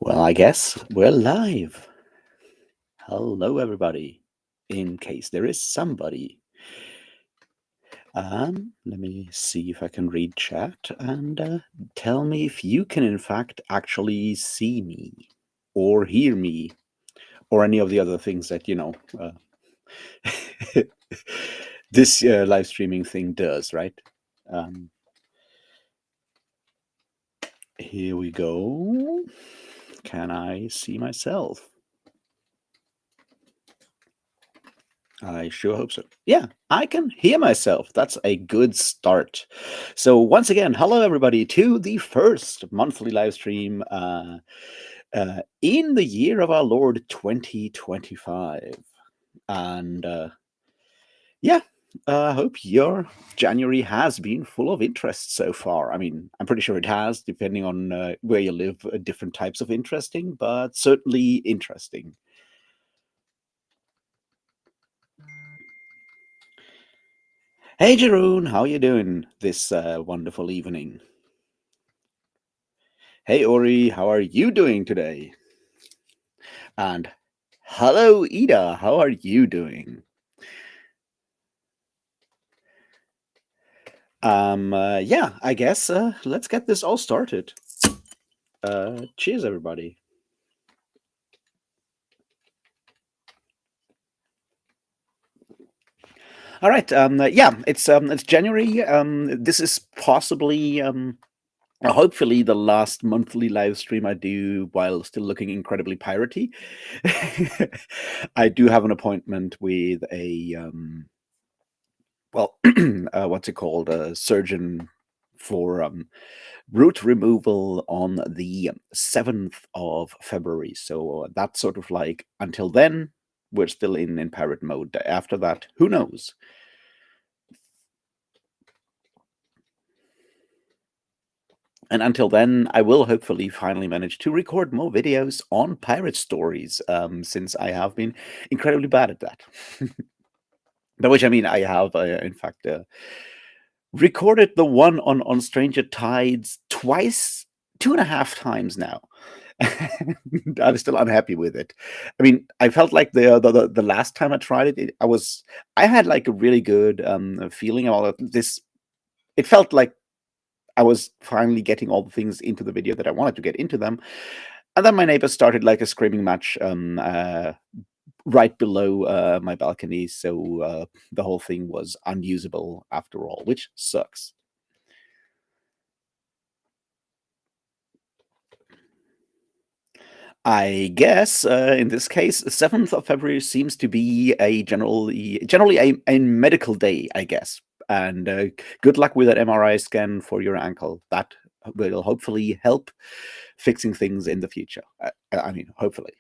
Well, I guess we're live. Hello, everybody. In case there is somebody. Let me see if I can read chat and tell me if you can, in fact, actually see me or hear me or any of the other things that, this live streaming thing does, right? Here we go. Can I see myself? I sure hope so. Yeah, I can hear myself. That's a good start. So once again, hello everybody to the first monthly live stream in the year of our Lord 2025. And yeah, I hope your January has been full of interest so far. I mean, I'm pretty sure it has, depending on where you live, different types of interesting, but certainly interesting. Hey, Jeroen, how you doing this wonderful evening? Hey, Ori, how are you doing today? And hello, Ida, how are you doing? Yeah, I guess let's get this all started. Cheers, everybody. All right. Yeah, it's January. This is possibly hopefully the last monthly live stream I do while still looking incredibly piratey. I do have an appointment with a what's it called? A surgeon for root removal on the 7th of February. So that's sort of like until then, we're still in pirate mode. After that, who knows? And until then, I will hopefully finally manage to record more videos on pirate stories, since I have been incredibly bad at that. By which I mean I have, in fact, recorded the one on Stranger Tides twice, 2.5 times now. I'm still unhappy with it. I mean, I felt like the last time I tried it, I had like a really good feeling about this. It felt like I was finally getting all the things into the video that I wanted to get into them, and then my neighbor started like a screaming match right below my balcony, so the whole thing was unusable after all, which sucks. I guess in this case, the 7th of February seems to be a generally a medical day, I guess. And good luck with that MRI scan for your ankle. That will hopefully help fixing things in the future. I mean, hopefully.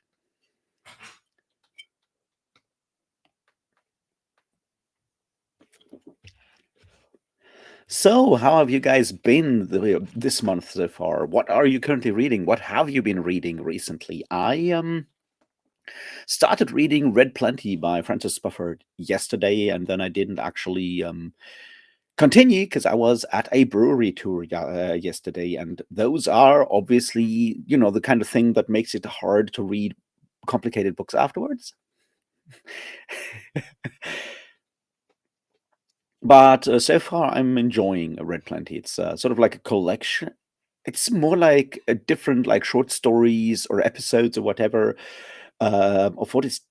So, how have you guys been this month so far? What are you currently reading? What have you been reading recently? I started reading Red Plenty by Francis Spufford yesterday, and then I didn't actually continue because I was at a brewery tour yesterday, and those are obviously, the kind of thing that makes it hard to read complicated books afterwards. But so far, I'm enjoying Red Plenty. It's sort of like a collection. It's more like a different, like short stories or episodes or whatever, of what is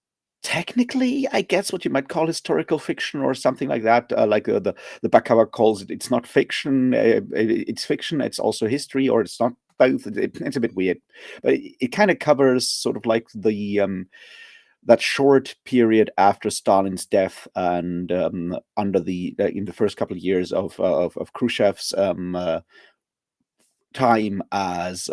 technically, I guess, what you might call historical fiction or something like that. Like the back cover calls it, it's not fiction. It's fiction. It's also history, or it's not both. It's a bit weird, but it kind of covers sort of like the that short period after Stalin's death and under the in the first couple of years of Khrushchev's time as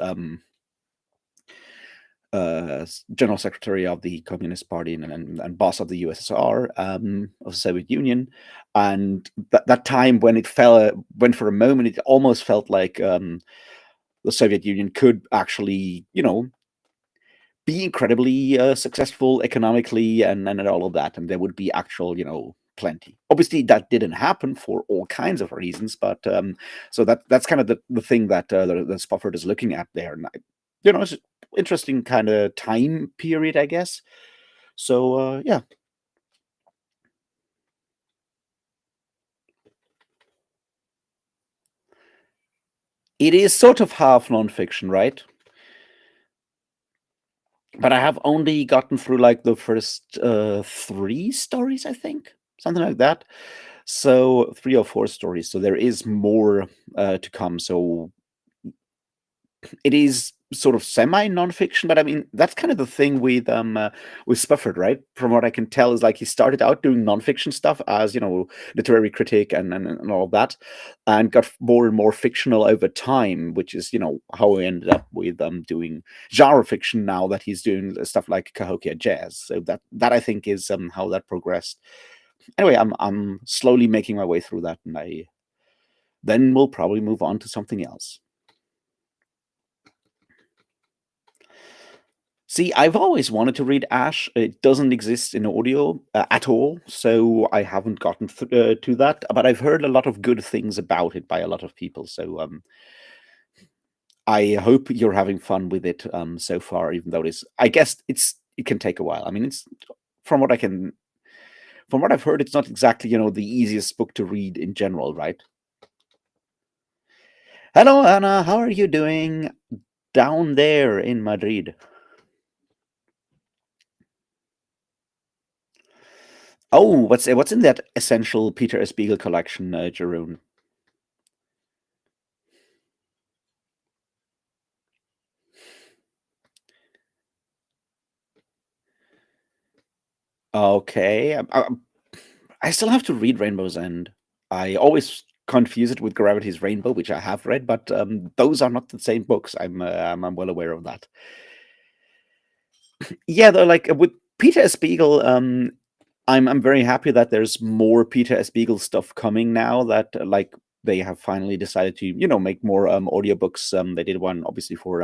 General Secretary of the Communist Party and boss of the USSR, of the Soviet Union, and that time when when for a moment it almost felt like the Soviet Union could actually, be incredibly successful economically and all of that, and there would be actual, plenty. Obviously, that didn't happen for all kinds of reasons, but so that's kind of the thing that the Spofford is looking at there. And it's an interesting kind of time period, I guess. So yeah, it is sort of half nonfiction, right? But I have only gotten through like the first three stories, I think, something like that. So 3 or 4 stories. So there is more to come. So it is sort of semi nonfiction, but I mean that's kind of the thing with Spufford, right? From what I can tell, is like he started out doing nonfiction stuff as literary critic and all that, and got more and more fictional over time, which is how he ended up with doing genre fiction now that he's doing stuff like Cahokia Jazz. So that I think is how that progressed. Anyway, I'm slowly making my way through that, and I then we'll probably move on to something else. See, I've always wanted to read Ash. It doesn't exist in audio at all, so I haven't gotten to that. But I've heard a lot of good things about it by a lot of people. So I hope you're having fun with it so far, even though I guess it can take a while. I mean, it's from what I can, from what I've heard, it's not exactly the easiest book to read in general, right? Hello, Anna. How are you doing down there in Madrid? Oh, what's in that essential Peter S. Beagle collection, Jeroen? Okay, I still have to read Rainbow's End. I always confuse it with Gravity's Rainbow, which I have read, but those are not the same books. I'm well aware of that. Yeah, they're like with Peter S. Beagle. I'm very happy that there's more Peter S. Beagle stuff coming now. That like they have finally decided to make more audiobooks. They did one obviously for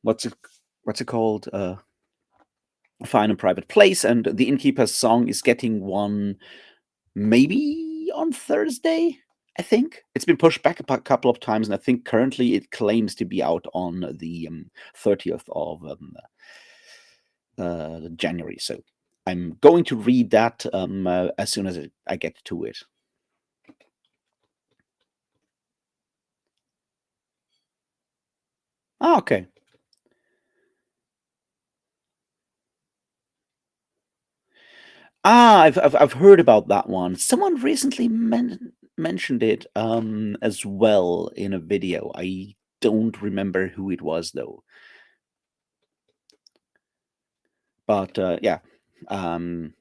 what's it called? Fine and Private Place, and the Innkeeper's Song is getting one maybe on Thursday. I think it's been pushed back a couple of times, and I think currently it claims to be out on the 30th of January. So I'm going to read that as soon as I get to it. Ah, okay. Ah, I've heard about that one. Someone recently mentioned it as well in a video. I don't remember who it was though. But yeah, um,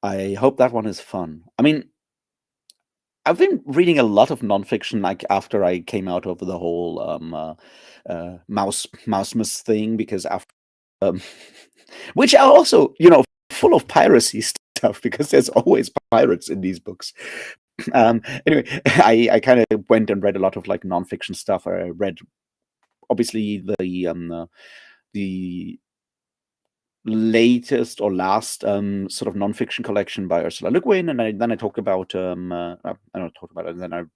I hope that one is fun. I mean, I've been reading a lot of nonfiction, like after I came out of the whole Mousemas thing, because after um, which are also full of piracy stuff because there's always pirates in these books. Anyway, I kind of went and read a lot of like nonfiction stuff. I read obviously the latest or last sort of nonfiction collection by Ursula Le Guin, and then I talked about I don't talk about it. And then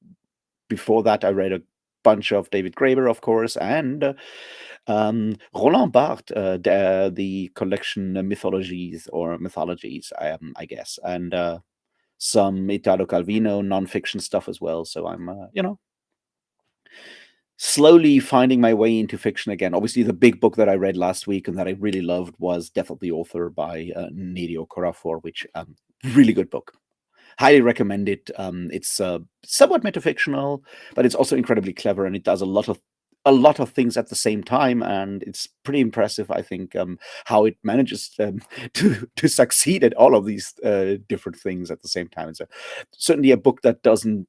before that I read a bunch of David Graeber, of course, and Roland Barthes, the collection mythologies, I guess, and some Italo Calvino nonfiction stuff as well. So I'm slowly finding my way into fiction again. Obviously, the big book that I read last week and that I really loved was Death of the Author by Nidio Corafor, which really good book. Highly recommend it. It's somewhat metafictional, but it's also incredibly clever, and it does a lot of things at the same time, and it's pretty impressive, I think, how it manages to succeed at all of these different things at the same time. It's certainly a book that doesn't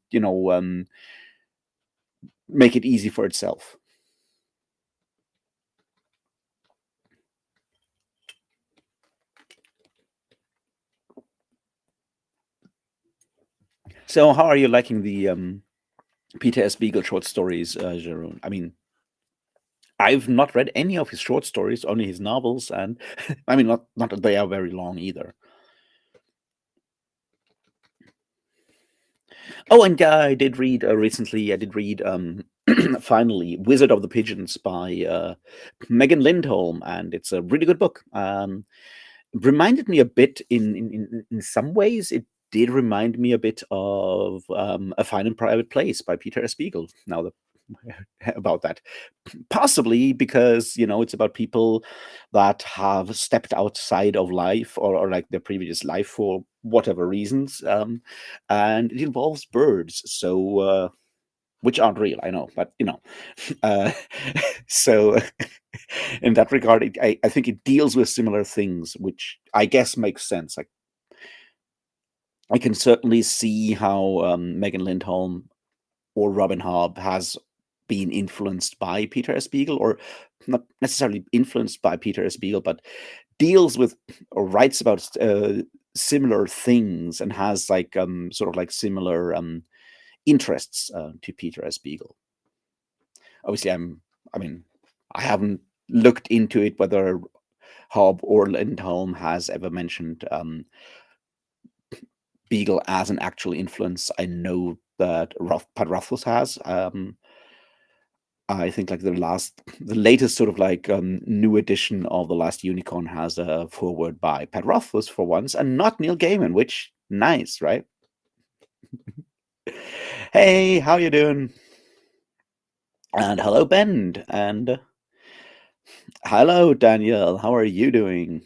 make it easy for itself. So, how are you liking the Peter S. Beagle short stories, Jeroen? I mean, I've not read any of his short stories, only his novels, and I mean, not that they are very long either. Oh, and I did read recently. I did read finally Wizard of the Pigeons by Megan Lindholm, and it's a really good book. Reminded me a bit in some ways. It did remind me a bit of A Fine and Private Place by Peter S. Beagle. Now that about that, possibly because it's about people that have stepped outside of life, or like their previous life for whatever reasons, and it involves birds. So which aren't real, I know, but uh, so in that regard, I think it deals with similar things, which I guess makes sense. Like, I can certainly see how Megan Lindholm or Robin Hobb has been influenced by Peter S. Beagle, or not necessarily influenced by Peter S. Beagle, but deals with or writes about similar things, and has like sort of like similar interests to Peter S. Beagle. Obviously, I mean, I haven't looked into it whether Hobb or Lindholm has ever mentioned Beagle as an actual influence. I know that Pat Rothfuss has. I think like the latest sort of like new edition of The Last Unicorn has a foreword by Pat Rothfuss for once, and not Neil Gaiman, which nice, right? Hey, how you doing? And hello, Ben, and hello, Danielle. How are you doing?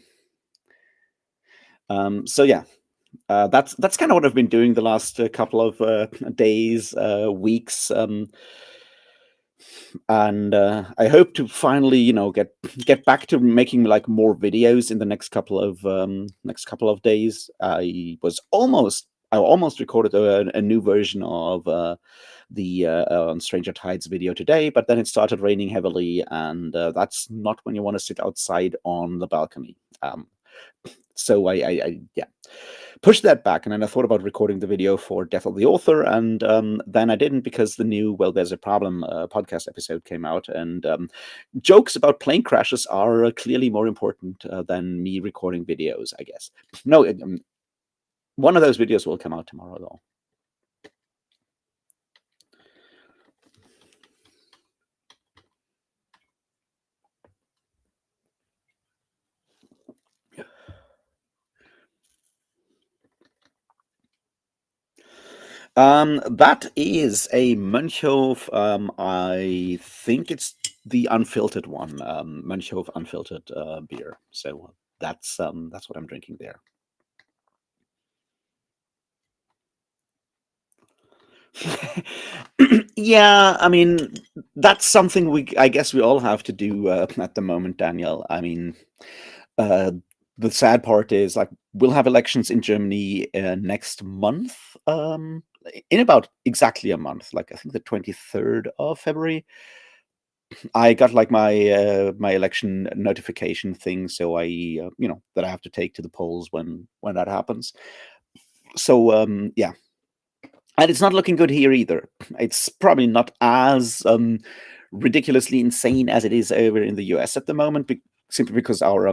So yeah, that's kind of what I've been doing the last couple of days, weeks. And I hope to finally, get back to making like more videos in the next couple of days. I almost recorded a new version of the Stranger Tides video today, but then it started raining heavily, and that's not when you want to sit outside on the balcony. So I yeah, pushed that back, and then I thought about recording the video for Death of the Author, and then I didn't, because the new Well, There's a Problem podcast episode came out, and jokes about plane crashes are clearly more important than me recording videos, I guess. No, one of those videos will come out tomorrow, though. That is a Mönchhof. I think it's the unfiltered one, Mönchhof unfiltered beer. So that's what I'm drinking there. Yeah, I mean, that's something I guess we all have to do at the moment, Daniel. I mean, uh, the sad part is, like, we'll have elections in Germany next month, in about exactly a month, like I think the 23rd of February. I got like my election notification thing, so that I have to take to the polls when that happens. So yeah, and it's not looking good here either. It's probably not as ridiculously insane as it is over in the US at the moment, simply because our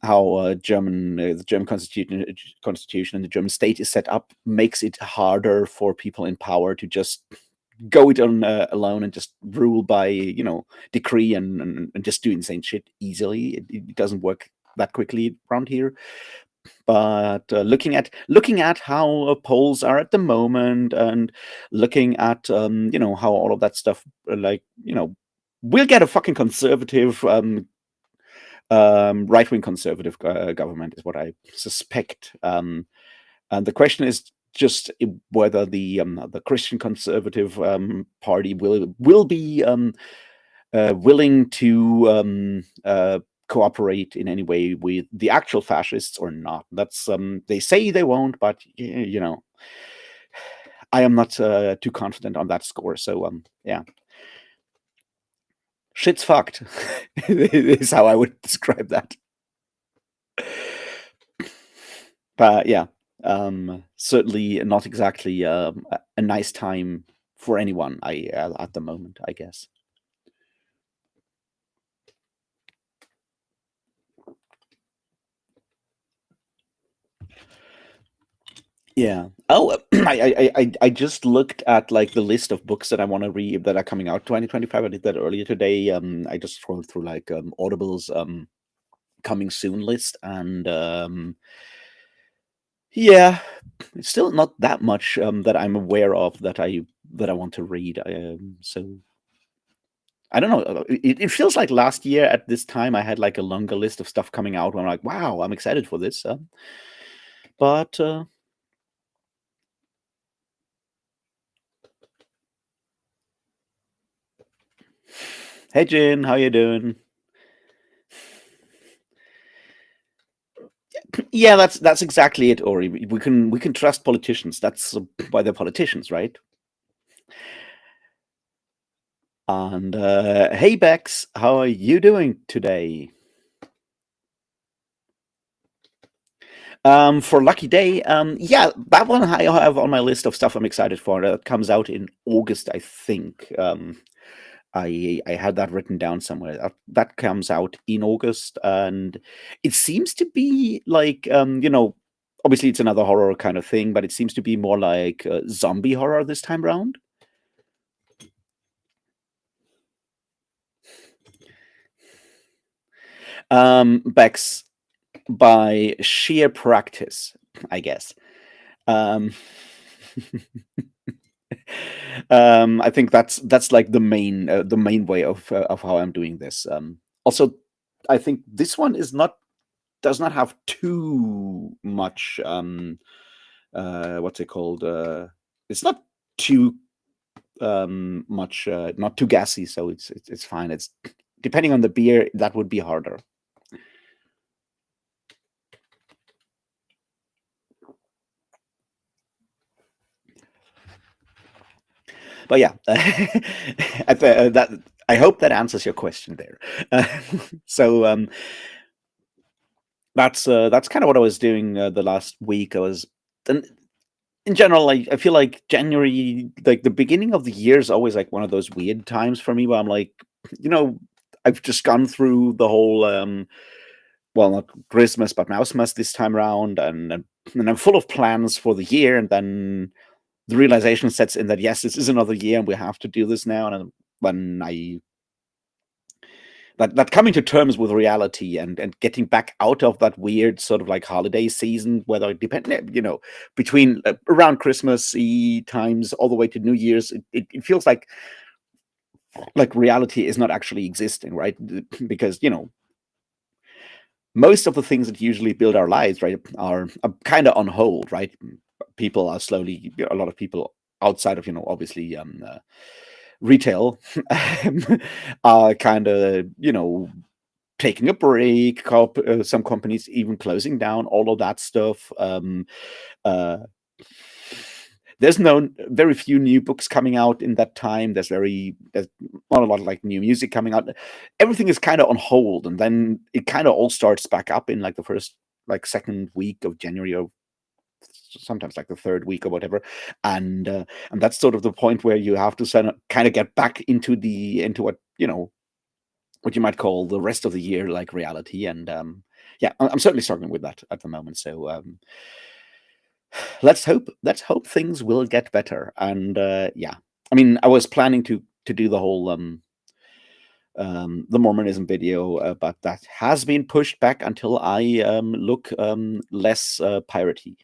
how the German constitution and the German state is set up makes it harder for people in power to just go it on alone and just rule by decree, and just do insane shit easily. It doesn't work that quickly around here. But looking at how polls are at the moment, and looking at how all of that stuff, like, we'll get a fucking conservative, right-wing conservative government, is what I suspect. And the question is just whether the Christian Conservative Party will be willing to cooperate in any way with the actual fascists or not. That's they say they won't, but I am not too confident on that score. So yeah, shit's fucked. Is how I would describe that. But yeah, certainly not exactly a nice time for anyone. At the moment, I guess. Yeah. Oh, I just looked at like the list of books that I want to read that are coming out 2025. I did that earlier today. I just scrolled through like Audible's coming soon list, and yeah, it's still not that much that I'm aware of that I want to read. So I don't know. It feels like last year at this time I had like a longer list of stuff coming out. Where I'm like, wow, I'm excited for this. But hey, Jin, how you doing? Yeah, that's exactly it, Ori. We can trust politicians. That's why they're politicians, right? And hey, Bex, how are you doing today? For Lucky Day, yeah, that one I have on my list of stuff I'm excited for. That comes out in August, I think. I had that written down somewhere. That comes out in August, and it seems to be like obviously it's another horror kind of thing, but it seems to be more like zombie horror this time round. Bex, by sheer practice, I guess. Um, I think that's like the main way of how I'm doing this. Also, I think this one does not have too much what's it called? It's not too much not too gassy, so it's fine. It's depending on the beer that would be harder. But yeah, that I hope that answers your question there. Uh, so that's kind of what I was doing the last week. I was and in general, I feel like January, like the beginning of the year, is always like one of those weird times for me where I'm like, you know, I've just gone through the whole well, not Christmas, but Mousemas this time around, and I'm full of plans for the year, and then the realization sets in that yes, this is another year, and we have to do this now. And when I that coming to terms with reality and getting back out of that weird sort of like holiday season, whether it depend, between around Christmas times all the way to New Year's, it feels like reality is not actually existing, right? Because most of the things that usually build our lives, right, are kind of on hold, right? People are slowly, a lot of people outside of obviously retail are kind of taking a break. Some companies even closing down, all of that stuff. Uh, there's no very few new books coming out in that time. There's not a lot of like new music coming out. Everything is kind of on hold, and then it kind of all starts back up in like the first like second week of January, or sometimes like the third week or whatever. And that's sort of the point where you have to kind of get back into what what you might call the rest of the year like reality. And yeah, I'm certainly struggling with that at the moment. So let's hope things will get better. And yeah, I mean, I was planning to do the whole the Mormonism video, but that has been pushed back until I look less piratey.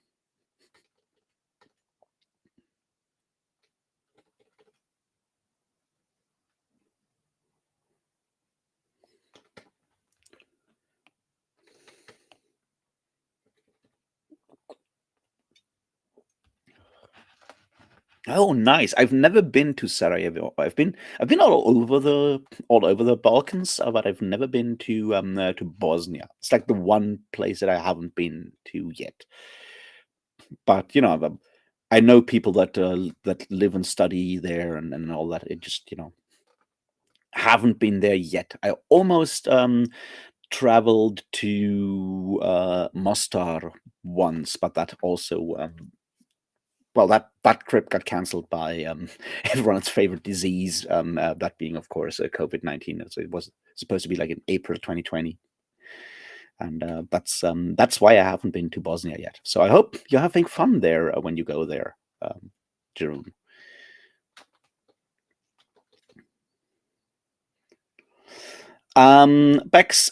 Oh, nice! I've never been to Sarajevo. I've been all over the Balkans, but I've never been to Bosnia. It's like the one place that I haven't been to yet. But I know people that live and study there and all that. It just haven't been there yet. I almost traveled to Mostar once, but that also well, that trip got cancelled by everyone's favorite disease, that being, of course, COVID-19. So it was supposed to be like in April 2020. and that's why I haven't been to Bosnia yet. So I hope you're having fun there when you go there, Jeroen. Bex,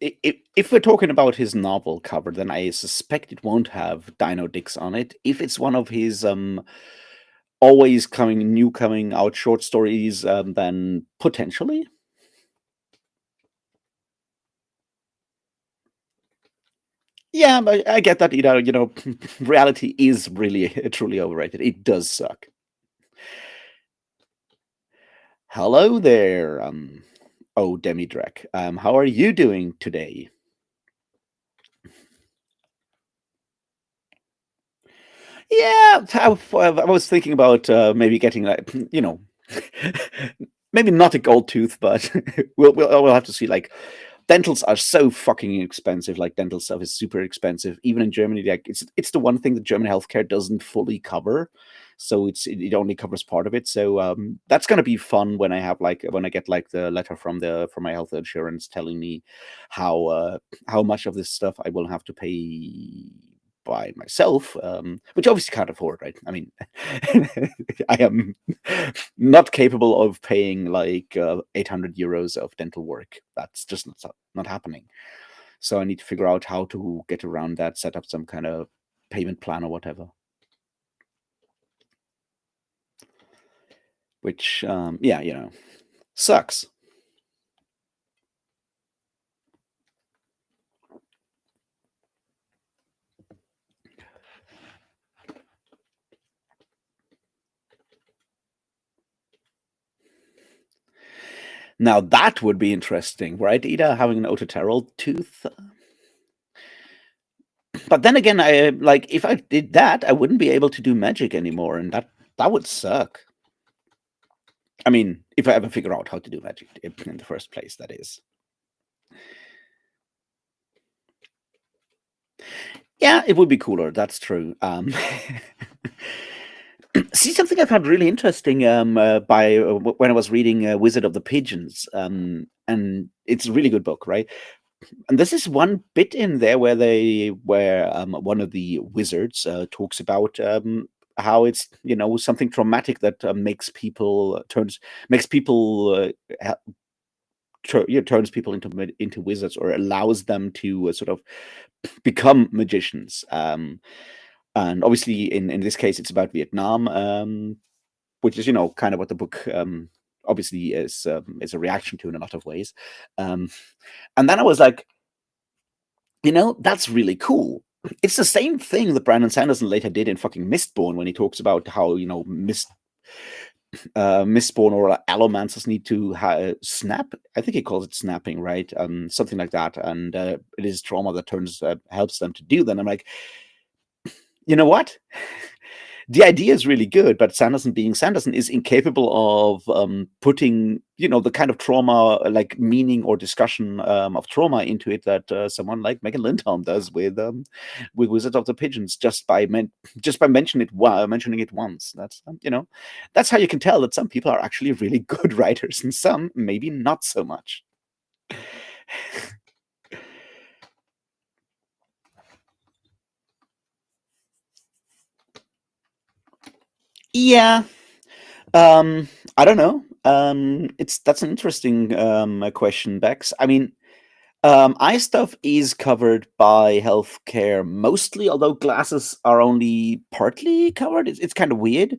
if we're talking about his novel cover, then I suspect it won't have Dino Dicks on it. If it's one of his always coming out short stories, then potentially. Yeah, but I get that. Reality is really truly overrated. It does suck. Hello there, oh Demidrek. How are you doing today? Yeah, I was thinking about maybe getting like maybe not a gold tooth, but we'll have to see. Like, dentals are so fucking expensive. Like, dental stuff is super expensive. Even in Germany, like it's the one thing that German healthcare doesn't fully cover. So it only covers part of it. So that's gonna be fun when I get like the letter from my health insurance telling me how much of this stuff I will have to pay by myself, which obviously can't afford, right? I mean, I am not capable of paying like 800 euros of dental work. That's just not happening. So I need to figure out how to get around that, set up some kind of payment plan or whatever. Which, yeah, sucks. Now that would be interesting, right? Ida having an ototeral tooth. But then again, I like if I did that, I wouldn't be able to do magic anymore, and that would suck. I mean, if I ever figure out how to do magic in the first place, that is. Yeah, it would be cooler. That's true. See, something I found really interesting when I was reading Wizard of the Pigeons, and it's a really good book, right? And this is one bit in there where one of the wizards talks about how it's something traumatic that makes people turns people into wizards, or allows them to sort of become magicians. And obviously, in this case, it's about Vietnam, which is kind of what the book obviously is a reaction to in a lot of ways. Um, and then I was like, that's really cool. It's the same thing that Brandon Sanderson later did in fucking Mistborn when he talks about how Mistborn or allomancers need to snap. I think he calls it snapping, right? Something like that. And it is trauma that helps them to do that. And I'm like, you know what? The idea is really good, but Sanderson, being Sanderson, is incapable of putting the kind of trauma, like meaning or discussion of trauma into it that someone like Megan Lindholm does with Wizard of the Pigeons, just by mentioning it once. That's how you can tell that some people are actually really good writers and some maybe not so much. Yeah. I don't know. That's an interesting question, Bex. I mean, eye stuff is covered by healthcare mostly, although glasses are only partly covered. It's kind of weird.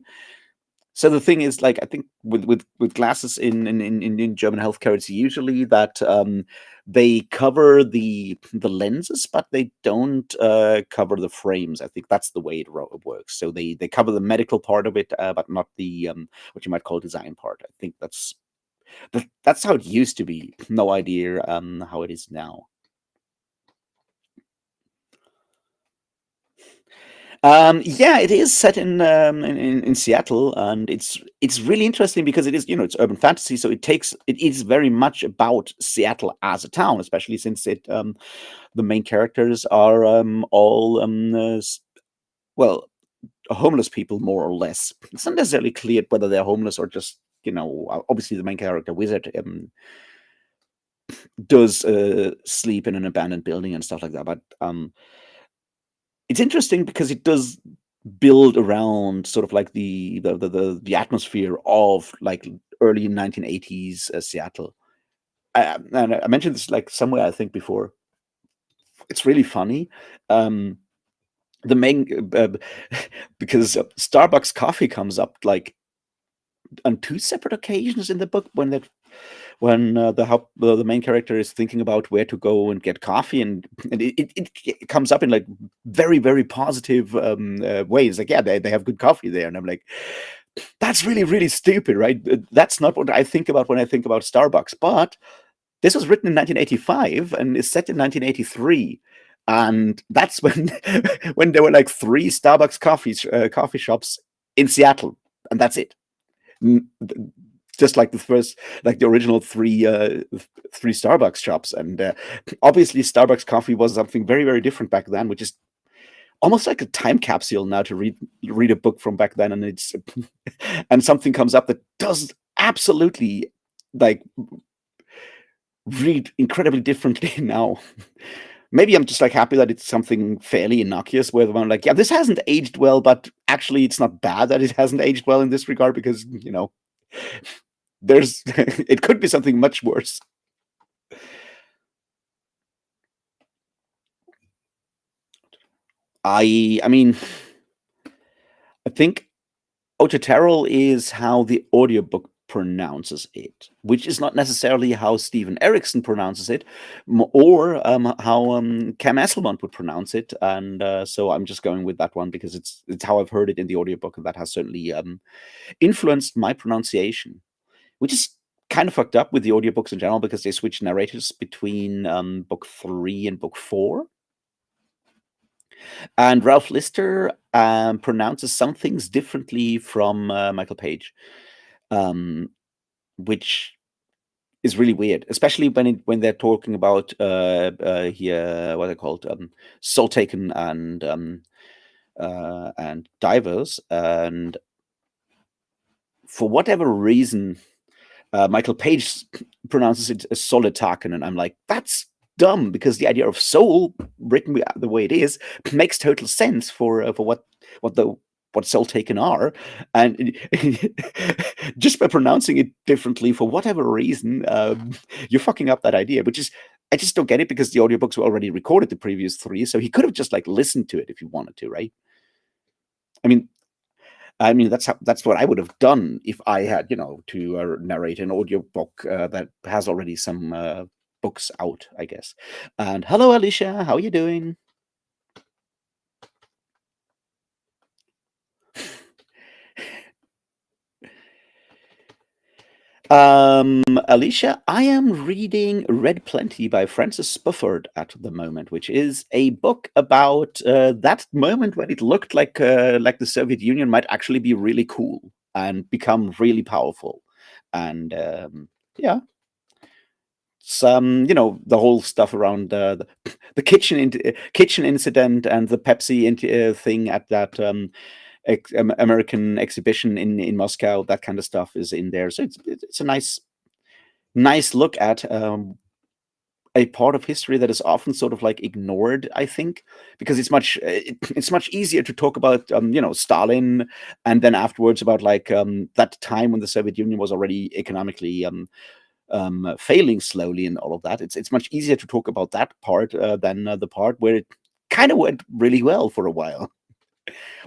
So the thing is, like, I think with glasses in German healthcare, it's usually that they cover the lenses, but they don't cover the frames. I think that's the way it works. So they cover the medical part of it, but not the what you might call design part. I think that's how it used to be. No idea how it is now. Yeah, it is set in Seattle, and it's really interesting because it is it's urban fantasy, so it is very much about Seattle as a town, especially since the main characters are all well, homeless people, more or less. It's not necessarily clear whether they're homeless or just obviously the main character wizard does sleep in an abandoned building and stuff like that. But it's interesting because it does build around sort of like the atmosphere of like early 1980s Seattle. And I mentioned this like somewhere I think before. It's really funny. The main because Starbucks coffee comes up like on two separate occasions in the book when the main character is thinking about where to go and get coffee, and it comes up in like very very positive ways. Like, yeah, they have good coffee there, and I'm like, that's really really stupid, right? That's not what I think about when I think about Starbucks. But this was written in 1985 and is set in 1983. And that's when when there were like three Starbucks coffee shops in Seattle, and that's it. Just like the original three Starbucks shops, and obviously Starbucks coffee was something very very different back then, which is almost like a time capsule now to read a book from back then, and it's and something comes up that does absolutely like read incredibly differently now. Maybe I'm just like happy that it's something fairly innocuous where I'm like, yeah, this hasn't aged well, but actually it's not bad that it hasn't aged well in this regard because, there's it could be something much worse. I mean, I think Otaterol is how the audiobook pronounces it, which is not necessarily how Steven Erickson pronounces it, or how Cam Esselmont would pronounce it. And so I'm just going with that one because it's how I've heard it in the audiobook, and that has certainly influenced my pronunciation, which is kind of fucked up with the audiobooks in general because they switch narrators between book 3 and book 4. And Ralph Lister pronounces some things differently from Michael Page, which is really weird, especially when they're talking about here what are they called, Soul Taken and Divers, and for whatever reason, Michael Page pronounces it as Solitaken, and I'm like, that's dumb because the idea of soul written the way it is makes total sense for what soul taken are, and just by pronouncing it differently for whatever reason, you're fucking up that idea, which is I just don't get it because the audiobooks were already recorded the previous 3, so he could have just like listened to it if he wanted to, right? I mean, that's what I would have done if I had, to narrate an audiobook that has already some books out, I guess. And hello, Alicia, how are you doing? Alicia, I am reading Red Plenty by Francis Spufford at the moment, which is a book about that moment when it looked like the Soviet Union might actually be really cool and become really powerful. And yeah, some the whole stuff around the kitchen incident and the Pepsi thing at that American exhibition in Moscow. That kind of stuff is in there, so it's a nice look at a part of history that is often sort of like ignored, I think, because it's much easier to talk about Stalin, and then afterwards about like that time when the Soviet Union was already economically failing slowly and all of that. It's much easier to talk about that part than the part where it kind of went really well for a while,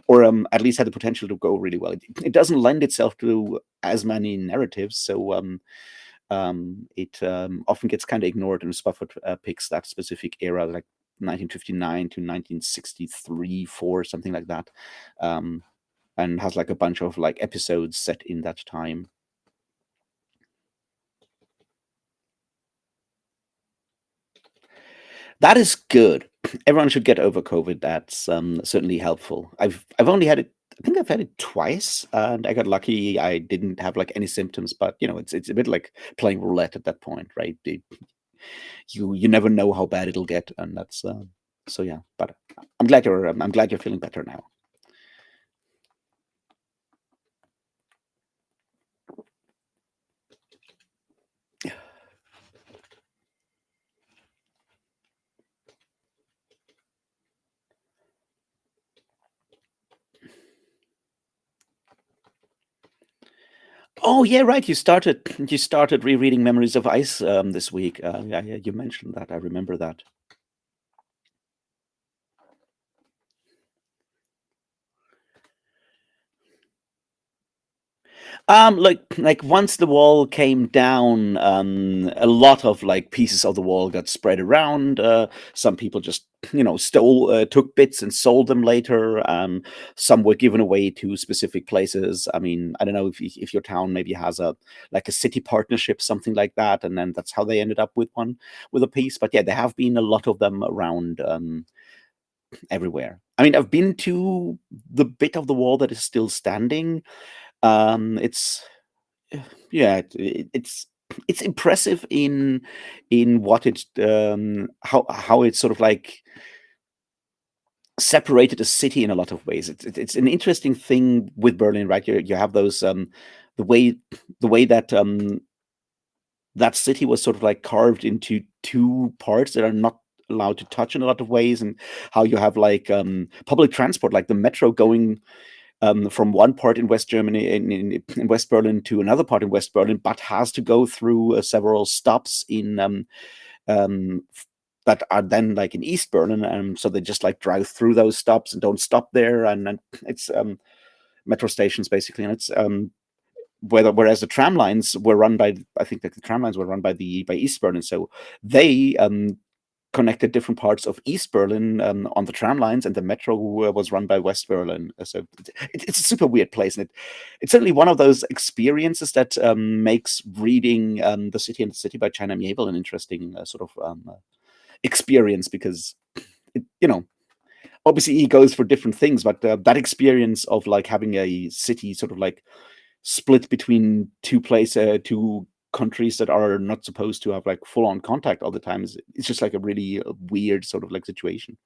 or at least had the potential to go really well. It doesn't lend itself to as many narratives, so it often gets kind of ignored, and Spofford picks that specific era, like 1959 to 1963, 4, something like that, and has like a bunch of like episodes set in that time. That is good. Everyone should get over COVID. That's certainly helpful. I've only had it. I think I've had it twice, and I got lucky. I didn't have like any symptoms, but it's a bit like playing roulette at that point, right? You never know how bad it'll get, and that's so yeah. But I'm glad you're feeling better now. Oh yeah, right. You started rereading Memories of Ice this week. Yeah, you mentioned that. I remember that. Like once the wall came down, a lot of like pieces of the wall got spread around. Some people just stole, took bits and sold them later. Some were given away to specific places. I mean, I don't know if your town maybe has a like a city partnership, something like that, and then that's how they ended up with a piece. But yeah, there have been a lot of them around everywhere. I mean, I've been to the bit of the wall that is still standing. It's yeah, it's impressive in what it's how it's sort of like separated a city in a lot of ways. It's an interesting thing with Berlin, right? You have those the way the way that that city was sort of like carved into two parts that are not allowed to touch in a lot of ways, and how you have like public transport, like the metro going from one part in West Germany, in West Berlin, to another part in West Berlin, but has to go through several stops in that are then like in East Berlin, so they just like drive through those stops and don't stop there, and it's metro stations basically, and it's whereas the tram lines were run by, I think that the tram lines were run by East Berlin, so they connected different parts of East Berlin on the tram lines, and the metro was run by West Berlin. So it's a super weird place, and it's certainly one of those experiences that makes reading The City and the City by China Miéville an interesting sort of experience, because it, obviously he goes for different things, but that experience of like having a city sort of like split between two countries that are not supposed to have like full on contact all the time is it's just like a really weird sort of like situation.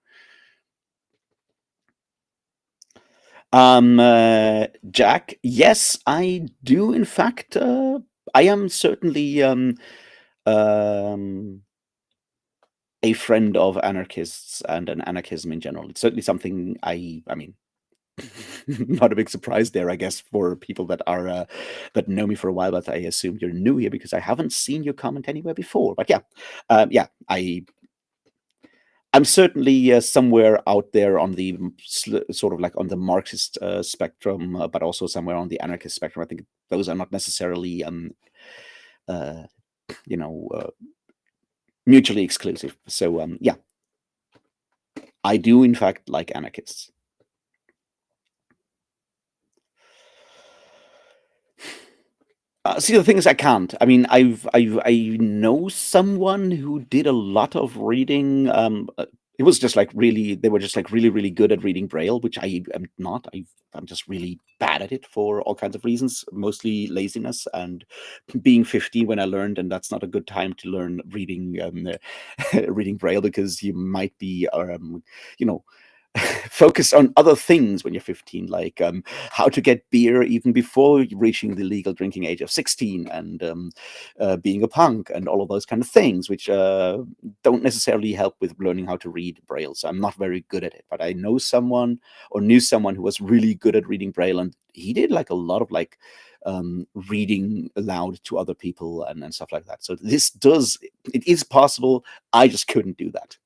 Jack, yes, I do. In fact, I am certainly um, a friend of anarchists and an anarchism in general. It's certainly something I mean, not a big surprise there, I guess, for people that are that know me for a while. But I assume you're new here because I haven't seen your comment anywhere before. But yeah, yeah, I'm certainly somewhere out there on the sort of like on the Marxist spectrum, but also somewhere on the anarchist spectrum. I think those are not necessarily, uh, you know, mutually exclusive. So yeah, I do in fact like anarchists. See, the thing is, I can't. I mean, I know someone who did a lot of reading. It was just like really, they were just like really, really good at reading Braille, which I am not. I'm just really bad at it for all kinds of reasons, mostly laziness and being 15 when I learned, and that's not a good time to learn reading reading Braille, because you might be, you know, focus on other things when you're 15, like how to get beer even before reaching the legal drinking age of 16, and being a punk, and all of those kind of things, which don't necessarily help with learning how to read Braille. So I'm not very good at it, but I know someone, or knew someone, who was really good at reading Braille, and he did like a lot of like reading aloud to other people, and stuff like that. So it is possible. I just couldn't do that.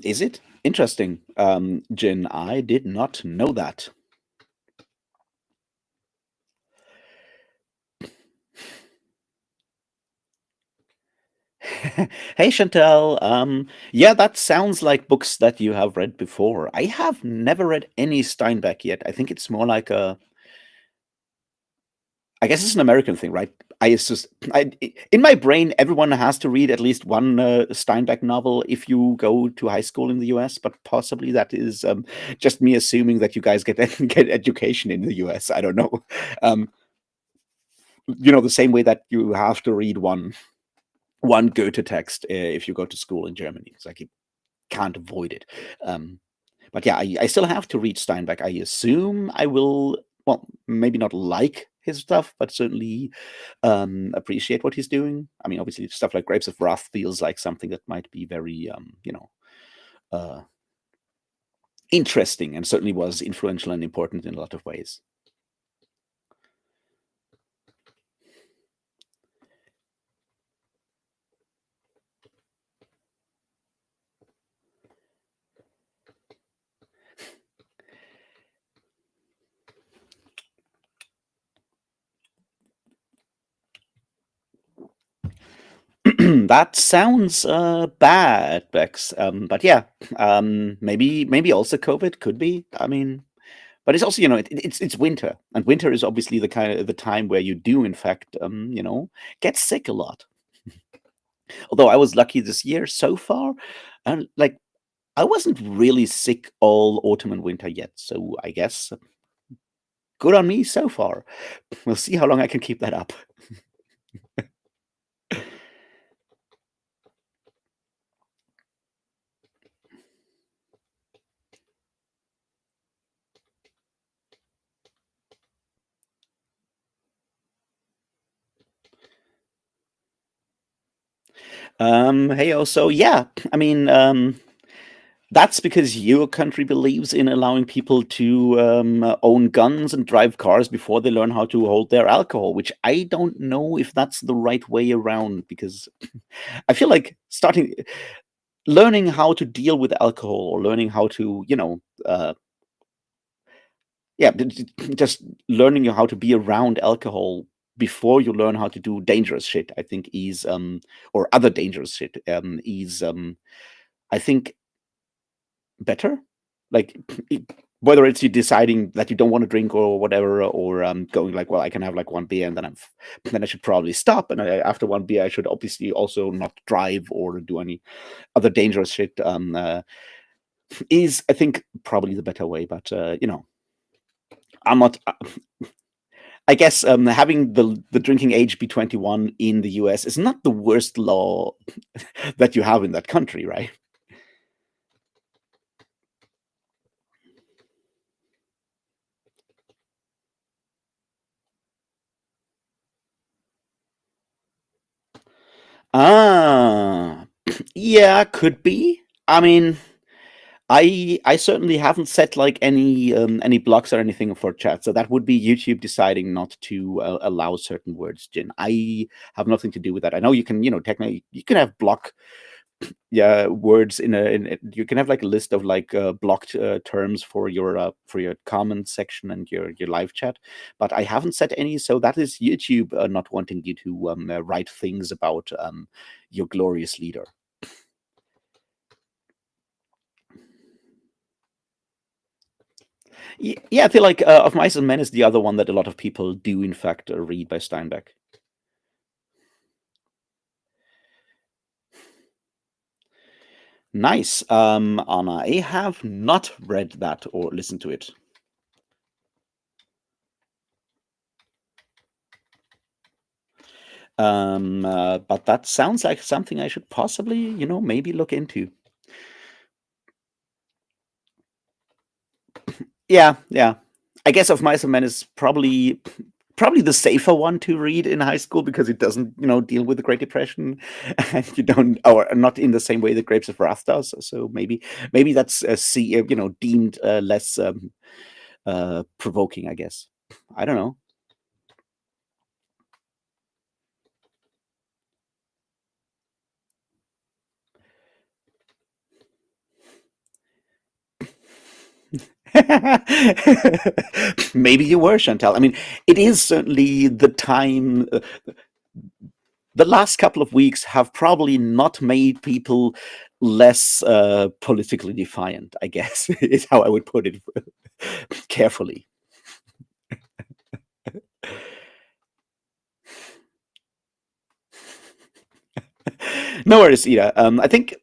Is it? Interesting. Jin, I did not know that. Hey, Chantel. Yeah, that sounds like books that you have read before. I have never read any Steinbeck yet. I think it's more like I guess it's an American thing, right? It's just, in my brain, everyone has to read at least one Steinbeck novel if you go to high school in the US, but possibly that is just me assuming that you guys get get education in the US. I don't know. Um, the same way that you have to read one Goethe text if you go to school in Germany. It's like you can't avoid it. Um, but yeah, I still have to read Steinbeck. I assume I will. Well, maybe not like his stuff, but certainly appreciate what he's doing. I mean, obviously, stuff like Grapes of Wrath feels like something that might be very, uh, interesting, and certainly was influential and important in a lot of ways. That sounds bad, Bex. But yeah, maybe also COVID could be. I mean, but it's also, it's winter, and winter is obviously the kind of the time where you do in fact get sick a lot. Although I was lucky this year so far, and like I wasn't really sick all autumn and winter yet, so I guess good on me so far. We'll see how long I can keep that up. Hey, also, yeah, I mean, that's because your country believes in allowing people to own guns and drive cars before they learn how to hold their alcohol, which I don't know if that's the right way around, because I feel like learning how to deal with alcohol, or learning how to, yeah, just learning how to be around alcohol before you learn how to do dangerous shit, I think is, or other dangerous shit, is, I think, better. Like, whether it's you deciding that you don't want to drink or whatever, or going like, well, I can have like one beer and then then I should probably stop. And after one beer, I should obviously also not drive or do any other dangerous shit. Is, I think, probably the better way. But I'm not. I guess having the drinking age be 21 in the US is not the worst law that you have in that country, right? Ah, yeah, could be. I mean, I certainly haven't set like any blocks or anything for chat, so that would be YouTube deciding not to allow certain words. Jin, I have nothing to do with that. I know you can, technically you can have block, yeah, words you can have like a list of like blocked terms for your comment section and your live chat, but I haven't set any, so that is YouTube not wanting you to write things about your glorious leader. Yeah, I feel like Of Mice and Men is the other one that a lot of people do, in fact, read by Steinbeck. Nice. Anna, I have not read that or listened to it. But that sounds like something I should possibly, maybe look into. Yeah, yeah. I guess Of Mice and Men is probably the safer one to read in high school, because it doesn't, deal with the Great Depression, and you don't, or not in the same way that Grapes of Wrath does. So maybe that's deemed less provoking, I guess. I don't know. Maybe you were, Chantal. I mean, it is certainly the time. The last couple of weeks have probably not made people less politically defiant, I guess, is how I would put it carefully. No worries, Ida. I think,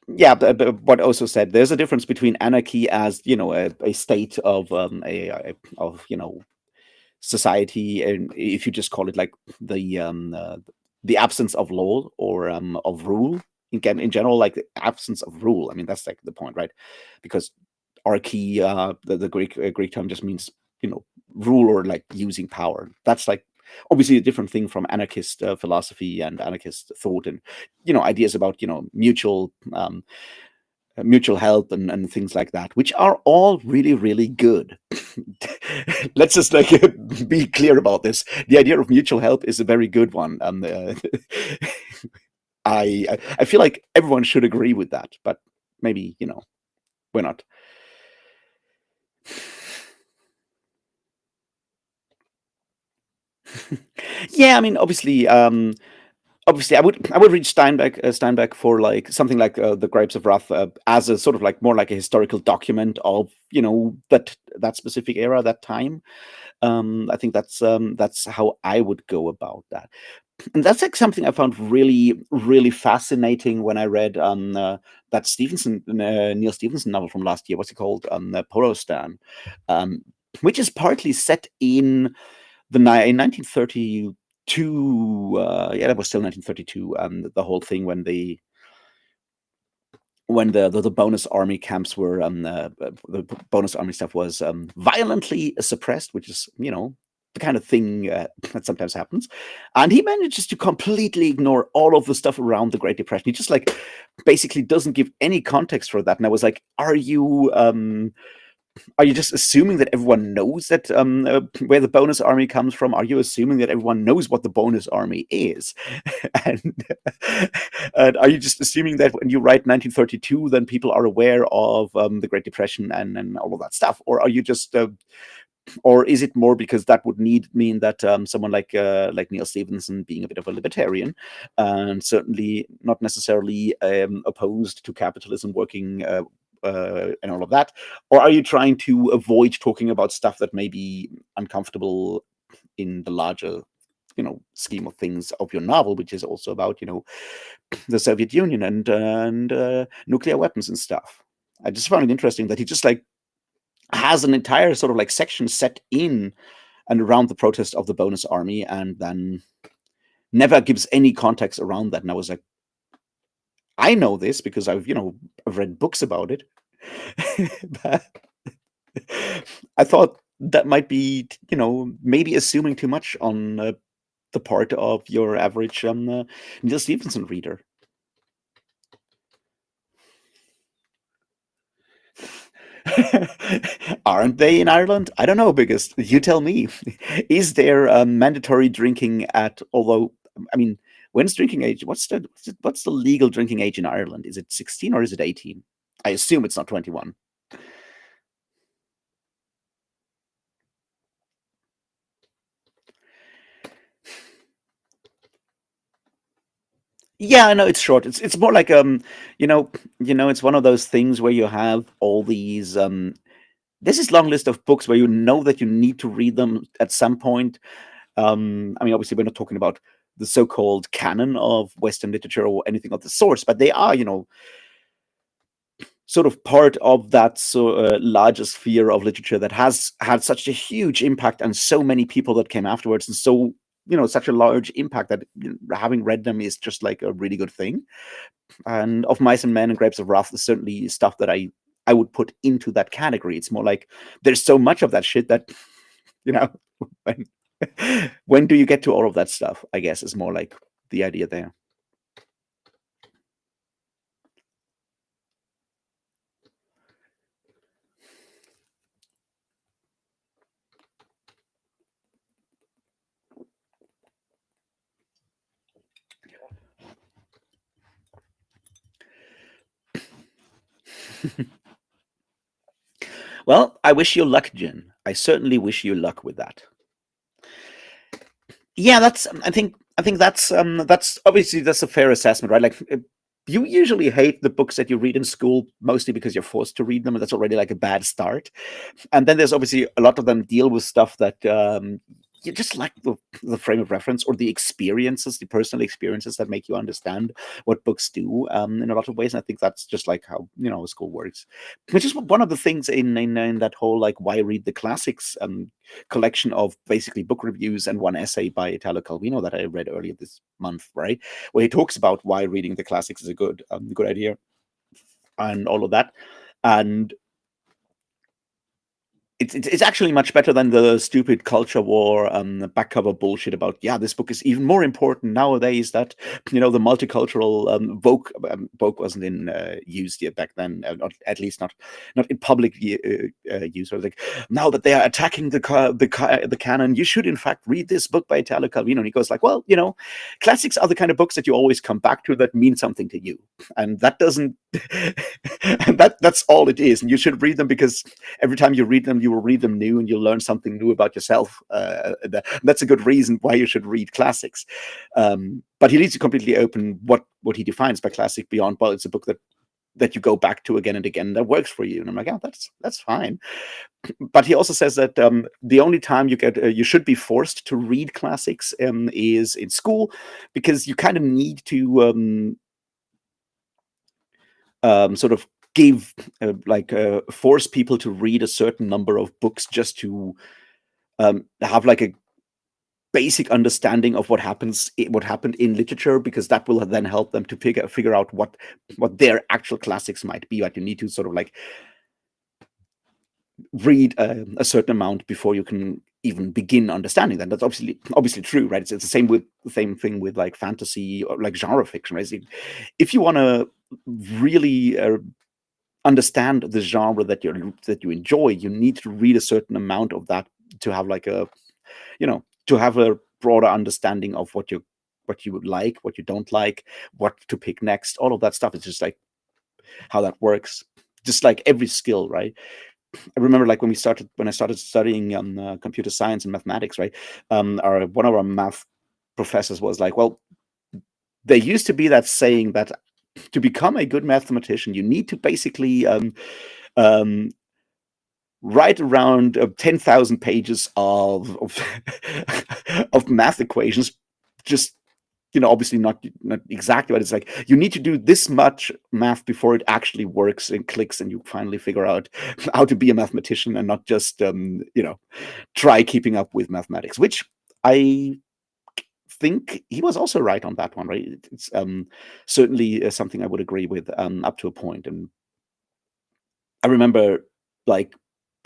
yeah, but what also said, there's a difference between anarchy as, a state of of society, and if you just call it like the um uh, the absence of law, or of rule, in general, like the absence of rule. I mean, that's like the point, right? Because archy, the Greek term, just means, rule or like using power. That's like obviously a different thing from anarchist philosophy and anarchist thought, and ideas about mutual help and things like that, which are all really, really good. Let's just like be clear about this. The idea of mutual help is a very good one. I feel like everyone should agree with that, but maybe we're not. Yeah, I mean, obviously, I would read Steinbeck for like something like the Grapes of Wrath as a sort of like more like a historical document of that specific era, that time. I think that's how I would go about that, and that's like something I found really really fascinating when I read that Neil Stevenson novel from last year. What's it called? Polo Stan, um, which is partly set in in 1932. Yeah, that was still 1932. The whole thing when the bonus army camps were the bonus army stuff was violently suppressed, which is the kind of thing that sometimes happens. And he manages to completely ignore all of the stuff around the Great Depression. He just like basically doesn't give any context for that. And I was like, are you just assuming that everyone knows that where the bonus army comes from? Are you assuming that everyone knows what the bonus army is? and, and are you just assuming that when you write 1932, then people are aware of the Great Depression and all of that stuff? Or are you just or is it more because that would mean that someone like Neil Stevenson, being a bit of a libertarian, and certainly not necessarily opposed to capitalism working and all of that, or are you trying to avoid talking about stuff that may be uncomfortable in the larger scheme of things of your novel, which is also about the Soviet Union and nuclear weapons and stuff? I just found it interesting that he just like has an entire sort of like section set in and around the protest of the bonus army, and then never gives any context around that. And I was like, I know this because I've read books about it. But I thought that might be, maybe assuming too much on the part of your average Neil Stevenson reader. Aren't they in Ireland? I don't know, biggest. You tell me. Is there mandatory drinking at? Although, I mean, when's drinking age? What's the legal drinking age in Ireland? Is it 16 or is it 18? I assume it's not 21. Yeah, I know it's short. It's more like it's one of those things where you have all these there's this long list of books where you know that you need to read them at some point. I mean, obviously, we're not talking about the so-called canon of Western literature or anything of the sorts, but they are, sort of part of that larger sphere of literature that has had such a huge impact on so many people that came afterwards, and so such a large impact that having read them is just like a really good thing. And Of Mice and Men and Grapes of Wrath is certainly stuff that I would put into that category. It's more like there's so much of that shit that you know when, when do you get to all of that stuff, I guess, is more like the idea there. Well, I wish you luck, Jen. I certainly wish you luck with that. Yeah, I think that's obviously that's a fair assessment, right? Like you usually hate the books that you read in school mostly because you're forced to read them, and that's already like a bad start. And then there's obviously a lot of them deal with stuff that you just like the frame of reference or the experiences, the personal experiences that make you understand what books do in a lot of ways. And I think that's just like how school works, which is one of the things in that whole like why read the classics collection of basically book reviews and one essay by Italo Calvino that I read earlier this month, right, where he talks about why reading the classics is a good idea and all of that. And It's actually much better than the stupid culture war back cover bullshit about, yeah, this book is even more important nowadays that the multicultural Vogue wasn't in use yet back then, not, at least not in public use. I was like, now that they are attacking the canon, you should in fact read this book by Italo Calvino. And he goes like, well, classics are the kind of books that you always come back to that mean something to you, and that doesn't and that's all it is. And you should read them because every time you read them, you will read them new and you'll learn something new about yourself. That's a good reason why you should read classics. But he leaves you completely open what he defines by classic beyond, well, it's a book that you go back to again and again that works for you. And I'm like, yeah, that's fine. But he also says that the only time you should be forced to read classics is in school, because you kind of need to sort of give force people to read a certain number of books just to have like a basic understanding of what happened in literature, because that will then help them to figure out what their actual classics might be. But you need to sort of like read a certain amount before you can even begin understanding that. That's obviously true, right? It's the same thing with like fantasy or like genre fiction, right? If you want to really understand the genre that you enjoy, you need to read a certain amount of that to have like to have a broader understanding of what you would like, what you don't like, what to pick next. All of that stuff is just like how that works. Just like every skill, right? I remember like when I started studying computer science and mathematics, right? One of our math professors was like, well, there used to be that saying that to become a good mathematician, you need to basically um, write around 10,000 pages of of math equations. Just obviously not exactly, but it's like you need to do this much math before it actually works and clicks, and you finally figure out how to be a mathematician and not just try keeping up with mathematics, which I think he was also right on that one, right? It's certainly something I would agree with up to a point. And I remember like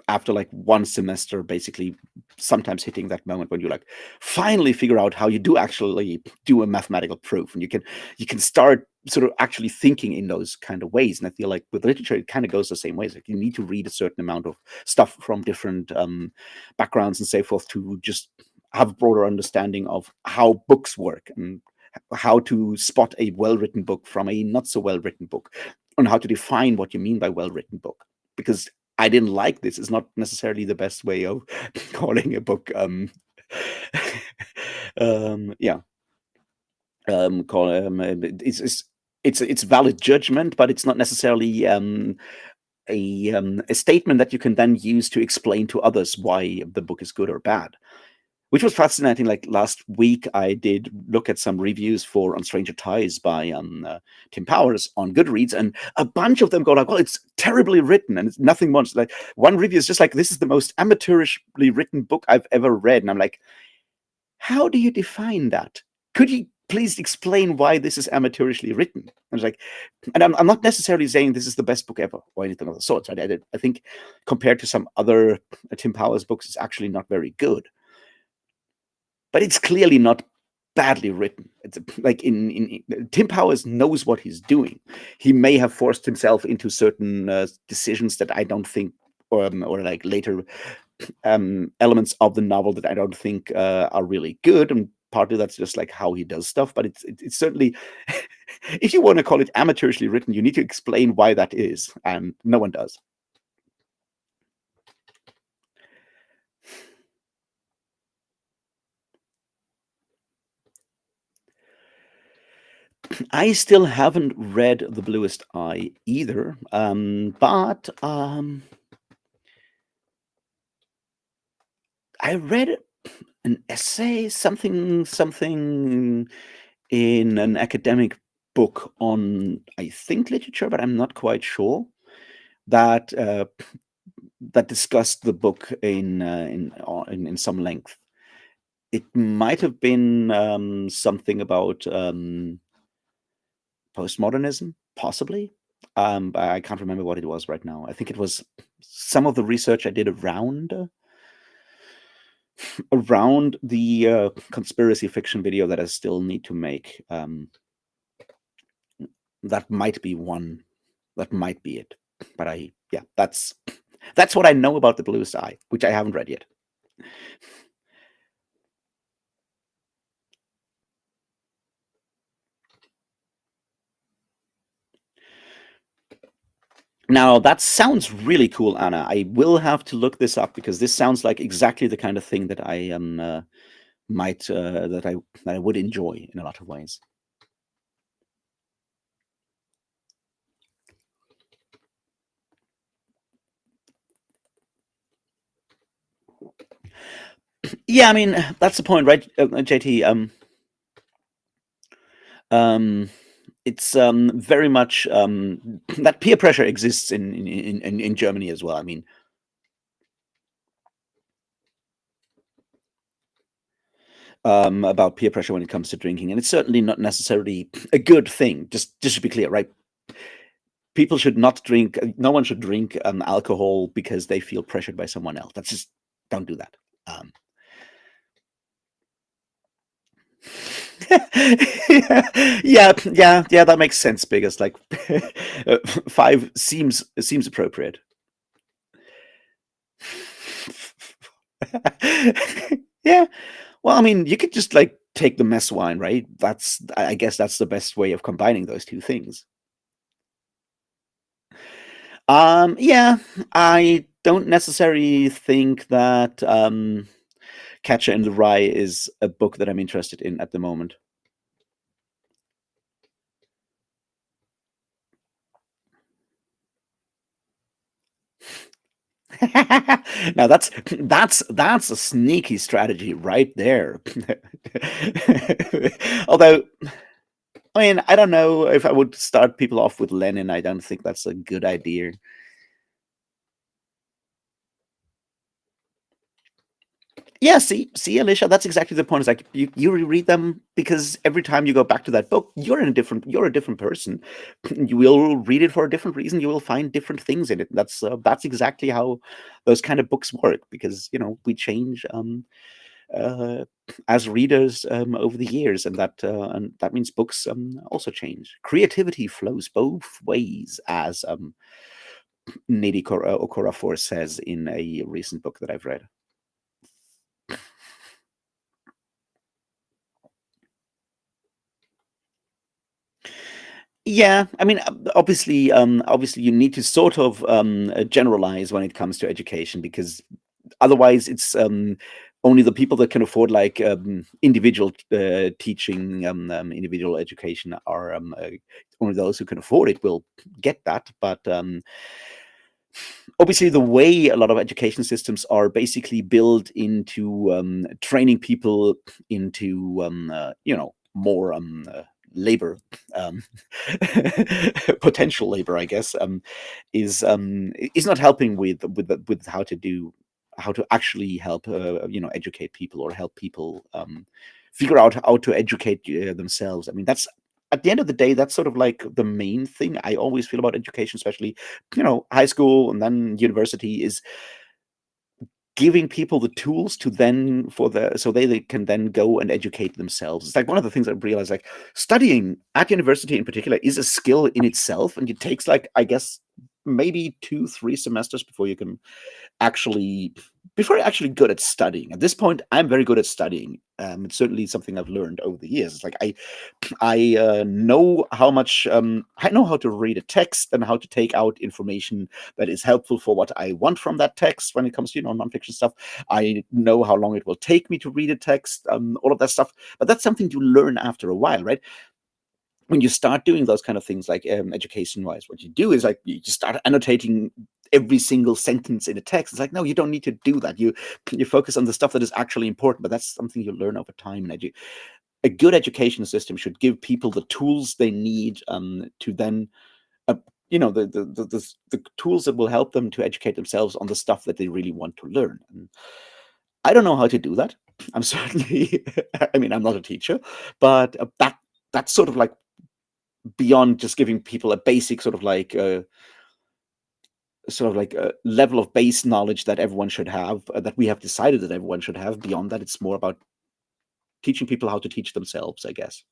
after like one semester, basically sometimes hitting that moment when you like finally figure out how you do actually do a mathematical proof, and you can start sort of actually thinking in those kind of ways. And I feel like with literature it kind of goes the same ways. Like you need to read a certain amount of stuff from different backgrounds and so forth to just have a broader understanding of how books work, and how to spot a well-written book from a not so well-written book, and how to define what you mean by well-written book. Because I didn't like this is not necessarily the best way of calling a book. Yeah, it's valid judgment, but it's not necessarily a statement that you can then use to explain to others why the book is good or bad. Which was fascinating. Like last week, I did look at some reviews for On Stranger Ties by Tim Powers on Goodreads, and a bunch of them go like, "Well, it's terribly written, and it's nothing much." Like one review is just like, "This is the most amateurishly written book I've ever read," and I'm like, "How do you define that? Could you please explain why this is amateurishly written?" I was like, and I'm not necessarily saying this is the best book ever or anything of the sort. Right? I think compared to some other Tim Powers books, it's actually not very good, but it's clearly not badly written. It's like in Tim Powers knows what he's doing. He may have forced himself into certain decisions that I don't think, or like later elements of the novel that I don't think are really good, and partly that's just like how he does stuff. But it's certainly, if you want to call it amateurishly written, you need to explain why that is, and no one does. I still haven't read The Bluest Eye either, but I read an essay, something in an academic book on, I think, literature, but I'm not quite sure, that that discussed the book in some length. It might have been something about postmodernism, possibly. I can't remember what it was right now. I think it was some of the research I did around the conspiracy fiction video that I still need to make. That might be one. That might be it. But yeah, that's what I know about the Blue Sky, which I haven't read yet. Now that sounds really cool, Anna. I will have to look this up because this sounds like exactly the kind of thing that I might that I would enjoy in a lot of ways. Yeah, I mean that's the point, right, JT? Um, it's very much that peer pressure exists in Germany as well. I mean, about peer pressure when it comes to drinking, and it's certainly not necessarily a good thing. Just to be clear, right? People should not drink. No one should drink alcohol because they feel pressured by someone else. That's just don't do that. Um, yeah, that makes sense because like 5 seems appropriate. Yeah. Well, I mean, you could just like take the mess wine, right? I guess that's the best way of combining those two things. Yeah, I don't necessarily think that Catcher in the Rye is a book that I'm interested in at the moment. Now that's a sneaky strategy right there. Although, I mean, I don't know if I would start people off with Lenin. I don't think that's a good idea. Yeah, see, Alicia, that's exactly the point. It's like you reread them because every time you go back to that book, you're a different person. You will read it for a different reason. You will find different things in it. That's exactly how those kind of books work because we change uh, as readers over the years, and that means books also change. Creativity flows both ways, as Nedi Okorafor says in a recent book that I've read. Yeah, I mean, obviously, you need to sort of generalize when it comes to education because otherwise, it's only the people that can afford like individual teaching, individual education are only those who can afford it will get that. But obviously, the way a lot of education systems are basically built into training people into more labor, um, potential labor, I guess, is not helping with how to actually help educate people or help people figure out how to educate themselves. I mean, that's at the end of the day, that's sort of like the main thing I always feel about education, especially high school and then university, is giving people the tools to then so they can then go and educate themselves. It's like one of the things I realized, like studying at university in particular is a skill in itself, and it takes like, I guess, maybe 2-3 semesters before you're actually good at studying. At this point, I'm very good at studying. It's certainly something I've learned over the years. It's like I know I know how to read a text and how to take out information that is helpful for what I want from that text when it comes to nonfiction stuff. I know how long it will take me to read a text, all of that stuff. But that's something you learn after a while, right? When you start doing those kind of things, like education wise, what you do is like you just start annotating every single sentence in a text. It's like, no, you don't need to do that. You focus on the stuff that is actually important, but that's something you learn over time. And a good education system should give people the tools they need to then uh, the tools that will help them to educate themselves on the stuff that they really want to learn. And I don't know how to do that. I'm certainly I mean, I'm not a teacher, but that's sort of like beyond just giving people a basic sort of like a level of base knowledge that everyone should have, that we have decided that everyone should have. Beyond that, it's more about teaching people how to teach themselves, I guess.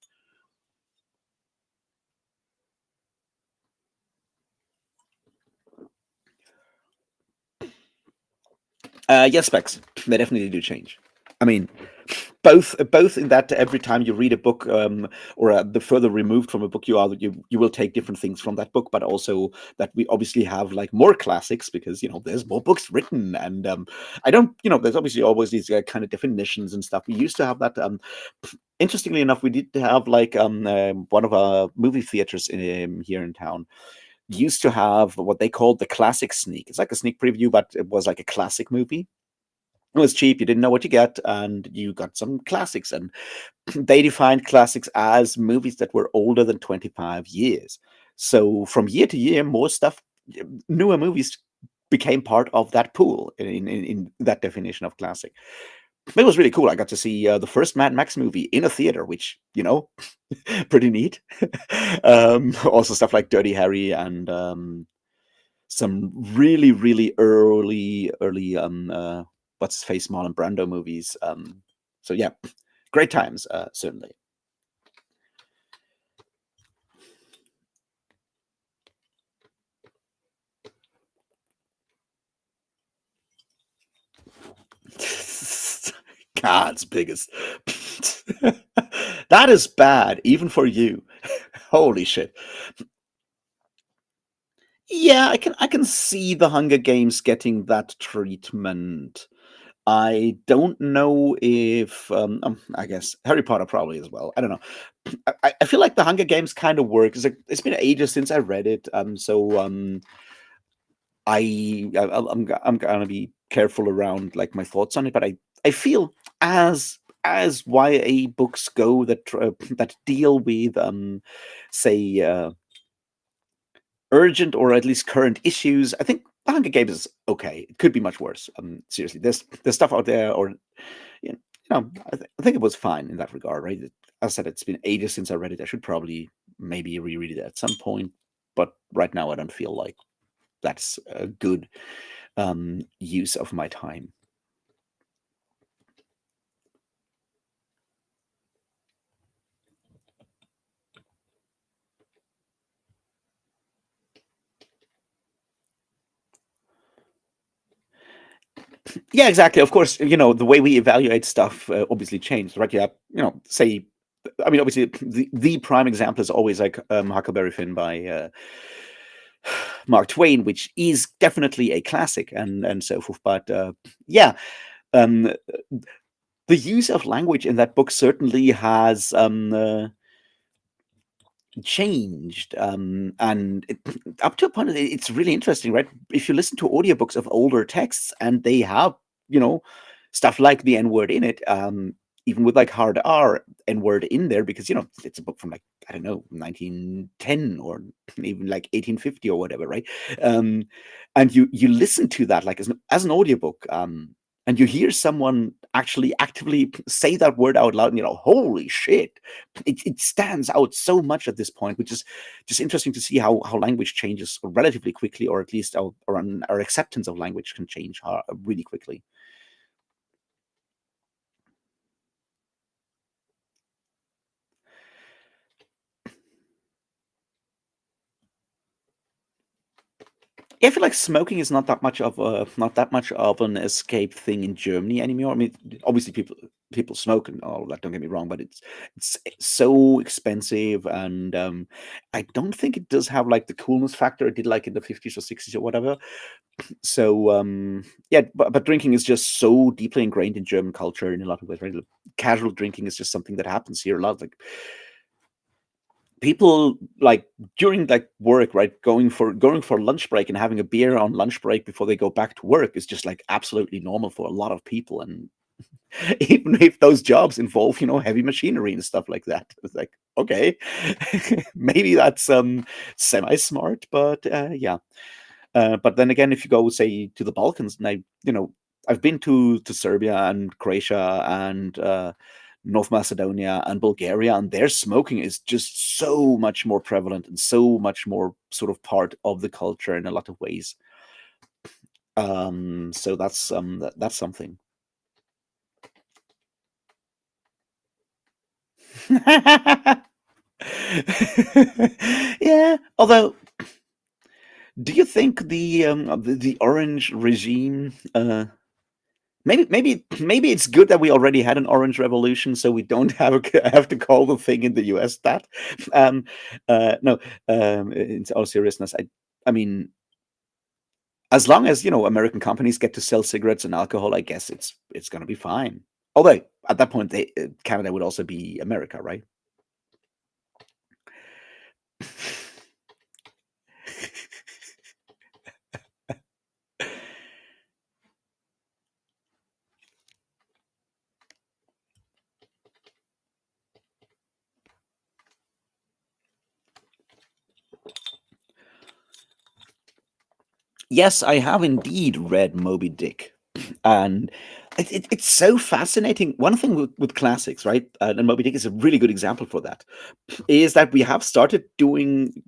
Yes, specs. They definitely do change. I mean, both in that every time you read a book, or the further removed from a book you are, you will take different things from that book, but also that we obviously have like more classics because there's more books written, and I don't there's obviously always these kind of definitions and stuff. We used to have that. Interestingly enough, we did have like one of our movie theaters here in town used to have what they called the classic sneak. It's like a sneak preview, but it was like a classic movie. It was cheap, you didn't know what you get, and you got some classics. And they defined classics as movies that were older than 25 years. So from year to year, more stuff, newer movies became part of that pool in that definition of classic. It was really cool. I got to see the first Mad Max movie in a theater, which, pretty neat. Also stuff like Dirty Harry and some really, really early what's his face, Marlon Brando movies. So yeah, great times, certainly. God's biggest. That is bad, even for you. Holy shit. Yeah, I can see the Hunger Games getting that treatment. I don't know if I guess Harry Potter probably as well. I don't know. I feel like the Hunger Games kind of work. It's been ages since I read it. So I'm gonna be careful around like my thoughts on it. But I feel as YA books go that deal with say urgent or at least current issues. I think the Hunger Games is okay. It could be much worse. Seriously, there's stuff out there, or I think it was fine in that regard, right? As I said, it's been ages since I read it. I should probably maybe reread it at some point, but right now I don't feel like that's a good use of my time. Yeah, exactly. Of course, the way we evaluate stuff obviously changed, right? Yeah, say, I mean, obviously, the prime example is always like Huckleberry Finn by Mark Twain, which is definitely a classic and so forth. But yeah, um, the use of language in that book certainly has changed, and up to a point, it's really interesting, right? If you listen to audiobooks of older texts and they have, you know, stuff like the N word in it, even with like hard R N word in there, because it's a book from like I don't know 1910 or even like 1850 or whatever, right? Um, and you listen to that like as an audiobook, and you hear someone actually actively say that word out loud, and holy shit, it stands out so much at this point, which is just interesting to see how language changes relatively quickly, or at least our acceptance of language can change really quickly. I feel like smoking is not that much of an escape thing in Germany anymore. I mean, obviously people smoke and all that. Don't get me wrong, but it's so expensive, and I don't think it does have like the coolness factor it did like in the 50s or 60s or whatever. So yeah, but drinking is just so deeply ingrained in German culture in a lot of ways. Right? Like, casual drinking is just something that happens here a lot. Like people like during like work, right, going for lunch break and having a beer on lunch break before they go back to work is just like absolutely normal for a lot of people. And even if those jobs involve heavy machinery and stuff like that, it's like, okay, maybe that's semi smart, but yeah. But then again, if you go say to the Balkans, and I've been to Serbia and Croatia and North Macedonia and Bulgaria, and their smoking is just so much more prevalent and so much more sort of part of the culture in a lot of ways. So that's something. Yeah. Although, do you think the orange regime? Maybe it's good that we already had an orange revolution, so we don't have to call the thing in the U.S. that. Um, no, in all seriousness, I mean, as long as American companies get to sell cigarettes and alcohol, I guess it's going to be fine. Although at that point, Canada would also be America, right? Yes, I have indeed read Moby Dick, and it's so fascinating. One thing with classics, right? And Moby Dick is a really good example for that. Is that we have started turning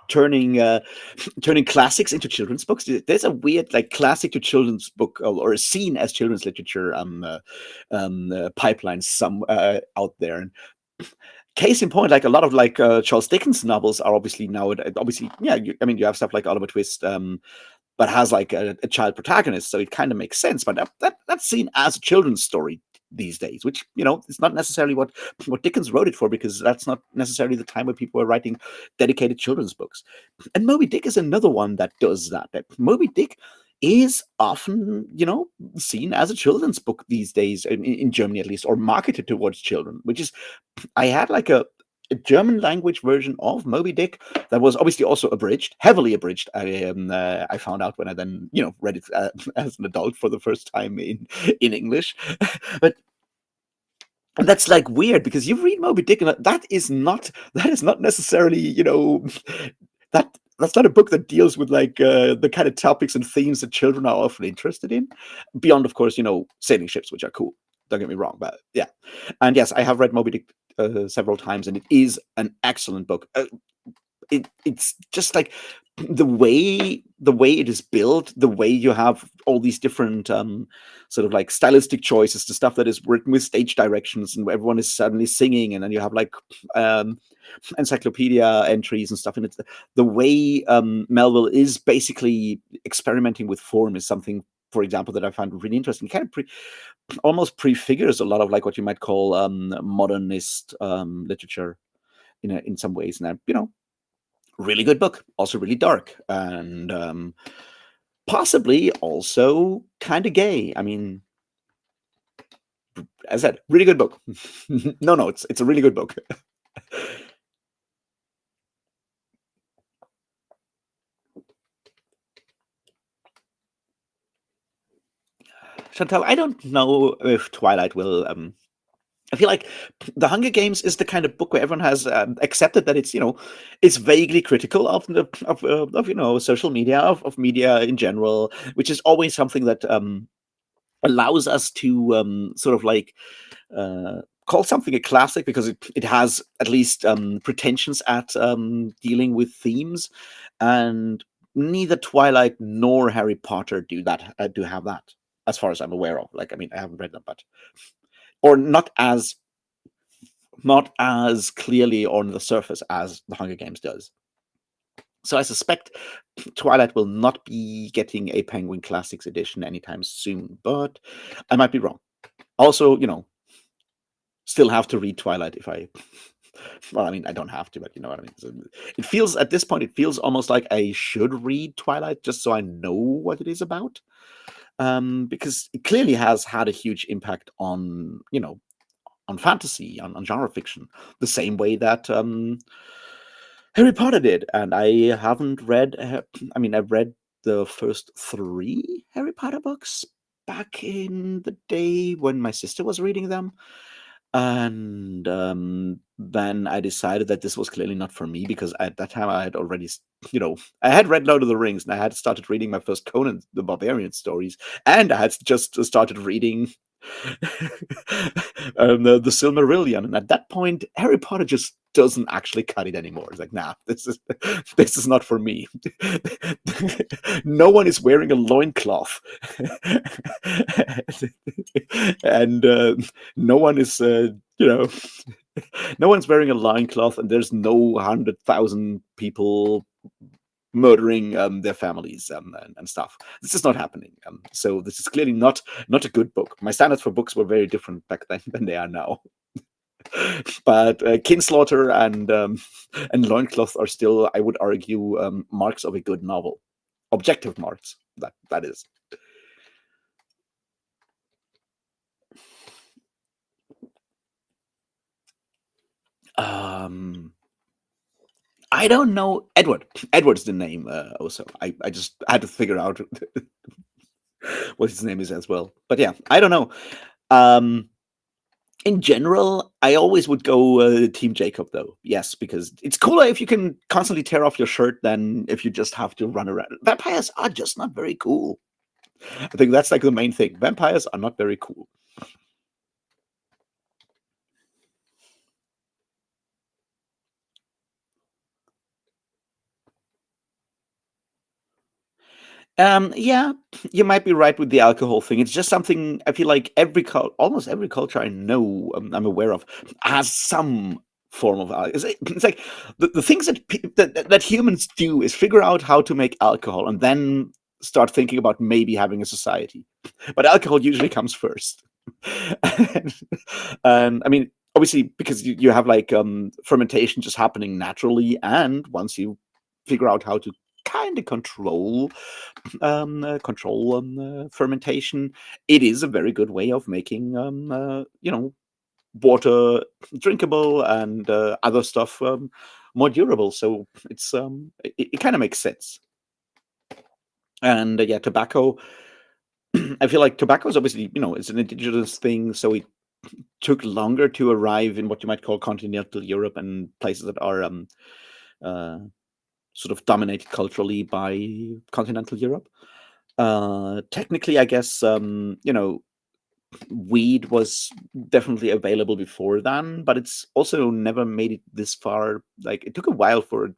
turning classics into children's books. There's a weird like classic to children's book or a scene as children's literature pipeline some out there. And case in point, like a lot of like Charles Dickens novels are obviously now obviously yeah. I mean, you have stuff like Oliver Twist. But has like a child protagonist, so it kind of makes sense. But that's seen as a children's story these days, which it's not necessarily what Dickens wrote it for, because that's not necessarily the time where people were writing dedicated children's books. And Moby Dick is another one that does that. That Moby Dick is often, seen as a children's book these days in Germany at least, or marketed towards children, which is I had like a German language version of Moby Dick that was obviously also abridged, heavily abridged. I found out when I then read it as an adult for the first time in English, but that's like weird because you read Moby Dick and that is not necessarily that's not a book that deals with like the kind of topics and themes that children are often interested in, beyond of course sailing ships, which are cool. Don't get me wrong, but yeah. And yes, I have read Moby Dick several times, and it is an excellent book. It's just like the way it is built, the way you have all these different sort of like stylistic choices to stuff that is written with stage directions, and everyone is suddenly singing, and then you have like um, encyclopedia entries and stuff. And it's the way Melville is basically experimenting with form is something, for example, that I found really interesting. Kind of almost prefigures a lot of like what you might call modernist literature in some ways. And really good book, also really dark, and possibly also kind of gay. I mean, as I said, really good book. No, it's a really good book. Chantal, I don't know if Twilight will. I feel like The Hunger Games is the kind of book where everyone has accepted that it's vaguely critical of social media, of media in general, which is always something that allows us to sort of like call something a classic because it has at least pretensions at dealing with themes, and neither Twilight nor Harry Potter do have that, as far as I'm aware of. Like, I mean, I haven't read them, but or not as clearly on the surface as The Hunger Games does. So I suspect Twilight will not be getting a Penguin Classics edition anytime soon, but I might be wrong. Also, still have to read Twilight if I. Well, I mean, I don't have to, but you know what I mean. So it feels at this point, it feels almost like I should read Twilight just so I know what it is about, because it clearly has had a huge impact on fantasy, on genre fiction, the same way that Harry Potter did. And I haven't read. I mean, I've read the first three Harry Potter books back in the day when my sister was reading them, and then I decided that this was clearly not for me because at that time I had already, I had read Lord of the Rings and I had started reading my first Conan the Barbarian stories, and I had just started reading the Silmarillion, and at that point, Harry Potter just doesn't actually cut it anymore. It's like, nah, this is not for me. No one is wearing a loincloth, and no one is, no one's wearing a loincloth, and there's no 100,000 people murdering their families and stuff. This is not happening. So this is clearly not a good book. My standards for books were very different back then than they are now. But kinslaughter and loincloth are still, I would argue, marks of a good novel. Objective marks. That is. I don't know. Edward. Edward's the name. Also, I just had to figure out what his name is as well. But yeah, I don't know. Um, in general, I always would go Team Jacob, though. Yes, because it's cooler if you can constantly tear off your shirt than if you just have to run around. Vampires are just not very cool. I think that's like the main thing. Vampires are not very cool. Yeah, you might be right with the alcohol thing. It's just something I feel like almost every culture I know, I'm aware of, has some form of alcohol. It's like the things that humans do is figure out how to make alcohol and then start thinking about maybe having a society. But alcohol usually comes first. and, I mean, obviously, because you have like fermentation just happening naturally, and once you figure out how to kind of control fermentation, it is a very good way of making water drinkable and other stuff more durable. So it kind of makes sense. And yeah, tobacco. I feel like tobacco is obviously, it's an indigenous thing, so it took longer to arrive in what you might call continental Europe and places that are uh, sort of dominated culturally by continental Europe. Technically, I guess weed was definitely available before then, but it's also never made it this far. Like it took a while for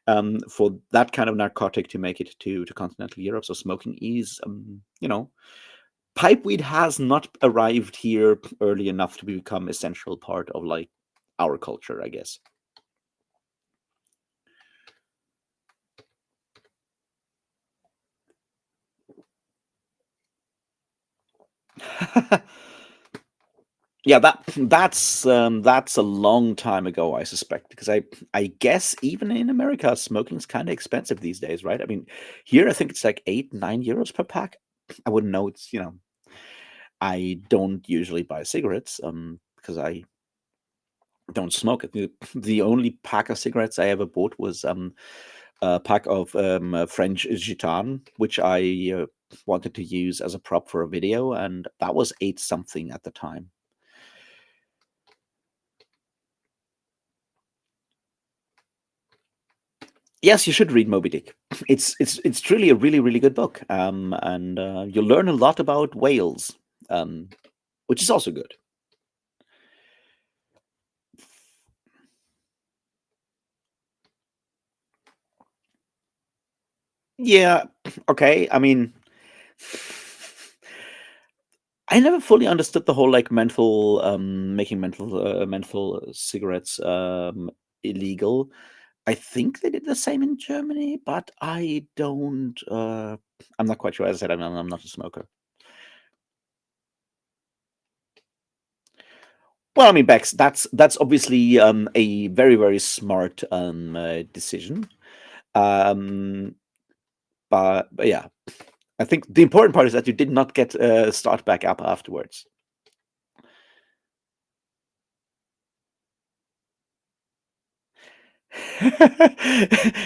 that kind of narcotic to make it to continental Europe. So smoking is, pipeweed has not arrived here early enough to become essential part of like our culture, I guess. Yeah, that's a long time ago, I suspect, because I guess even in America, smoking's kind of expensive these days, right? I mean, here I think it's like 8, 9 euros per pack. I wouldn't know. I don't usually buy cigarettes because I don't smoke. The only pack of cigarettes I ever bought was a pack of French Gitan, which I wanted to use as a prop for a video, and that was 8 something at the time. Yes, you should read Moby Dick. It's truly a really really good book, and you'll learn a lot about whales, um, which is also good. Yeah, okay. I mean, I never fully understood the whole like making menthol cigarettes illegal. I think they did the same in Germany, but I don't. I'm not quite sure. As I said, I'm not a smoker. Well, I mean, Bex, that's obviously a very very smart decision. Um, but yeah, I think the important part is that you did not get start back up afterwards.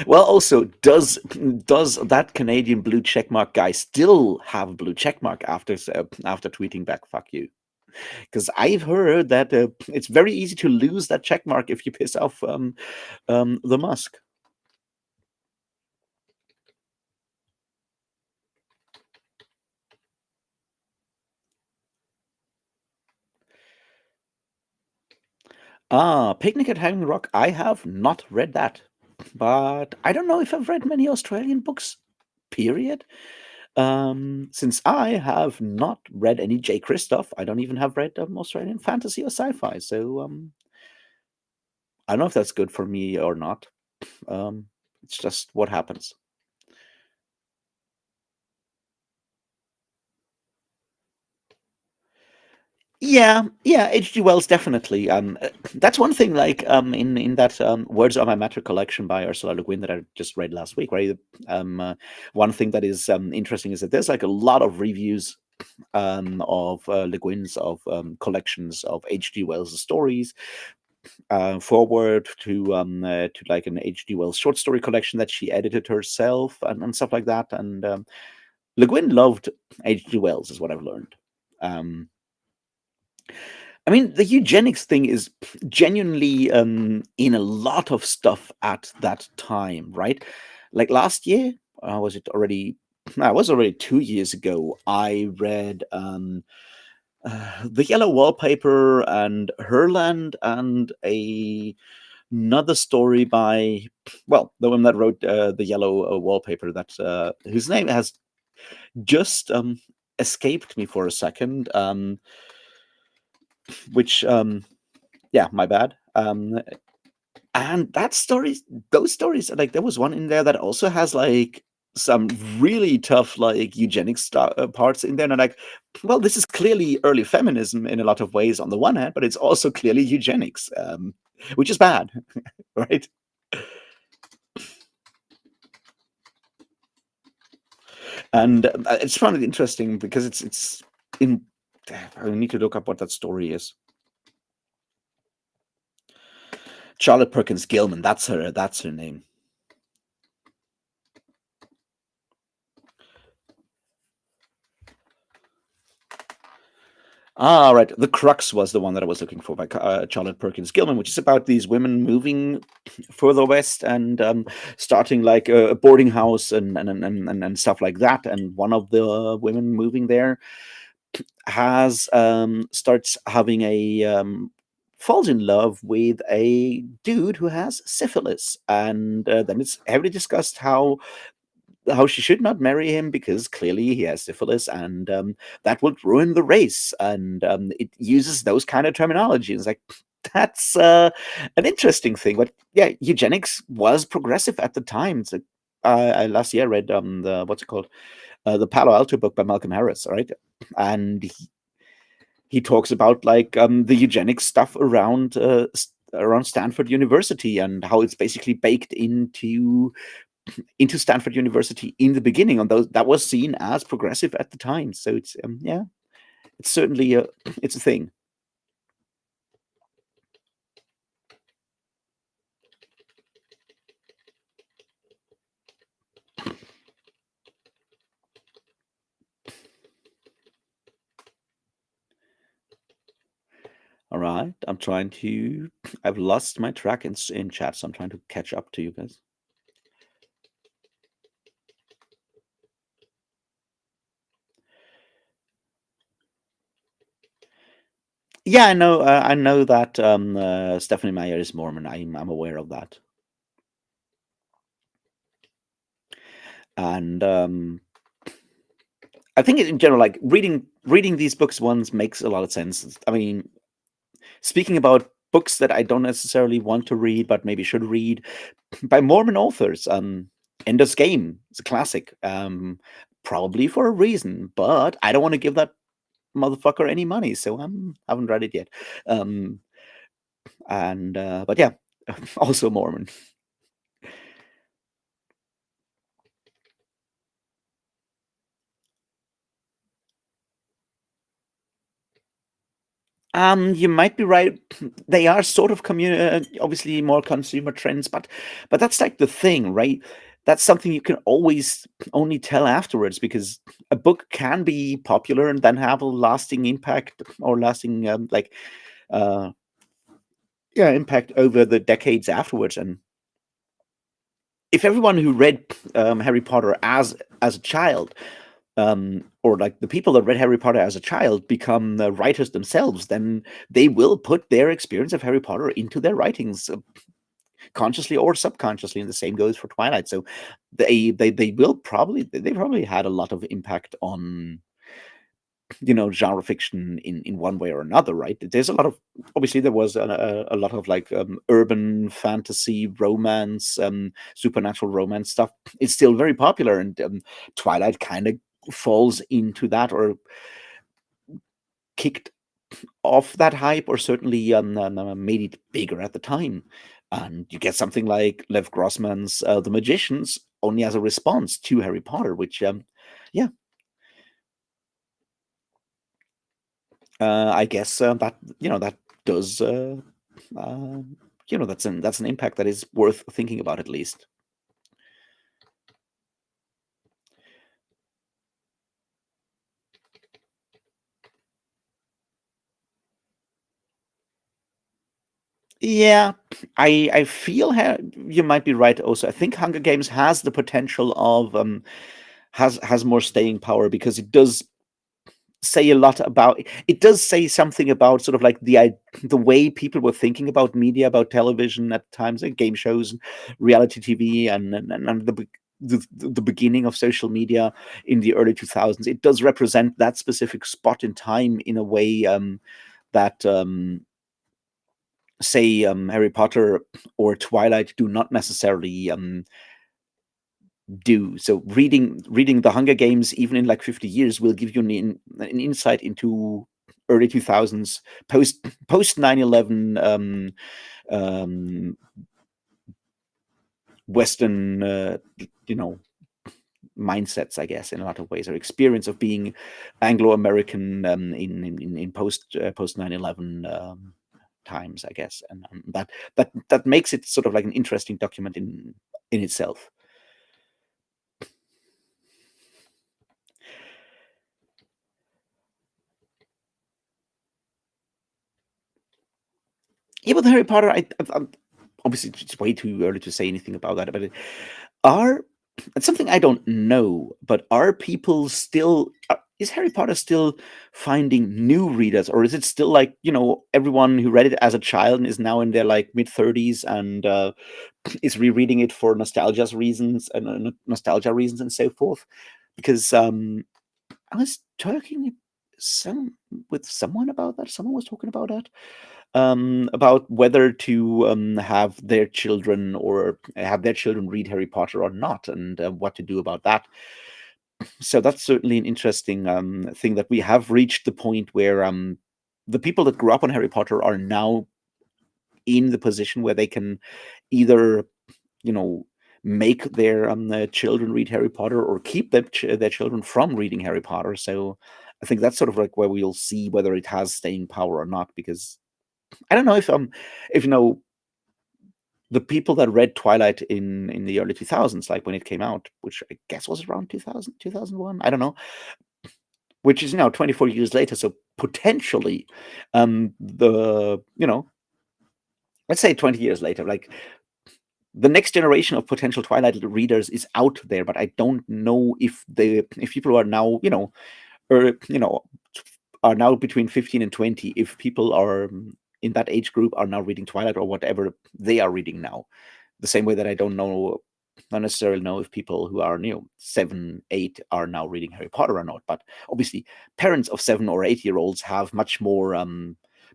Well, also, does that Canadian blue checkmark guy still have a blue checkmark after tweeting back "fuck you"? Because I've heard that it's very easy to lose that checkmark if you piss off the Musk. Picnic at Hanging Rock. I have not read that, but I don't know if I've read many Australian books, period. Since I have not read any J. Christoph, I don't even have read Australian fantasy or sci-fi. So I don't know if that's good for me or not. It's just what happens. Yeah, yeah, H.G. Wells definitely. That's one thing. Like, in that "Words on My Matter" collection by Ursula Le Guin that I just read last week, right? One thing that is interesting is that there's like a lot of reviews of Le Guin's of collections of H.G. Wells' stories, forward to like an H.G. Wells short story collection that she edited herself and stuff like that. And Le Guin loved H.G. Wells, is what I've learned. Um, I mean, the eugenics thing is genuinely in a lot of stuff at that time, right? Like last year, was it already? No, it was already 2 years ago. I read The Yellow Wallpaper and Herland and another story by, well, the one that wrote The Yellow Wallpaper, that whose name has just escaped me for a second, which yeah, my bad. And that story, those stories, like there was one in there that also has like some really tough like parts in there, and I'm like, well, this is clearly early feminism in a lot of ways on the one hand, but it's also clearly eugenics, which is bad, right? And it's found it interesting because it's in. I need to look up what that story is. Charlotte Perkins Gilman. That's her. That's her name. Ah, right. The Crux was the one that I was looking for by Charlotte Perkins Gilman, which is about these women moving further west and starting like a boarding house and stuff like that. And one of the women moving there has starts having a falls in love with a dude who has syphilis, and then it's heavily discussed how she should not marry him because clearly he has syphilis, and that would ruin the race. And it uses those kind of terminology. It's like that's an interesting thing. But yeah, eugenics was progressive at the time. It's like, I last year read the what's it called, the Palo Alto book by Malcolm Harris, right? And he talks about like the eugenics stuff around around Stanford University and how it's basically baked into Stanford University in the beginning, on those that was seen as progressive at the time. So it's yeah, it's certainly a it's a thing. All right, I'm trying to. I've lost my track in chat, so I'm trying to catch up to you guys. Yeah, I know. I know that Stephanie Meyer is Mormon. I'm aware of that. And I think in general, like reading these books once makes a lot of sense. I mean, speaking about books that I don't necessarily want to read, but maybe should read, by Mormon authors. Ender's Game is a classic, probably for a reason, but I don't want to give that motherfucker any money, so I haven't read it yet. And but yeah, also Mormon. You might be right. They are sort of obviously more consumer trends, but that's like the thing, right? That's something you can always only tell afterwards, because a book can be popular and then have a lasting impact or lasting uh yeah, impact over the decades afterwards. And if everyone who read Harry Potter as a child or like the people that read Harry Potter as a child become writers themselves, then they will put their experience of Harry Potter into their writings, consciously or subconsciously, and the same goes for Twilight. So they probably had a lot of impact on genre fiction in one way or another, right? There's a lot of, obviously there was a lot of like urban fantasy romance, supernatural romance stuff. It's still very popular, and Twilight kind of falls into that, or kicked off that hype, or certainly made it bigger at the time. And you get something like Lev Grossman's The Magicians, only as a response to Harry Potter, which yeah, I guess that that does that's an impact that is worth thinking about, at least. Yeah, I feel you might be right. Also, I think Hunger Games has the potential of has more staying power, because it does say a lot about, it does say something about sort of like the way people were thinking about media, about television at times, like game shows, reality TV, and the beginning of social media in the early 2000s. It does represent that specific spot in time in a way that say Harry Potter or Twilight do not necessarily do. So reading the Hunger Games, even in like 50 years, will give you an insight into early 2000s, post 9/11 um, Western you know mindsets, I guess, in a lot of ways, or experience of being Anglo-American in post 9/11 times, I guess, and that makes it sort of like an interesting document in itself. Yeah, with Harry Potter, I'm obviously it's way too early to say anything about that. But are it's something I don't know. But are people still? Is Harry Potter still finding new readers, or is it still like everyone who read it as a child and is now in their like mid 30s and is rereading it for nostalgia reasons and so forth? Because I was talking some with someone about that. Someone was talking about whether to have their children read Harry Potter or not, and what to do about that. So that's certainly an interesting thing, that we have reached the point where the people that grew up on Harry Potter are now in the position where they can either you know make their children read Harry Potter, or keep their children from reading Harry Potter. So I think that's sort of like where we'll see whether it has staying power or not, because I don't know if the people that read Twilight in the early 2000s, like when it came out, which I guess was around 2000, 2001, I don't know, which is now 24 years later. So potentially, the let's say 20 years later, like the next generation of potential Twilight readers is out there, but I don't know if people who are now or are now between 15 and 20, if people are in that age group are now reading Twilight or whatever they are reading now. The same way that I not necessarily know if people who are 7, 8 are now reading Harry Potter or not. But obviously, parents of 7 or 8 year olds have much more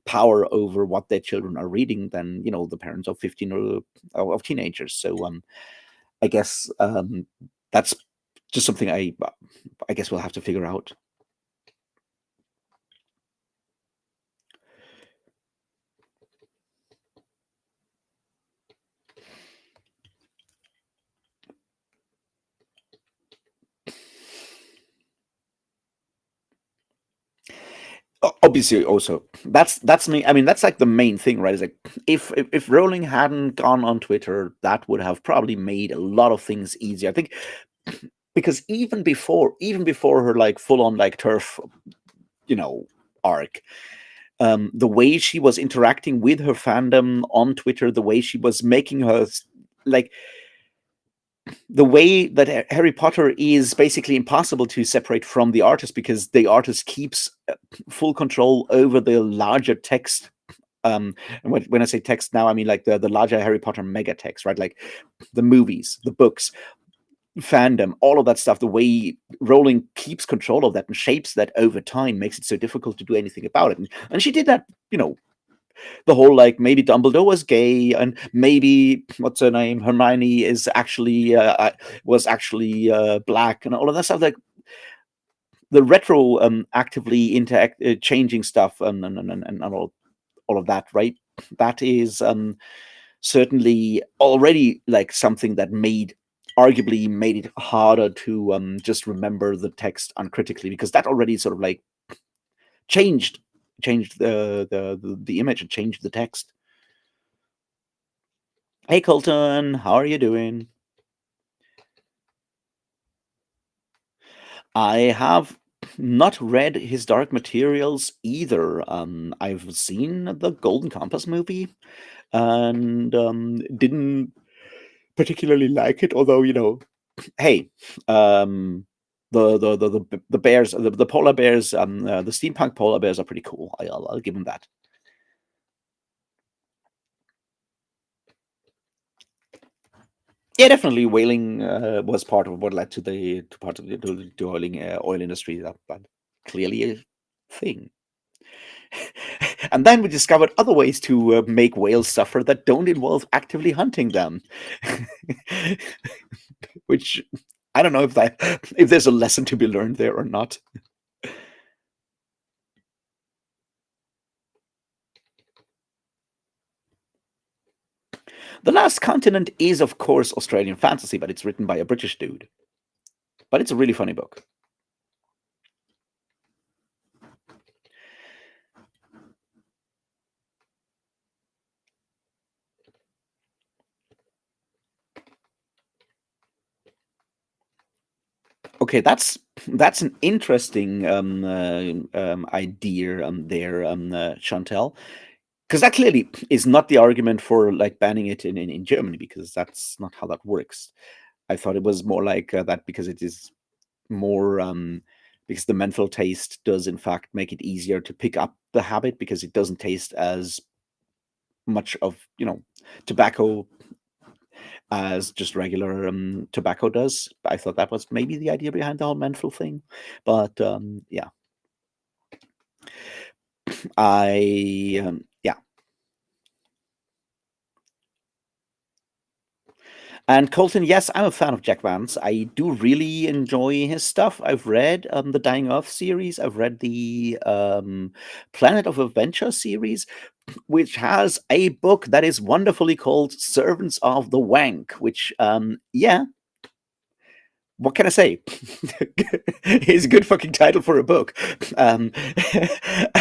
power over what their children are reading than the parents of 15 or of teenagers. So I guess that's just something I guess we'll have to figure out. Obviously, also that's me. I mean, that's like the main thing, right? Is like if Rowling hadn't gone on Twitter, that would have probably made a lot of things easier. I think because even before her like full on like turf, arc, the way she was interacting with her fandom on Twitter, the way she was making her like the way that Harry Potter is basically impossible to separate from the artist, because the artist keeps full control over the larger text. And when I say text now, I mean like the larger Harry Potter mega text, right? Like the movies, the books, fandom, all of that stuff. The way Rowling keeps control of that and shapes that over time makes it so difficult to do anything about it. And she did that, the whole like maybe Dumbledore was gay, and maybe what's her name, Hermione is actually was actually black, and all of that stuff. Like the retro actively interact changing stuff, and all of that, right? That is certainly already like something that arguably made it harder to just remember the text uncritically, because that already sort of like changed the image and changed the text. Hey Colton, how are you doing? I have not read his Dark Materials either. I've seen the Golden Compass movie and didn't particularly like it. Although hey, the bears, the polar bears, the steampunk polar bears are pretty cool. I'll give him that. Yeah, definitely. Whaling was part of what led to part of the oil industry. That clearly a thing. And then we discovered other ways to make whales suffer that don't involve actively hunting them. Which I don't know if there's a lesson to be learned there or not. The Last Continent is, of course, Australian fantasy, but it's written by a British dude. But it's a really funny book. Okay, that's an interesting idea there, Chantel, because that clearly is not the argument for like banning it in Germany, because that's not how that works. I thought it was more like that because it is more because the menthol taste does in fact make it easier to pick up the habit, because it doesn't taste as much of tobacco as just regular tobacco does. I thought that was maybe the idea behind the whole menthol thing, but yeah, yeah. And Colton, yes, I'm a fan of Jack Vance. I do really enjoy his stuff. I've read the Dying Earth series. I've read the Planet of Adventure series, which has a book that is wonderfully called Servants of the Wank, which, yeah, what can I say? It's a good fucking title for a book. Um,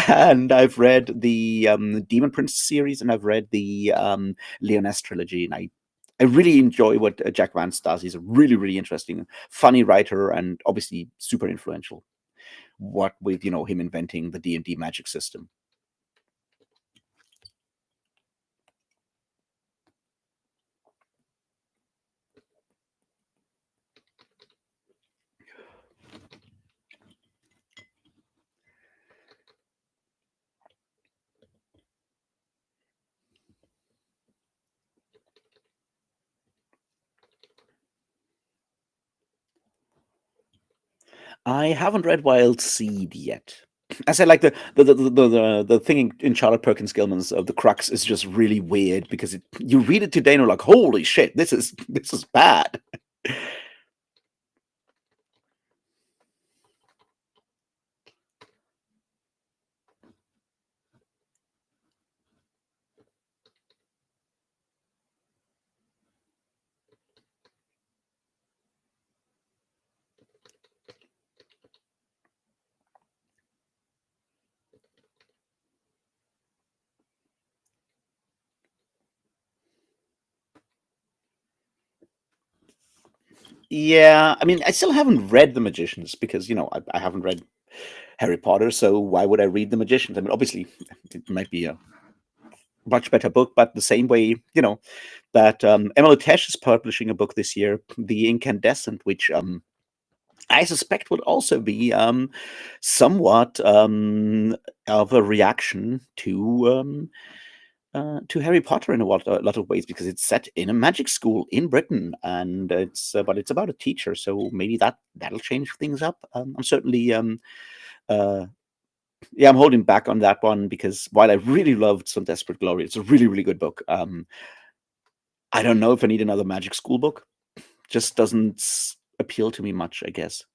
and I've read the Demon Prince series, and I've read the Leoness trilogy, and I really enjoy what Jack Vance does. He's a really, really interesting, funny writer, and obviously super influential. What with him inventing the D&D magic system. I haven't read Wild Seed yet. I said like the thing in Charlotte Perkins Gilman's of the Crux is just really weird, because you read it today and you're like, holy shit, this is bad. Yeah, I mean, I still haven't read The Magicians, because I haven't read Harry Potter, so why would I read The Magicians? I mean, obviously, it might be a much better book. But the same way, that Emily Tesh is publishing a book this year, The Incandescent, which I suspect would also be somewhat of a reaction to Harry Potter in a lot of ways, because it's set in a magic school in Britain, and but it's about a teacher, so maybe that'll change things up. I'm certainly uh, yeah, I'm holding back on that one, because while I really loved Some Desperate Glory, it's a really, really good book. I don't know if I need another magic school book. Just doesn't appeal to me much, I guess.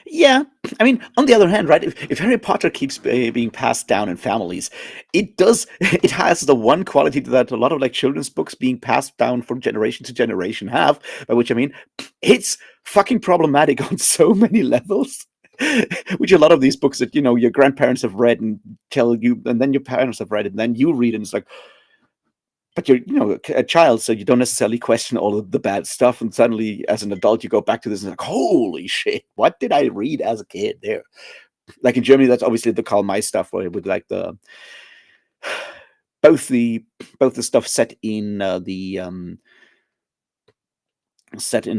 Yeah, I mean, on the other hand, right? If Harry Potter keeps being passed down in families, it does. It has the one quality that a lot of like children's books being passed down from generation to generation have. By which I mean, it's fucking problematic on so many levels. Which a lot of these books that your grandparents have read and tell you, and then your parents have read it, and then you read it, and it's like, but you're a child, so you don't necessarily question all of the bad stuff, and suddenly as an adult you go back to this and like, holy shit, what did I read as a kid there? Like in Germany, that's obviously the Karl May stuff, where with like the both the stuff set in the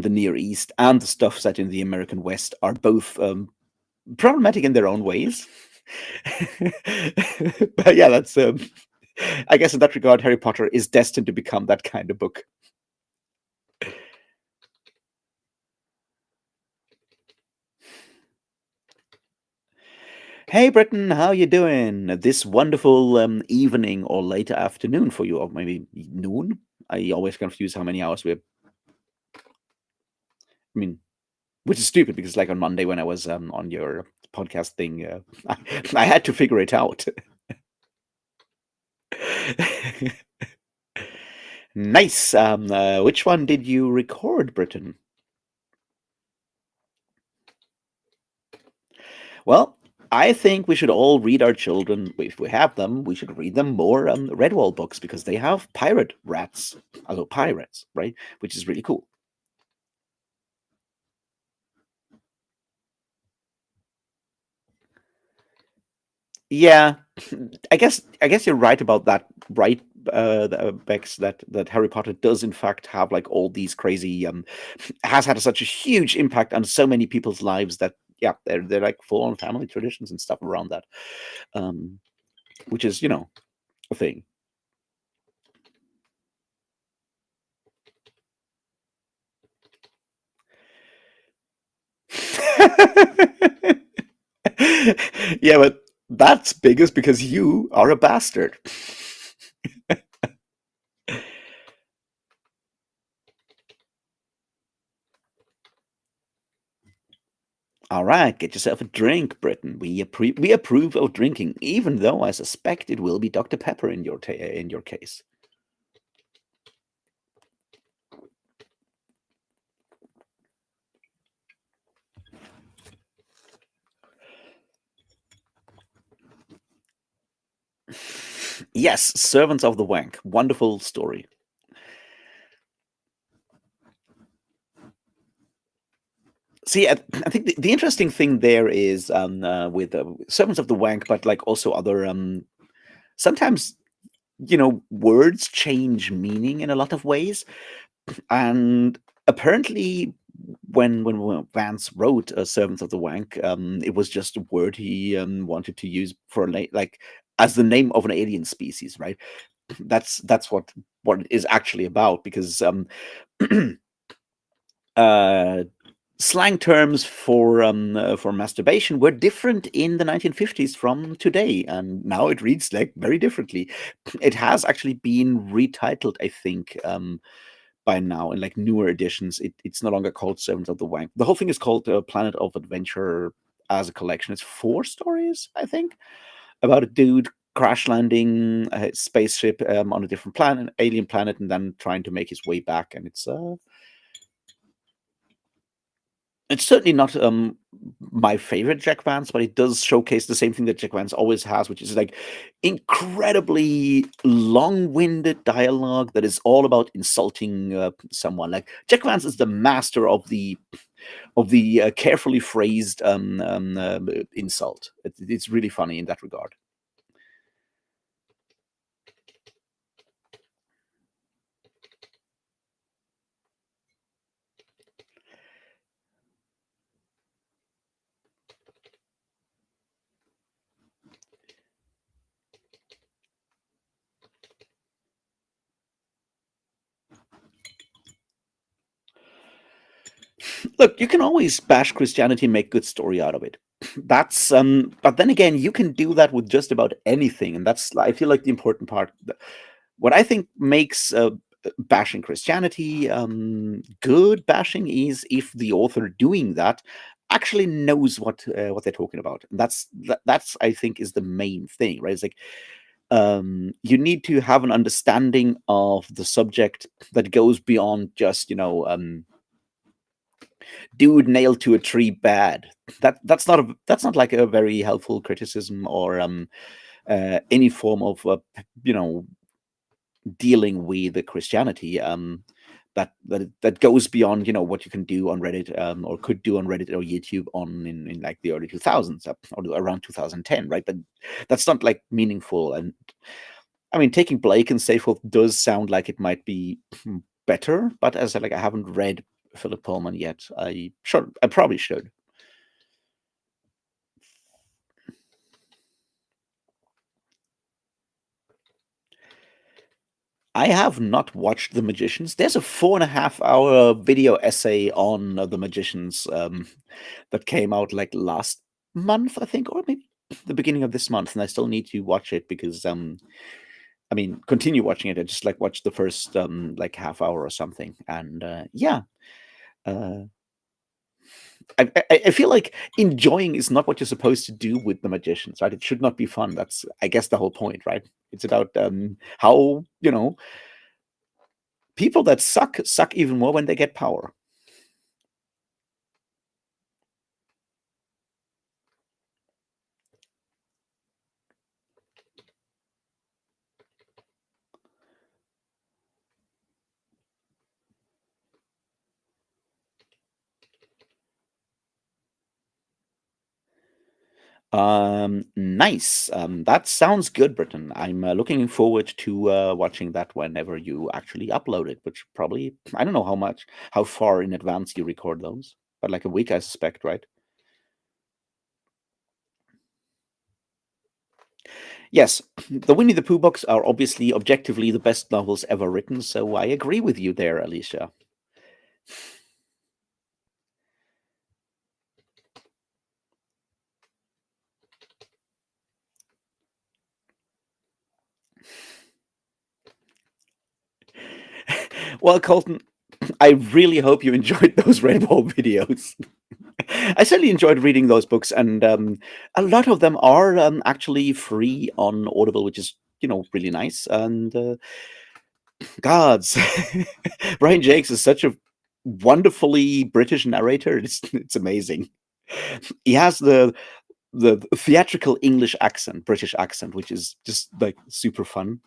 Near East, and the stuff set in the American West are both problematic in their own ways. But yeah, that's I guess in that regard, Harry Potter is destined to become that kind of book. Hey, Britton, how you doing? This wonderful evening or later afternoon for you, or maybe noon. I always confuse how many hours we have. I mean, which is stupid, because like on Monday when I was on your podcast thing, I had to figure it out. Nice. Which one did you record, Britton? Well, I think we should all read our children, if we have them, we should read them more Redwall books, because they have pirate rats, also pirates, right? Which is really cool. Yeah, I guess you're right about that, right, Bex, that Harry Potter does in fact have like all these crazy has had such a huge impact on so many people's lives, that yeah, they're like full on family traditions and stuff around that, um, which is a thing. Yeah, but that's biggest because you are a bastard. All right, get yourself a drink, Britain. We approve of drinking, even though I suspect it will be Dr. Pepper in your case. Yes, Servants of the Wank. Wonderful story. See, I think the interesting thing there is with Servants of the Wank, but like also other sometimes words change meaning in a lot of ways, and apparently when Vance wrote Servants of the Wank, it was just a word he wanted to use for like as the name of an alien species, right? That's what it is actually about, because uh, slang terms for masturbation were different in the 1950s from today, and now it reads like very differently. It has actually been retitled, I think, by now in like newer editions. It's no longer called Servants of the Wank. The whole thing is called Planet of Adventure as a collection. It's 4 stories, I think, about a dude crash landing a spaceship on a different planet, alien planet, and then trying to make his way back. And it's certainly not my favorite Jack Vance, but it does showcase the same thing that Jack Vance always has, which is like incredibly long-winded dialogue that is all about insulting someone. Like Jack Vance is the master of the carefully phrased insult. It's really funny in that regard. Look, you can always bash Christianity and make good story out of it. That's but then again, you can do that with just about anything, and that's, I feel like, the important part. What I think makes bashing Christianity good bashing is if the author doing that actually knows what they're talking about. And that's, I think, is the main thing, right? It's like you need to have an understanding of the subject that goes beyond just, dude nailed to a tree bad. That's not like a very helpful criticism, or any form of you know dealing with the Christianity, that goes beyond, what you can do on Reddit, or could do on Reddit or YouTube in like the early 2000s, or around 2010, right? But that's not like meaningful. And I mean, taking Blake and so forth does sound like it might be better, but as I said, like, I haven't read Philip Pullman yet. I probably should. I have not watched The Magicians. There's a 4.5 hour video essay on The Magicians, that came out like last month, I think, or maybe the beginning of this month, and I still need to watch it because I mean, continue watching it. I just like watched the first like half hour or something, and yeah. Uh, I feel like enjoying is not what you're supposed to do with The Magicians, right? It should not be fun. That's, I guess, the whole point, right? It's about how, people that suck even more when they get power. Nice. That sounds good, Britton. I'm looking forward to watching that whenever you actually upload it, which probably, I don't know how far in advance you record those, but like a week, I suspect, right? Yes, the Winnie the Pooh books are obviously objectively the best novels ever written, so I agree with you there, Alicia. Well, Colton, I really hope you enjoyed those Red Ball videos. I certainly enjoyed reading those books, and a lot of them are actually free on Audible, which is, really nice. And gods, Brian Jakes is such a wonderfully British narrator. It's amazing. He has the theatrical English accent, British accent, which is just like super fun.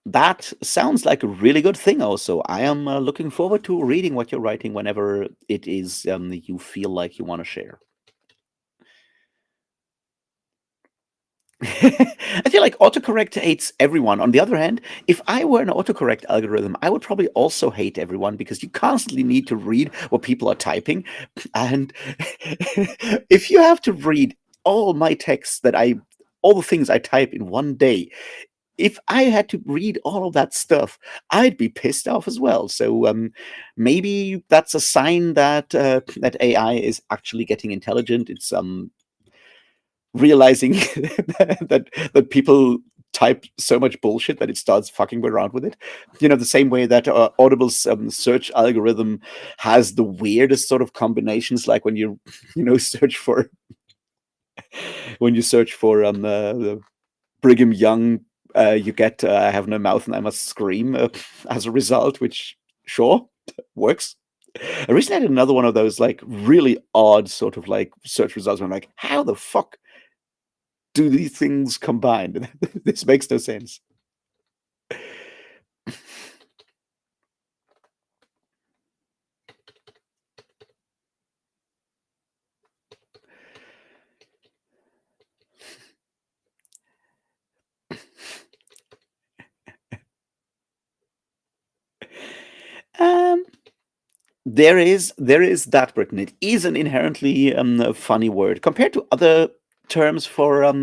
That sounds like a really good thing. Also, I am looking forward to reading what you're writing whenever it is you feel like you want to share. I feel like autocorrect hates everyone. On the other hand, if I were an autocorrect algorithm, I would probably also hate everyone because you constantly need to read what people are typing. And if you have to read all my texts all the things I type in one day, if I had to read all of that stuff, I'd be pissed off as well. So maybe that's a sign that AI is actually getting intelligent. It's realizing that people type so much bullshit that it starts fucking around with it. The same way that Audible's search algorithm has the weirdest sort of combinations, like when you search for the Brigham Young, you get I have no mouth and I must scream as a result, which sure works. I recently had another one of those like really odd sort of like search results where I'm like, how the fuck do these things combine? This makes no sense. Um, there is that Britain. It is an inherently a funny word compared to other terms for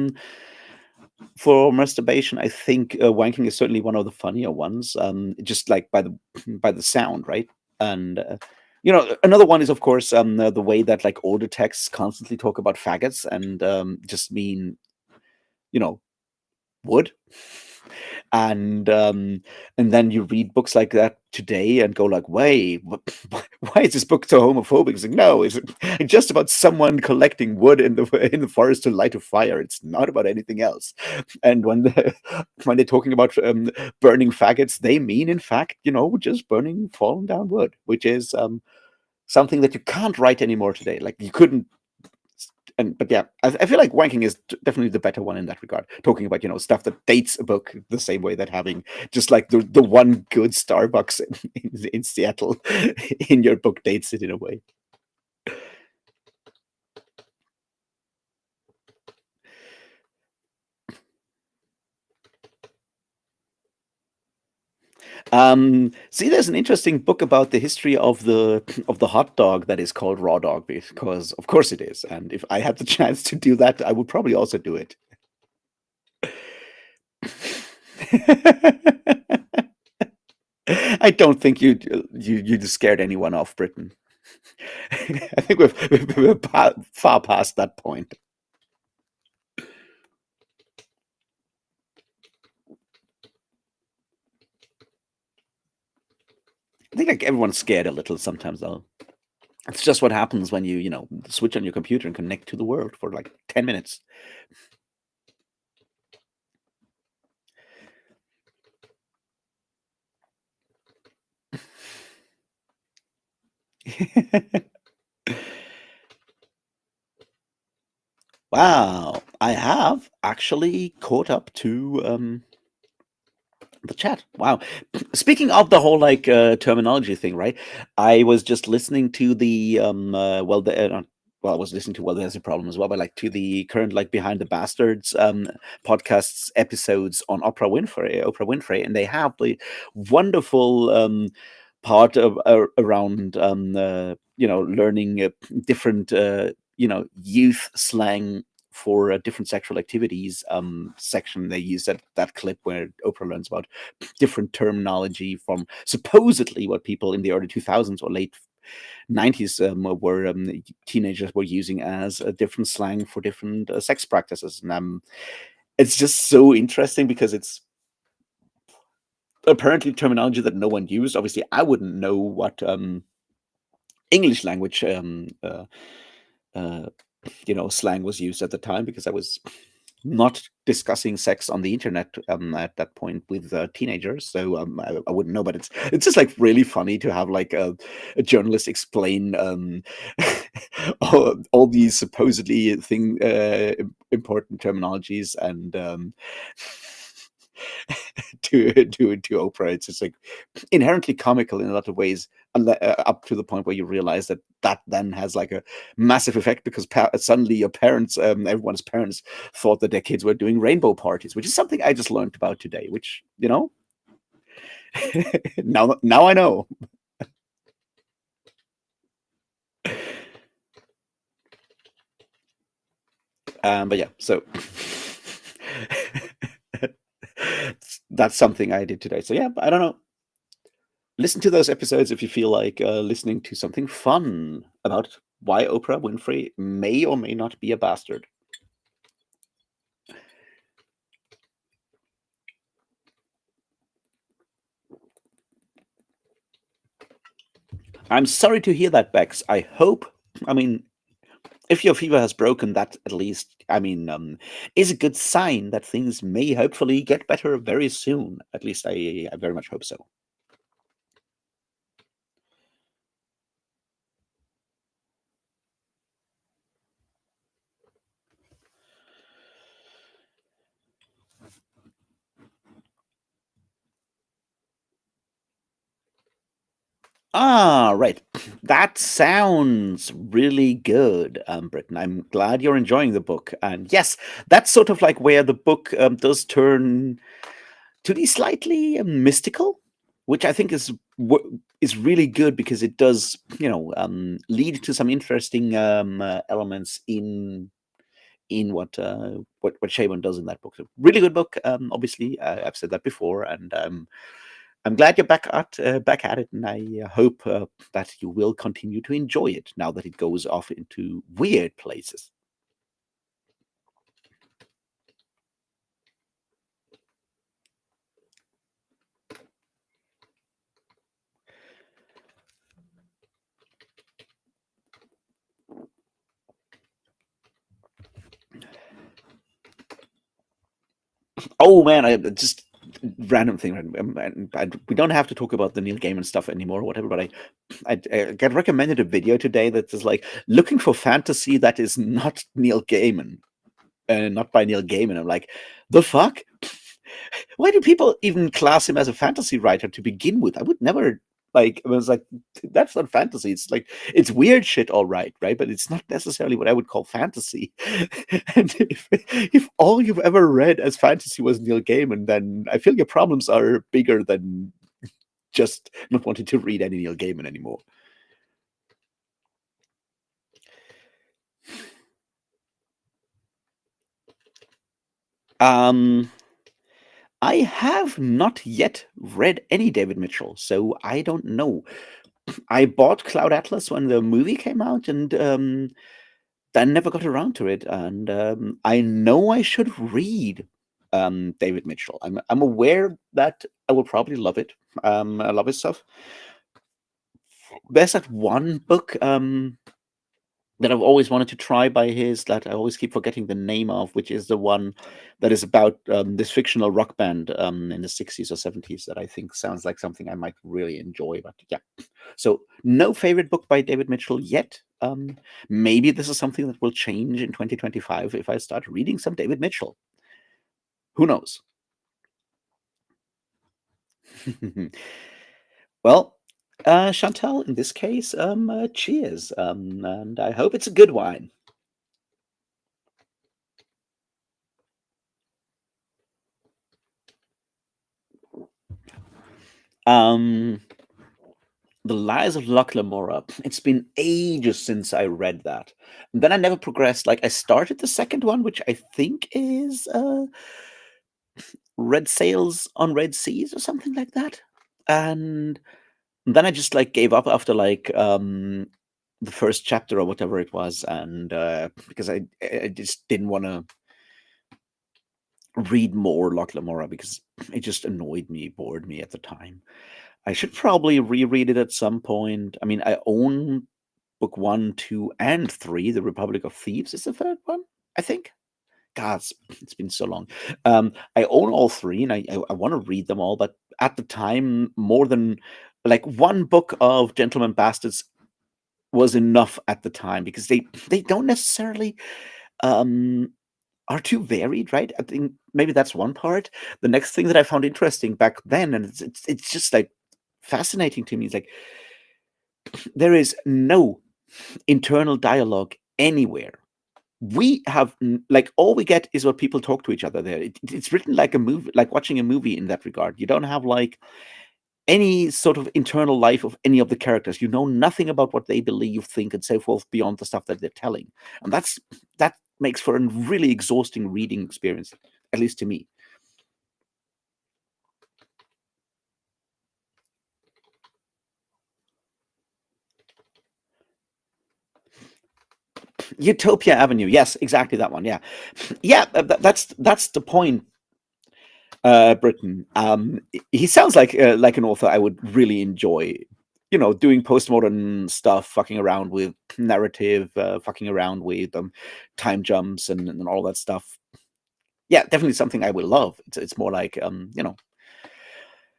masturbation. I think wanking is certainly one of the funnier ones. Just like by the by the sound, right? And another one is of course the way that like older texts constantly talk about faggots and just mean you know wood. And then you read books like that today and go like, wait, why is this book so homophobic? It's like, no, it's just about someone collecting wood in the forest to light a fire. It's not about anything else. And when they're talking about burning faggots, they mean in fact just burning fallen down wood, which is something that you can't write anymore today. Like you couldn't. But yeah, I feel like wanking is definitely the better one in that regard. Talking about stuff that dates a book the same way that having just like the one good Starbucks in Seattle in your book dates it in a way. See, there's an interesting book about the history of the hot dog that is called raw dog because of course it is, and if I had the chance to do that, I would probably also do it. I don't think you just scared anyone off Britain. I think we're far past that point. I think like everyone's scared a little sometimes though. It's just what happens when you switch on your computer and connect to the world for like 10 minutes. Wow, I have actually caught up to the chat. Wow. Speaking of the whole like terminology thing, right? I was just listening to the well, I was listening to there's a problem as well, but like to the current like Behind the Bastards podcasts episodes on Oprah Winfrey, and they have the wonderful part of around learning different youth slang for different sexual activities section. They use that clip where Oprah learns about different terminology from supposedly what people in the early 2000s or late 90s were teenagers were using as a different slang for different sex practices. And it's just so interesting because it's apparently terminology that no one used. Obviously, I wouldn't know what English language uh, slang was used at the time because I was not discussing sex on the internet at that point with teenagers, so I wouldn't know. But it's just like really funny to have like a journalist explain all these supposedly important terminologies and to Oprah. It's just like inherently comical in a lot of ways, up to the point where you realize that then has like a massive effect because suddenly your parents, everyone's parents, thought that their kids were doing rainbow parties, which is something I just learned about today. Which now I know. But yeah, so that's something I did today. So yeah, I don't know. Listen to those episodes if you feel like listening to something fun about why Oprah Winfrey may or may not be a bastard. I'm sorry to hear that, Bex. I mean, if your fever has broken, that at least, I mean, is a good sign that things may hopefully get better very soon. At least I very much hope so. Ah, right. That sounds really good, Britton. I'm glad you're enjoying the book. And yes, that's sort of like where the book does turn to be slightly mystical, which I think is really good because it does, lead to some interesting elements in what Shaban does in that book. So really good book. Obviously, I've said that before, and I'm glad you're back at it, and I hope that you will continue to enjoy it now that it goes off into weird places. Oh man, I just random thing, and we don't have to talk about the Neil Gaiman stuff anymore or whatever. But I got recommended a video today that is like looking for fantasy that is not Neil Gaiman, not by Neil Gaiman. I'm like, the fuck? Why do people even class him as a fantasy writer to begin with? I would never I was like, that's not fantasy. It's like it's weird shit, all right, right? But it's not necessarily what I would call fantasy. And if all you've ever read as fantasy was Neil Gaiman, then I feel your problems are bigger than just not wanting to read any Neil Gaiman anymore. Um, I have not yet read any David Mitchell, so I don't know. I bought Cloud Atlas when the movie came out, and then never got around to it. And I know I should read David Mitchell. I'm aware that I will probably love it. I love his stuff. There's that one book that I've always wanted to try by his that I always keep forgetting the name of, which is the one that is about this fictional rock band in the 60s or 70s that I think sounds like something I might really enjoy. But yeah, so no favorite book by David Mitchell yet. Maybe this is something that will change in 2025 if I start reading some David Mitchell. Who knows? Well, Chantal, in this case, cheers, and I hope it's a good wine. Um, The Lies of Locke Lamora. It's been ages since I read that. And then I never progressed. Like I started the second one, which I think is Red Sails on Red Seas or something like that. And then I just like gave up after like the first chapter or whatever it was, and because I just didn't want to read more Locke Lamora because it just annoyed me, bored me at the time. I should probably reread it at some point. I mean, I own book 1, 2, and 3. The Republic of Thieves is the third one, I think. God, it's been so long. I own all three, and I want to read them all. But at the time, more than like one book of Gentlemen Bastards was enough at the time because they don't necessarily um, are too varied, right? I think maybe that's one part. The next thing that I found interesting back then, and it's just like fascinating to me, is like there is no internal dialogue anywhere. We have like all we get is what people talk to each other there. It's written like a movie, like watching a movie in that regard. You don't have like any sort of internal life of any of the characters. You know nothing about what they believe, think, and so forth beyond the stuff that they're telling, and that makes for a really exhausting reading experience, at least to me. Utopia Avenue, yes, exactly that one. Yeah, yeah, that's the point. Britain. He sounds like an author I would really enjoy. You know, doing postmodern stuff, fucking around with narrative, fucking around with time jumps and all that stuff. Yeah, definitely something I would love. It's more like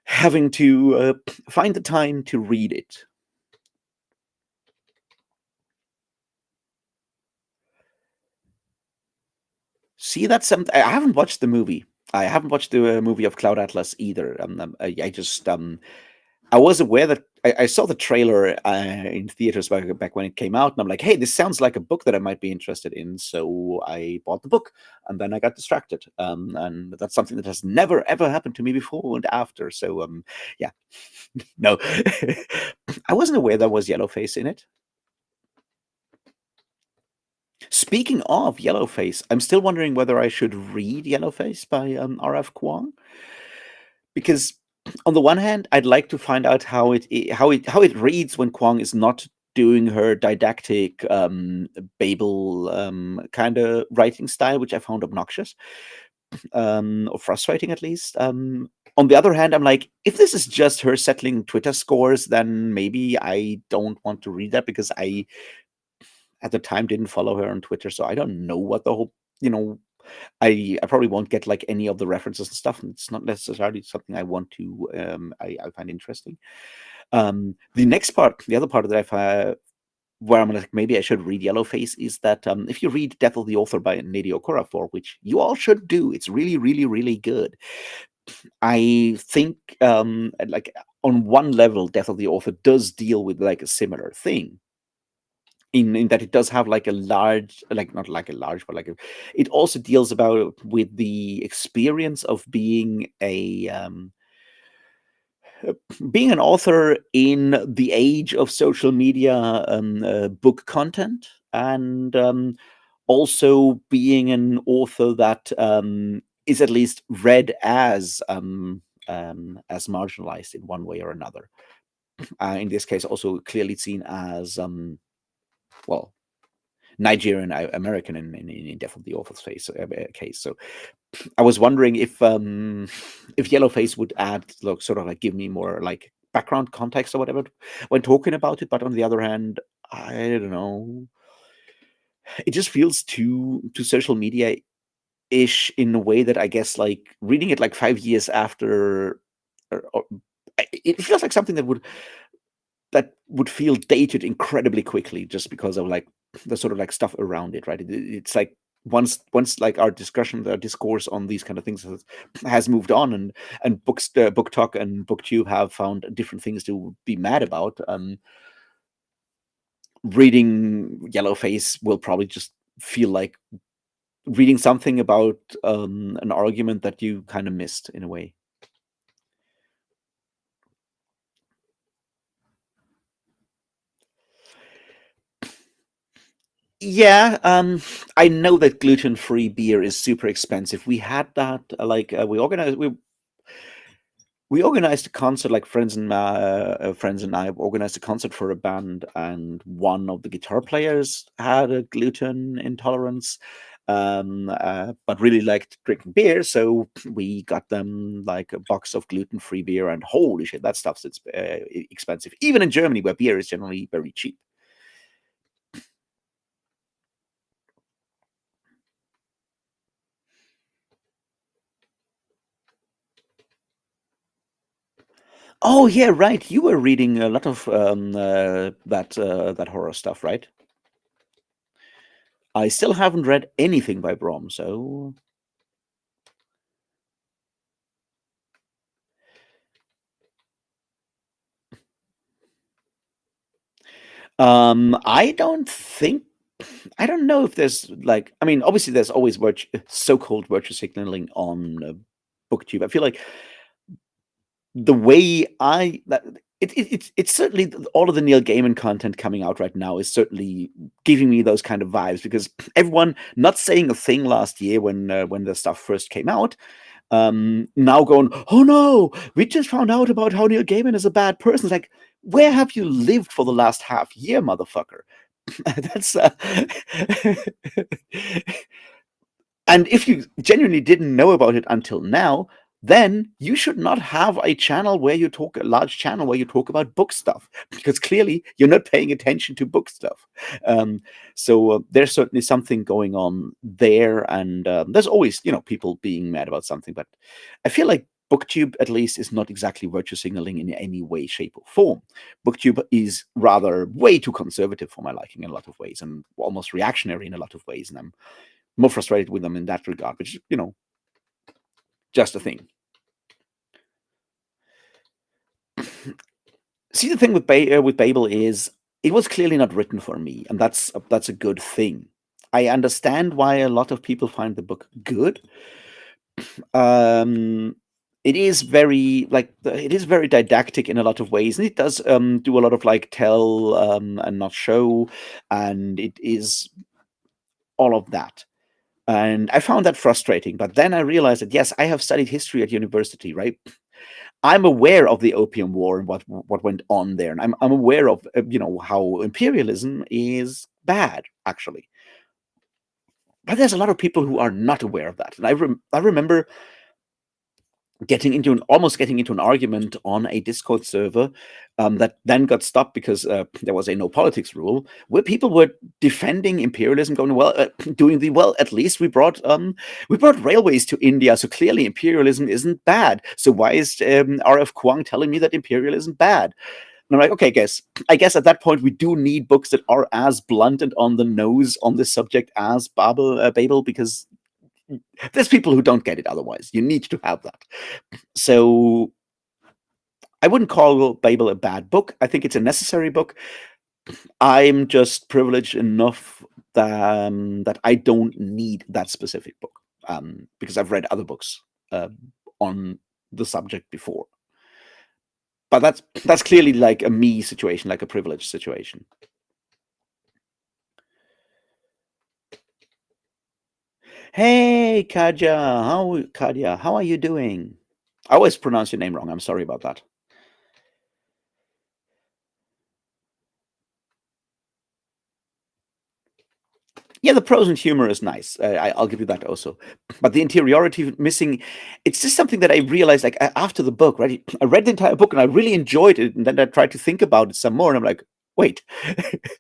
having to find the time to read it. See, that's something I haven't watched the movie. I haven't watched the movie of Cloud Atlas either. I just I was aware that I saw the trailer in theaters back when it came out, and I'm like, hey, this sounds like a book that I might be interested in. So I bought the book, and then I got distracted. And that's something that has never ever happened to me before and after. So yeah, no, I wasn't aware there was Yellowface in it. Speaking of Yellowface, I'm still wondering whether I should read Yellowface by R.F. Kuang, because on the one hand, I'd like to find out how it reads when Kuang is not doing her didactic Babel kind of writing style, which I found obnoxious or frustrating at least. On the other hand, I'm like, if this is just her settling Twitter scores, then maybe I don't want to read that because I at the time didn't follow her on Twitter, so I don't know what the whole I probably won't get like any of the references and stuff, and it's not necessarily something I want to I find interesting. The next part, the other part that I find where I'm like, maybe I should read Yellowface is that if you read Death of the Author by Nnedi Okorafor, which you all should do, it's really, really, really good. I think like on one level, Death of the Author does deal with like a similar thing. In that it does have like a large, like not like a large, but like it also deals about with the experience of being an author in the age of social media, book content, and also being an author that is at least read as marginalized in one way or another. In this case, also clearly seen as well, Nigerian American in Death of the Author's case. So I was wondering if Yellowface would add like sort of like give me more like background context or whatever when talking about it. But on the other hand, I don't know. It just feels too social media ish in a way that I guess like reading it like 5 years after, or it feels like something that would feel dated incredibly quickly just because of like the sort of like stuff around it, right? It's like once like our discussion, our discourse on these kind of things has moved on, and book talk and booktube have found different things to be mad about. Reading Yellowface will probably just feel like reading something about an argument that you kind of missed in a way. Yeah, I know that gluten-free beer is super expensive. We had that, we organized a concert, like friends and I organized a concert for a band, and one of the guitar players had a gluten intolerance, but really liked drinking beer, so we got them like a box of gluten-free beer, and holy shit, that stuff's expensive, even in Germany, where beer is generally very cheap. Oh yeah, right. You were reading a lot of that horror stuff, right? I still haven't read anything by Brom, so I don't think I don't know if there's like, I mean, obviously there's always so-called virtue signaling on BookTube. I feel like the way I that it's certainly all of the Neil Gaiman content coming out right now is certainly giving me those kind of vibes, because everyone not saying a thing last year when the stuff first came out, now going, oh no, we just found out about how Neil Gaiman is a bad person. It's like, where have you lived for the last half year, motherfucker? That's And if you genuinely didn't know about it until now, then you should not have a large channel where you talk about book stuff, because clearly you're not paying attention to book stuff. Um, so there's certainly something going on there, and there's always people being mad about something, but I feel like BookTube at least is not exactly virtue signaling in any way, shape, or form. BookTube is rather way too conservative for my liking in a lot of ways, and almost reactionary in a lot of ways, and I'm more frustrated with them in that regard, which is, just a thing. See, the thing with with Babel is it was clearly not written for me, and that's a good thing. I understand why a lot of people find the book good. Um, it is very it is very didactic in a lot of ways, and it does do a lot of like tell and not show, and it is all of that. And I found that frustrating. But then I realized that yes, I have studied history at university, right? I'm aware of the Opium War and what went on there, and I'm aware of how imperialism is bad actually. But there's a lot of people who are not aware of that, and I remember almost getting into an argument on a Discord server that then got stopped because there was a no politics rule, where people were defending imperialism, going, well, at least we brought railways to India, so clearly imperialism isn't bad. So why is RF Kuang telling me that imperialism bad? And I'm like, okay, I guess at that point we do need books that are as blunt and on the nose on this subject as Babel, because there's people who don't get it otherwise. You need to have that. So I wouldn't call Babel a bad book. I think it's a necessary book. I'm just privileged enough that I don't need that specific book because I've read other books on the subject before. But that's clearly like a me situation, like a privileged situation. Hey, Kadia, how are you doing? I always pronounce your name wrong. I'm sorry about that. Yeah, the prose and humor is nice. I'll give you that also. But the interiority missing, it's just something that I realized like after the book, right? I read the entire book and I really enjoyed it. And then I tried to think about it some more. And I'm like, wait,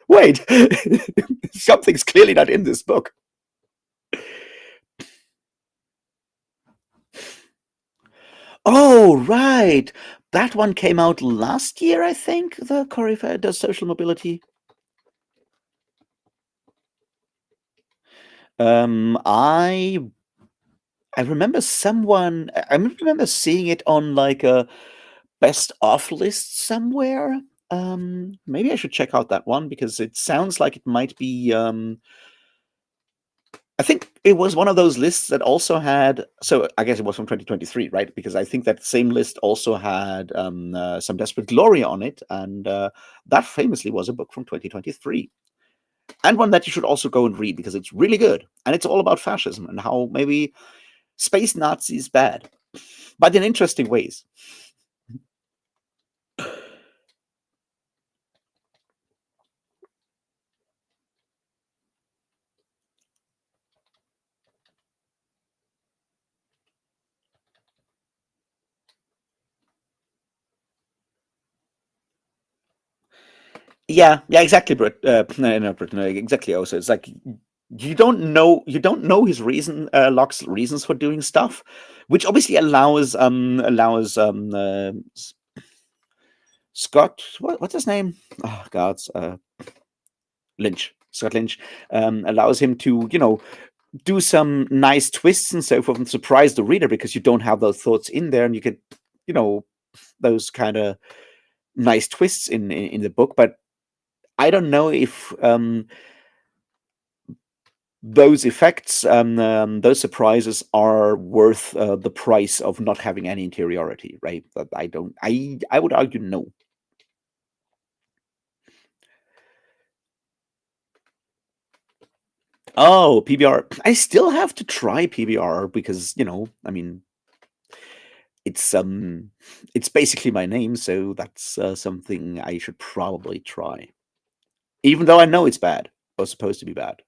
wait, something's clearly not in this book. Oh, right. That one came out last year, I think. The Corypha does social mobility. I remember I remember seeing it on like a best of list somewhere. Maybe I should check out that one because it sounds like it might be. I think it was one of those lists that also had. So I guess it was from 2023, right? Because I think that same list also had some Desperate Glory on it, and that famously was a book from 2023, and one that you should also go and read because it's really good, and it's all about fascism and how maybe space Nazis bad, but in interesting ways. Yeah, exactly, Brit. No, Brit, no, exactly. Also, it's like you don't know his Locke's reasons for doing stuff, which obviously allows Scott, what's his name? Oh God, Lynch. Scott Lynch allows him to do some nice twists and so forth and surprise the reader because you don't have those thoughts in there, and you get those kind of nice twists in the book, but I don't know if those effects, those surprises are worth the price of not having any interiority, right? But I don't. I would argue no. Oh, PBR. I still have to try PBR because I mean, it's basically my name, so that's something I should probably try, even though I know it's bad or supposed to be bad.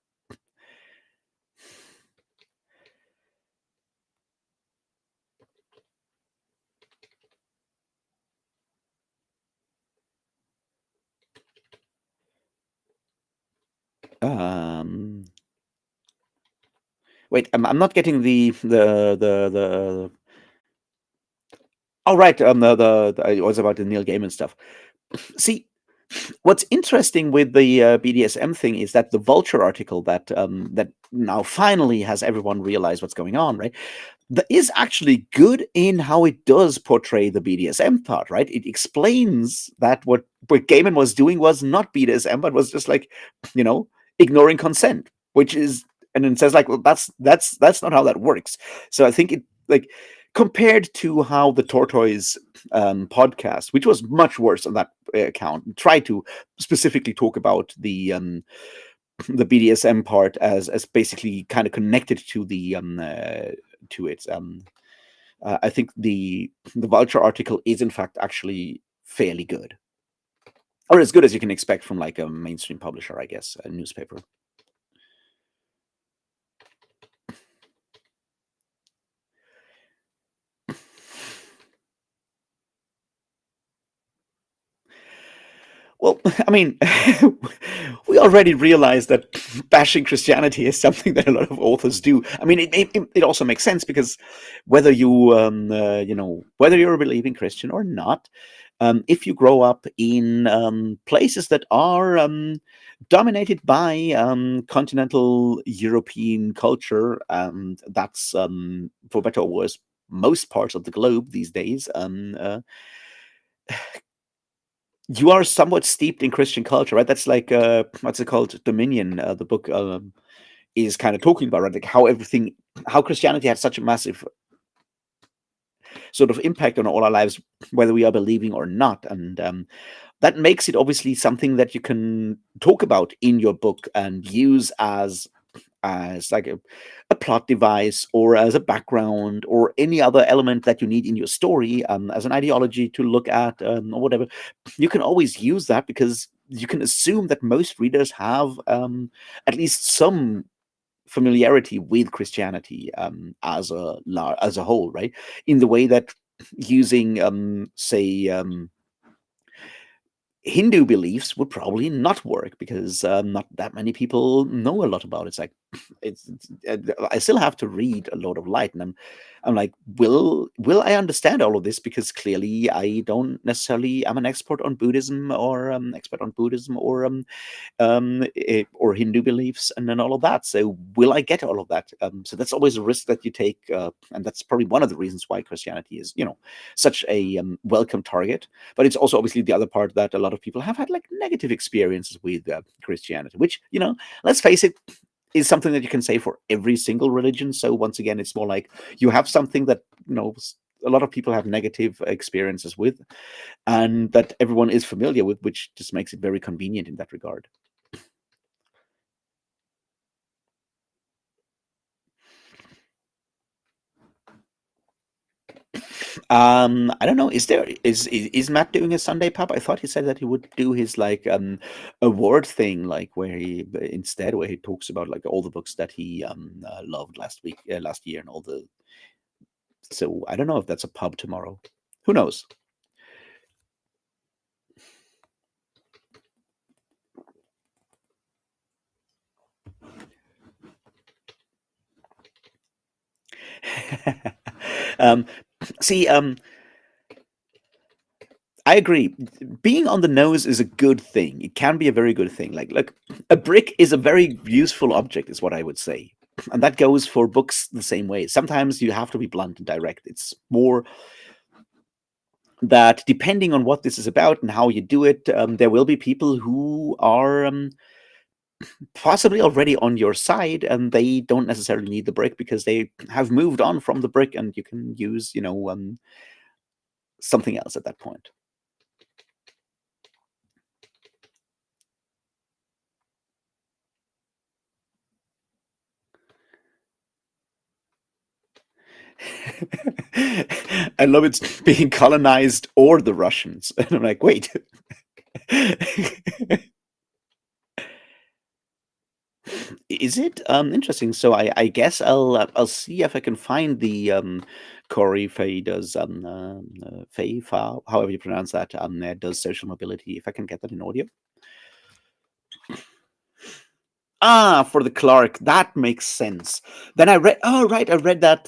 Um, Wait, I'm not getting the. Oh right, it was about the Neil Gaiman stuff. See, what's interesting with the BDSM thing is that the Vulture article that now finally has everyone realize what's going on, right? that is actually good in how it does portray the BDSM part, right? It explains that what Gaiman was doing was not BDSM, but was just like, you know, ignoring consent, which is, and then says like, well, that's not how that works. So I think it, like, compared to how the Tortoise podcast, which was much worse on that account, tried to specifically talk about the BDSM part as basically kind of connected to it. I think the Vulture article is in fact actually fairly good, or as good as you can expect from like a mainstream publisher, I guess, a newspaper. Well, I mean, we already realize that bashing Christianity is something that a lot of authors do. I mean, it also makes sense because whether whether you're a believing Christian or not, if you grow up in places that are dominated by continental European culture, and that's for better or worse most parts of the globe these days. You are somewhat steeped in Christian culture, right? That's like what's it called? Dominion, the book is kind of talking about, right? Like how Christianity had such a massive sort of impact on all our lives, whether we are believing or not, and that makes it obviously something that you can talk about in your book and use as like a plot device or as a background or any other element that you need in your story, as an ideology to look at, or whatever. You can always use that because you can assume that most readers have at least some familiarity with Christianity, as a whole, right? In the way that using say Hindu beliefs would probably not work because not that many people know a lot about it. It's like I still have to read a lot of light, and I'm like, will I understand all of this? Because clearly I don't necessarily. I'm an expert on Buddhism or or Hindu beliefs and then all of that. So will I get all of that? So that's always a risk that you take, and that's probably one of the reasons why Christianity is, such a welcome target. But it's also obviously the other part that a lot of people have had like negative experiences with Christianity, which let's face it, is something that you can say for every single religion. So once again, it's more like you have something that a lot of people have negative experiences with, and that everyone is familiar with, which just makes it very convenient in that regard. I don't know. Is Matt doing a Sunday pub? I thought he said that he would do his like award thing, like where he talks about like all the books that he loved last year, and all the. So I don't know if that's a pub tomorrow. Who knows? um, see, I agree. Being on the nose is a good thing. It can be a very good thing. Like, look, a brick is a very useful object, is what I would say. And that goes for books the same way. Sometimes you have to be blunt and direct. It's more that depending on what this is about and how you do it, there will be people who are possibly already on your side and they don't necessarily need the brick because they have moved on from the brick, and you can use, something else at that point. I love it being colonized or the Russians. And I'm like, wait. Is it interesting? So I guess I'll see if I can find the Corey Fay does Fay Fa, however you pronounce that, does social mobility, if I can get that in audio. Ah, for the Clark, that makes sense. Then I read, oh right, I read that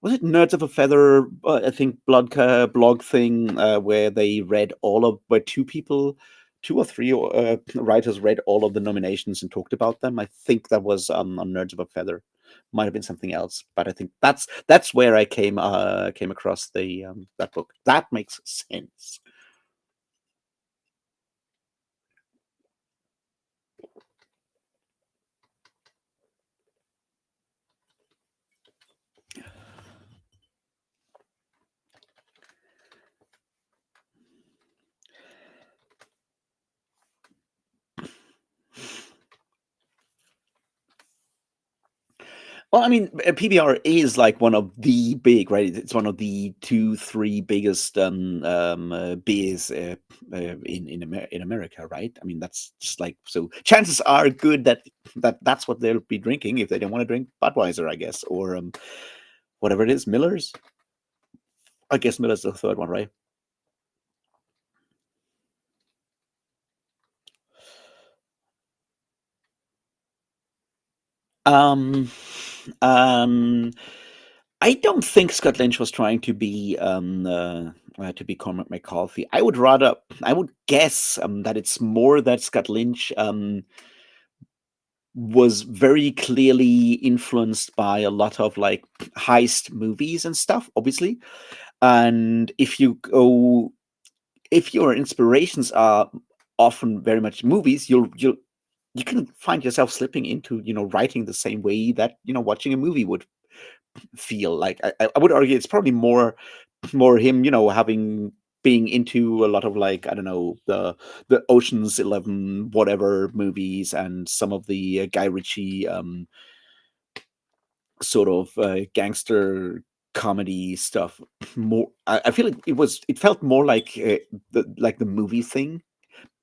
was it Nerds of a Feather? I think blog thing where they read where two or three writers read all of the nominations and talked about them. I think that was on Nerds of a Feather. Might have been something else, but I think that's where I came across the that book. That makes sense. Well, I mean, PBR is like one of the big, right? It's one of the 2, 3 biggest beers in America, right? I mean, that's just like so. Chances are good that that's what they'll be drinking if they don't want to drink Budweiser, I guess, or whatever it is, Miller's. I guess Miller's the third one, right? Um, um, I don't think Scott Lynch was trying to be Cormac McCarthy. I would guess that it's more that Scott Lynch was very clearly influenced by a lot of like heist movies and stuff, obviously. And if your inspirations are often very much movies, you can find yourself slipping into writing the same way that watching a movie would feel like. I would argue it's probably more him, having being into a lot of like I don't know the Ocean's 11 whatever movies and some of the Guy Ritchie sort of gangster comedy stuff. More, I feel like it felt more like the movie thing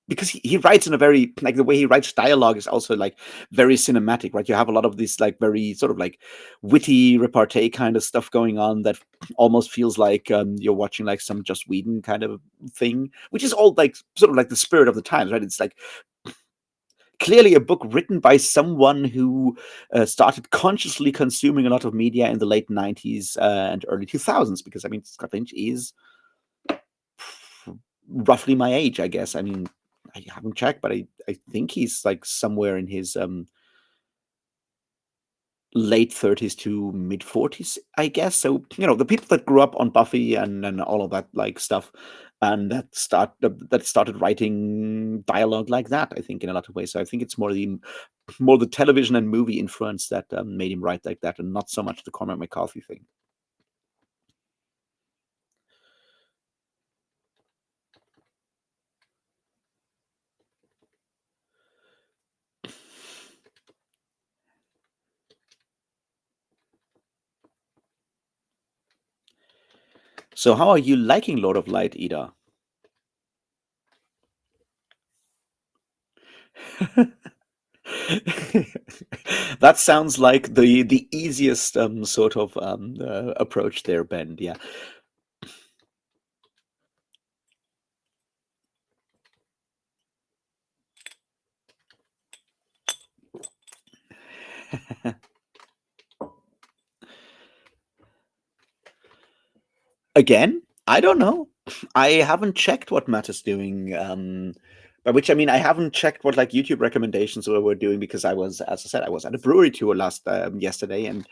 because he writes in a very like the way he writes dialogue is also like very cinematic, right? You have a lot of this like very sort of like witty repartee kind of stuff going on that almost feels like you're watching like some Joss Whedon kind of thing, which is all like sort of like the spirit of the times, right? It's like clearly a book written by someone who started consciously consuming a lot of media in the late 90s and early 2000s, because I mean Scott Lynch is roughly my age, I guess. I mean, I haven't checked, but I think he's like somewhere in his late 30s to mid 40s, I guess. So, the people that grew up on Buffy and all of that like stuff and that started writing dialogue like that, I think in a lot of ways. So I think it's more the television and movie influence that made him write like that and not so much the Cormac McCarthy thing. So how are you liking Lord of Light, Ida? That sounds like the easiest sort of approach there, Ben. Yeah. Again, I don't know. I haven't checked what Matt is doing. By which I mean I haven't checked what like YouTube recommendations were doing because as I said, I was at a brewery tour last yesterday and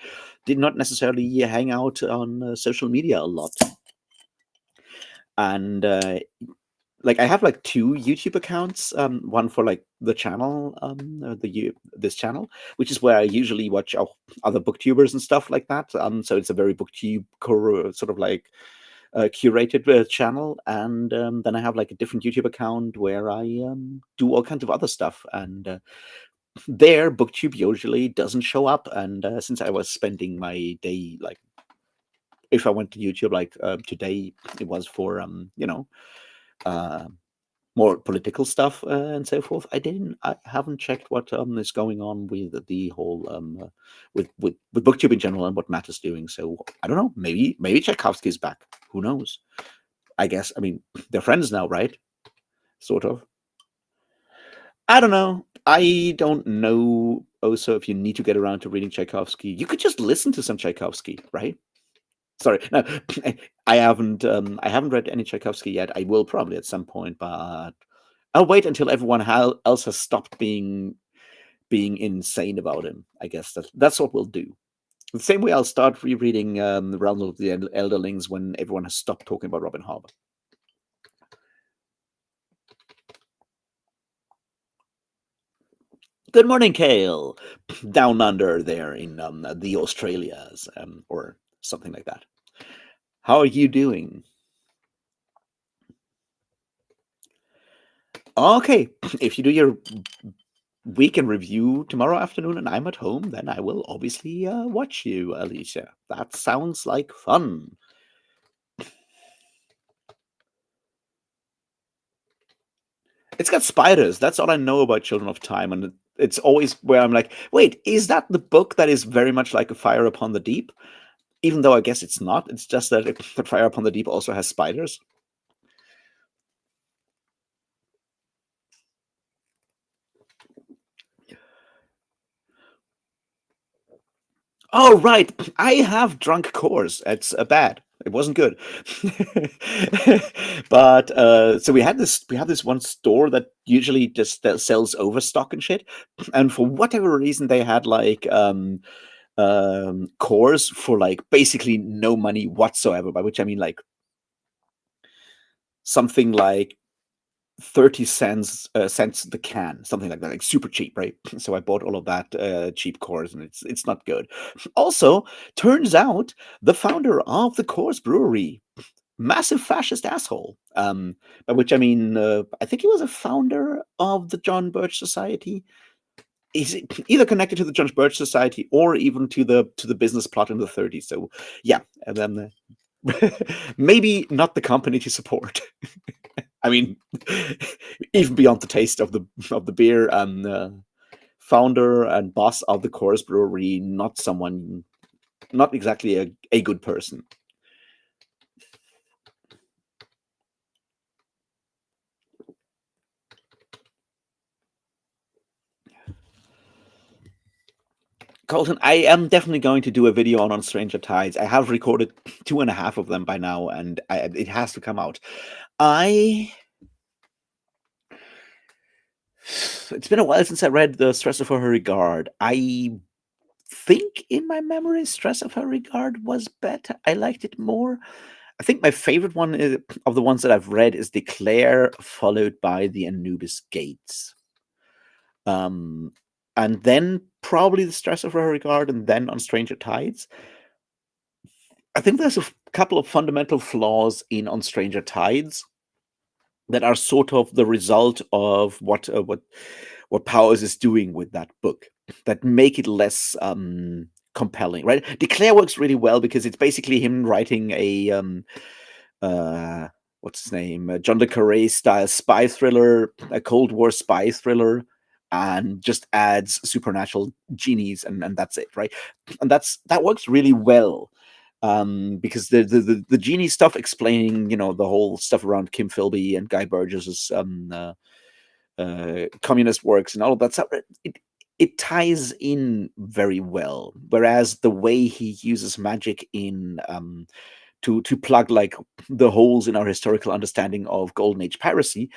did not necessarily hang out on social media a lot. And like I have like two YouTube accounts, one for like the channel, this channel, which is where I usually watch other booktubers and stuff like that. So it's a very booktube sort of like curated channel, and then I have like a different YouTube account where I do all kinds of other stuff, and there booktube usually doesn't show up. And since I was spending my day like, if I went to YouTube like today, it was for uh, more political stuff and so forth. I haven't checked what is going on with the whole with booktube in general and what Matt is doing. So I don't know. Maybe Tchaikovsky's back. Who knows? I guess. I mean, they're friends now, right? Sort of. I don't know. I don't know. Also, if you need to get around to reading Tchaikovsky, you could just listen to some Tchaikovsky, right? Sorry, no, I haven't read any Tchaikovsky yet. I will probably at some point, but I'll wait until everyone else has stopped being insane about him. I guess that's what we'll do. The same way I'll start rereading The Realm of the Elderlings when everyone has stopped talking about Robin Hobb. Good morning, Kale. Down under there in the Australias, or something like that. How are you doing? Okay, if you do your weekend review tomorrow afternoon and I'm at home, then I will obviously watch you, Alicia. That sounds like fun. It's got spiders. That's all I know about Children of Time, and it's always where I'm like, wait, is that the book that is very much like A Fire Upon the Deep? Even though I guess it's not. It's just that The Fire Upon the Deep also has spiders. Oh right, I have drunk Coors. It's bad. It wasn't good. But so we have this one store that usually just sells overstock and shit, and for whatever reason they had like Coors for like basically no money whatsoever. By which I mean like something like 30 cents the can, something like that, like super cheap, right? So I bought all of that cheap Coors, and it's not good. Also, turns out the founder of the Coors Brewery, massive fascist asshole. By which I mean, I think he was a founder of the John Birch Society. He's either connected to the John Birch Society or even to the business plot in the 30s. So yeah, and then maybe not the company to support. I mean, even beyond the taste of the beer, and founder and boss of the Coors Brewery, not someone, not exactly a good person. Colton, I am definitely going to do a video on Stranger Tides. I have recorded two and a half of them by now, and it has to come out. I It's been a while since I read The Stress of Her Regard. I think in my memory, Stress of Her Regard was better. I liked it more. I think my favorite one of the ones that I've read is Declare, followed by The Anubis Gates. Um, and then probably The Stress of Her Regard, and then On Stranger Tides. I think there's a couple of fundamental flaws in On Stranger Tides that are sort of the result of what Powers is doing with that book that make it less compelling, right? Declare works really well because it's basically him writing a uh, what's his name, John le Carre style spy thriller, a Cold War spy thriller, and just adds supernatural genies, and that's it, right? And that works really well. Because the genie stuff explaining, the whole stuff around Kim Philby and Guy Burgess's communist works and all of that stuff, it ties in very well. Whereas the way he uses magic in to plug like the holes in our historical understanding of Golden Age piracy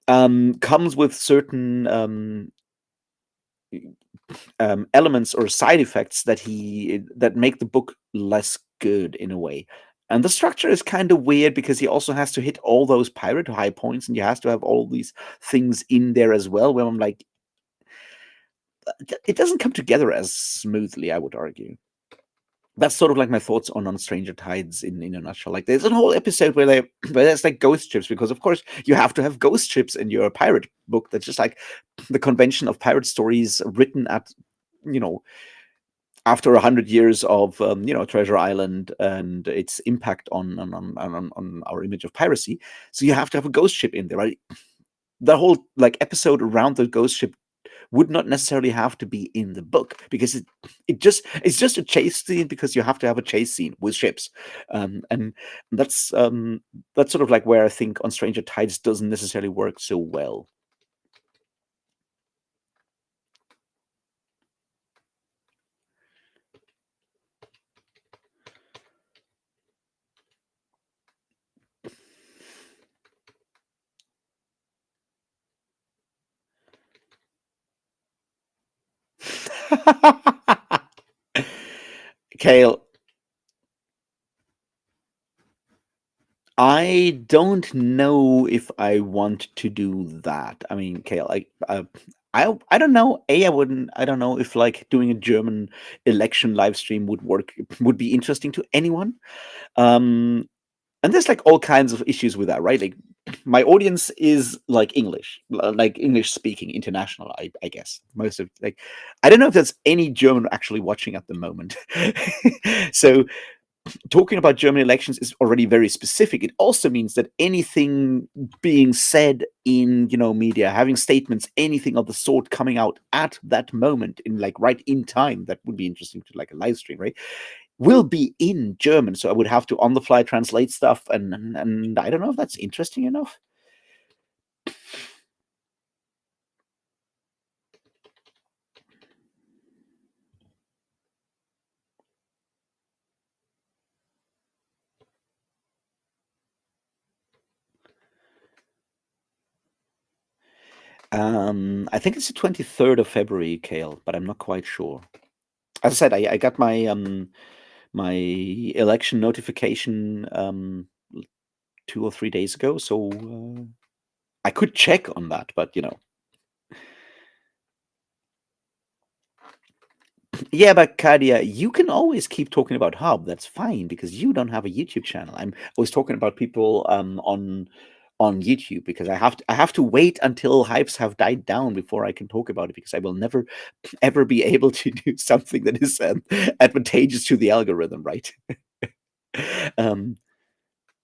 comes with certain elements or side effects that make the book less good in a way. And the structure is kind of weird because he also has to hit all those pirate high points, and you has to have all these things in there as well. Where I'm like, it doesn't come together as smoothly, I would argue. That's sort of like my thoughts on Stranger Tides in a nutshell. Like, there's a whole episode where there's like ghost ships, because of course you have to have ghost ships in your pirate book. That's just like the convention of pirate stories written at, you know after 100 years of Treasure Island and its impact on our image of piracy. So you have to have a ghost ship in there, right? The whole like episode around the ghost ship would not necessarily have to be in the book, because it's just a chase scene, because you have to have a chase scene with ships. And that's sort of like where I think On Stranger Tides doesn't necessarily work so well. Kale, I don't know if I want to do that. I mean, Kale, I don't know. I wouldn't. I don't know if like doing a German election live stream would work. Would be interesting to anyone. Um, and there's like all kinds of issues with that, right? Like my audience is like English, like English speaking international. I guess most of like I don't know if there's any German actually watching at the moment. So talking about German elections is already very specific. It also means that anything being said in media, having statements, anything of the sort coming out at that moment in like right in time, that would be interesting to like a live stream, right? Will be in German, so I would have to on the fly translate stuff, and I don't know if that's interesting enough. I think it's the 23rd of February, Kale, but I'm not quite sure. As I said, I got my election notification 2 or 3 days ago, so I could check on that, but yeah, but Kadia, you can always keep talking about Hub. That's fine because you don't have a YouTube channel. I was talking about people on YouTube because I have to wait until hypes have died down before I can talk about it because I will never ever be able to do something that is advantageous to the algorithm, right? um,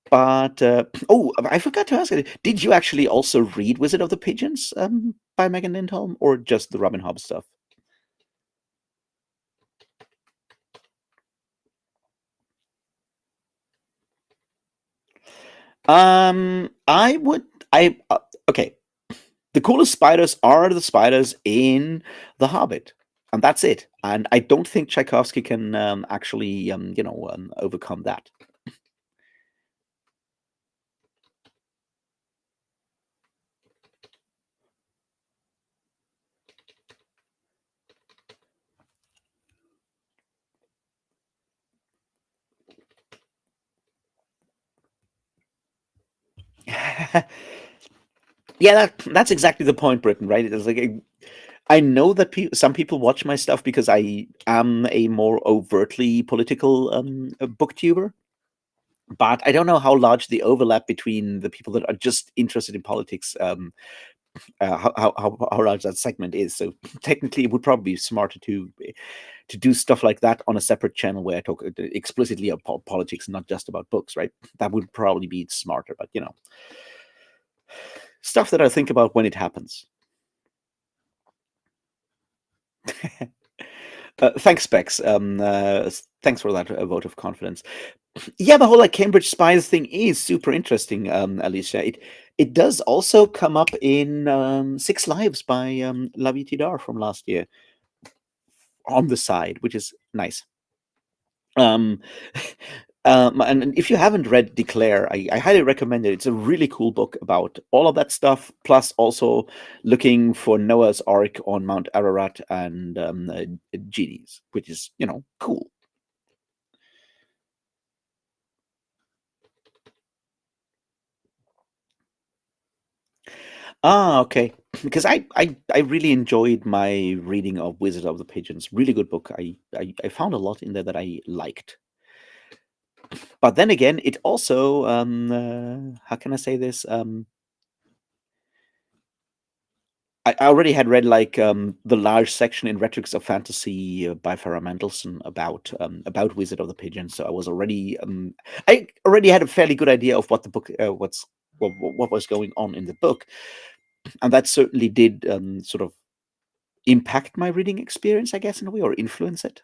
but oh, I forgot to ask you, did you actually also read Wizard of the Pigeons by Megan Lindholm or just the Robin Hobb stuff? I would. I okay. The coolest spiders are the spiders in The Hobbit, and that's it. And I don't think Tchaikovsky can actually, overcome that. Yeah, that's exactly the point, Britain. Right? It's like I know that some people watch my stuff because I am a more overtly political booktuber, but I don't know how large the overlap between the people that are just interested in politics, how large that segment is. So technically, it would probably be smarter to do stuff like that on a separate channel where I talk explicitly about politics, not just about books. Right? That would probably be smarter. But stuff that I think about when it happens. Thanks, Specs. Thanks for that vote of confidence. Yeah, the whole like Cambridge spies thing is super interesting, Alicia. It does also come up in Six Lives by Lavi Tidar from last year on the side, which is nice. Um, and if you haven't read Declare, I highly recommend it. It's a really cool book about all of that stuff, plus also looking for Noah's Ark on Mount Ararat and genies, which is cool. Ah, okay. Because I really enjoyed my reading of Wizard of the Pigeons. Really good book. I found a lot in there that I liked. But then again, it also how can I say this? I already had read like the large section in Rhetorics of Fantasy by Farah Mendelssohn about Wizard of the Pigeons. So I already had a fairly good idea of what the book what was going on in the book, and that certainly did sort of impact my reading experience, I guess, in a way, or influence it.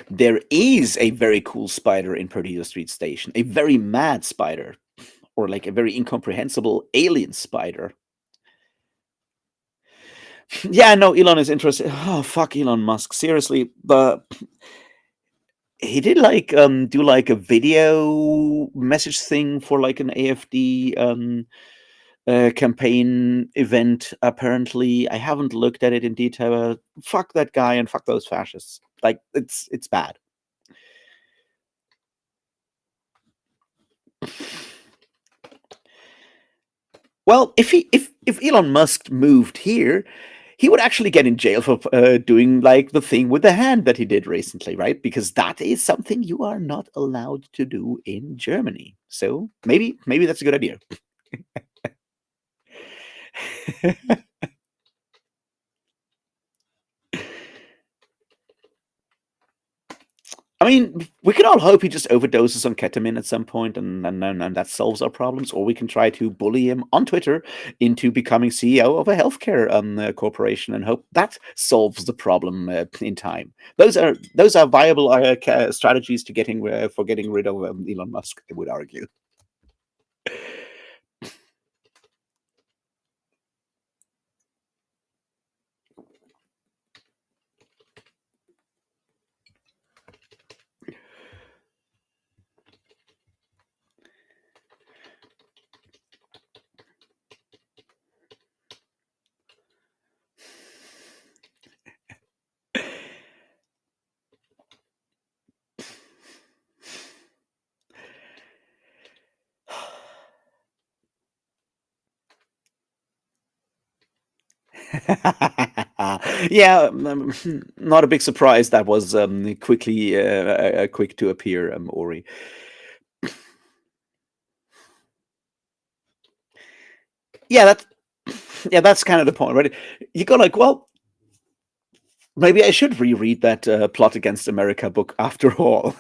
There is a very cool spider in Perdido Street Station, a very mad spider, or like a very incomprehensible alien spider. Yeah, no, Elon is interested. Oh, fuck Elon Musk. Seriously, he did like do like a video message thing for like an AFD campaign event. Apparently, I haven't looked at it in detail. Fuck that guy and fuck those fascists. Like it's bad. Well, if Elon Musk moved here, he would actually get in jail for doing like the thing with the hand that he did recently, right? Because that is something you are not allowed to do in Germany. So maybe that's a good idea. I mean, we can all hope he just overdoses on ketamine at some point, and that solves our problems. Or we can try to bully him on Twitter into becoming CEO of a healthcare corporation, and hope that solves the problem in time. Those are viable strategies to getting rid of Elon Musk, I would argue. Yeah, not a big surprise. That was quickly quick to appear, Ori. Yeah, that's kind of the point, right? You go like, well, maybe I should reread that Plot Against America book after all.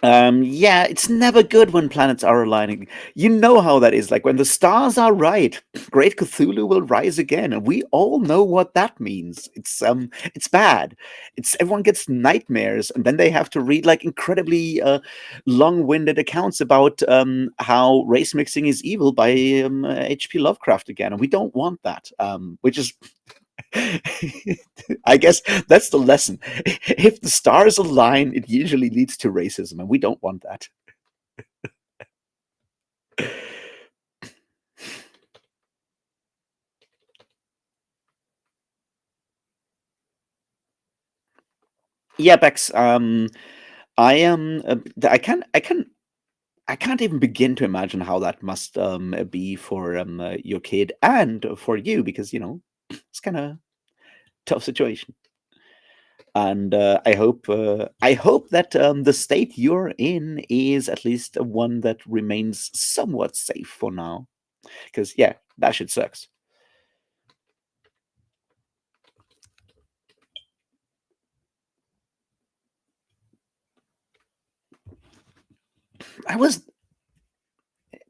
Yeah, it's never good when planets are aligning. You know how that is. Like when the stars are right, Great Cthulhu will rise again, and we all know what that means. It's bad. It's everyone gets nightmares, and then they have to read like incredibly long-winded accounts about how race mixing is evil by H.P. Lovecraft again, and we don't want that. Which is I guess that's the lesson. If the stars align, it usually leads to racism, and we don't want that. Yeah, Bex. I am. I can't even begin to imagine how that must be for your kid and for you, because it's kind of tough situation. And I hope that the state you're in is at least one that remains somewhat safe for now. Because yeah, that shit sucks. I was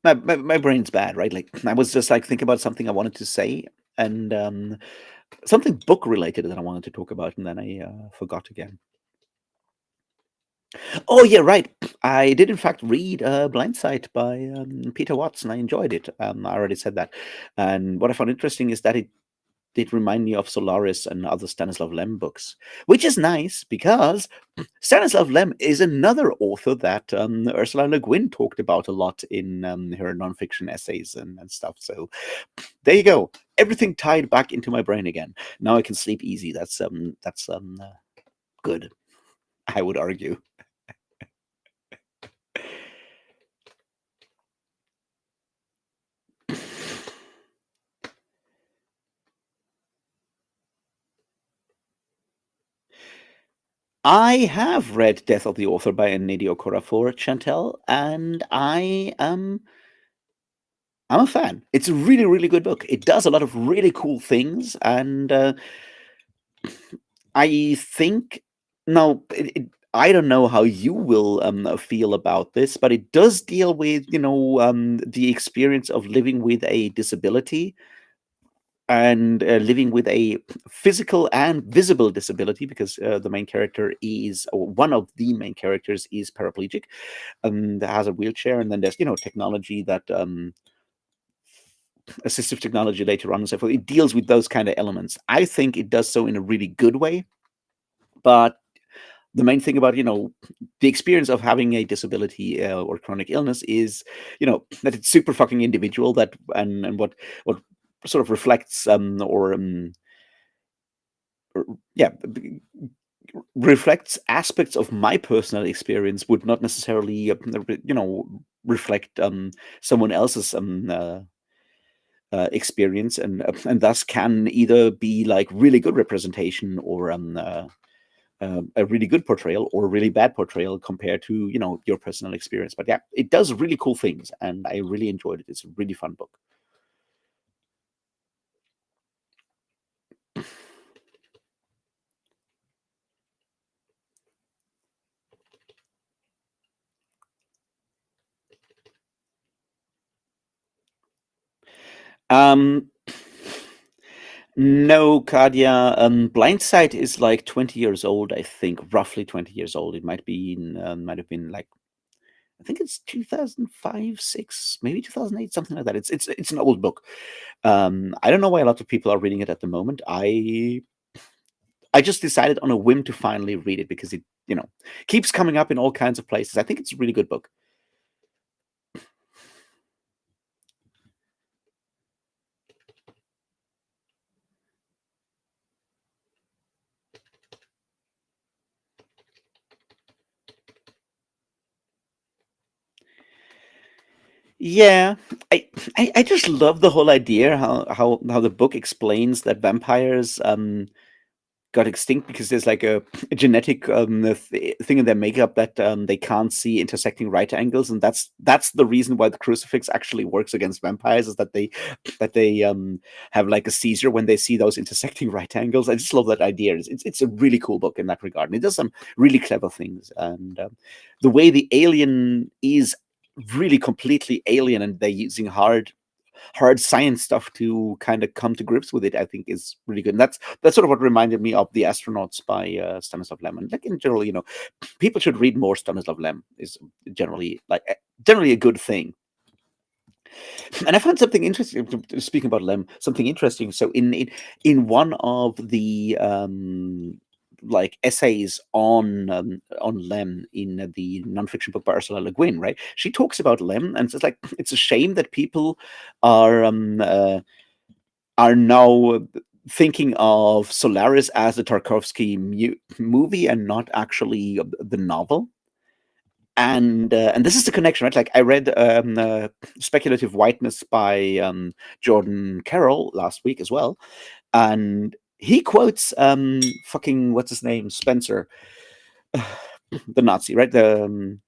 my brain's bad, right? Like I was just like thinking about something I wanted to say, and something book related that I wanted to talk about, and then I forgot again. Oh yeah, right. I did in fact read Blindsight by Peter Watts, and I enjoyed it. I already said that. And what I found interesting is that it did remind me of Solaris and other Stanislav Lem books, which is nice because Stanislav Lem is another author that Ursula Le Guin talked about a lot in her nonfiction essays and stuff. So there you go. Everything tied back into my brain again. Now I can sleep easy. That's good, I would argue. I have read Death of the Author by Nnedi Okorafor, Chantel, and I'm a fan. It's a really, really good book. It does a lot of really cool things, and I think now I don't know how you will feel about this, but it does deal with the experience of living with a disability and living with a physical and visible disability, because the main character is, or one of the main characters is paraplegic and has a wheelchair, and then there's technology that assistive technology later on and so forth. It deals with those kind of elements. I think it does so in a really good way, but the main thing about the experience of having a disability or chronic illness is that it's super fucking individual, that and what sort of reflects or, yeah, reflects aspects of my personal experience would not necessarily reflect someone else's experience, and thus can either be like really good representation or a really good portrayal or a really bad portrayal compared to your personal experience. But yeah, it does really cool things, and I really enjoyed it. It's a really fun book. um no, Kadia. Blindside is like 20 years old, I think, roughly 20 years old. It might have been like, I think it's 2005, 6, maybe 2008, something like that. It's an old book. I don't know why a lot of people are reading it at the moment. I just decided on a whim to finally read it because it keeps coming up in all kinds of places. I think it's a really good book. Yeah, I just love the whole idea how the book explains that vampires got extinct because there's like a genetic thing in their makeup that they can't see intersecting right angles, and that's the reason why the crucifix actually works against vampires, is that they have like a seizure when they see those intersecting right angles. I just love that idea. It's a really cool book in that regard, and it does some really clever things, and the way the alien is really completely alien, and they're using hard science stuff to kind of come to grips with it, I think is really good. And that's sort of what reminded me of The Astronauts by Stanislav Lem. And like in general, people should read more Stanislav Lem, is generally a good thing. And I found something interesting. Speaking about Lem, something interesting. So in one of the like essays on Lem in the nonfiction book by Ursula Le Guin, right? She talks about Lem, and it's like it's a shame that people are now thinking of Solaris as a Tarkovsky movie and not actually the novel. And this is the connection, right? Like I read Speculative Whiteness by Jordan Carroll last week as well, and he quotes fucking what's his name, Spencer, the Nazi, right? I'm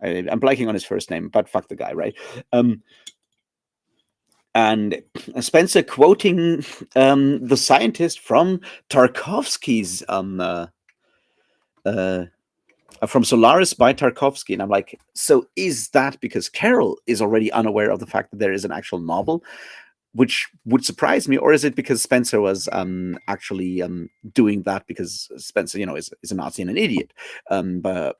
blanking on his first name, but fuck the guy, right? And Spencer quoting the scientist from Tarkovsky's from Solaris by Tarkovsky, and I'm like, so is that because Carol is already unaware of the fact that there is an actual novel, which would surprise me, or is it because Spencer was actually doing that because Spencer, is a Nazi and an idiot? But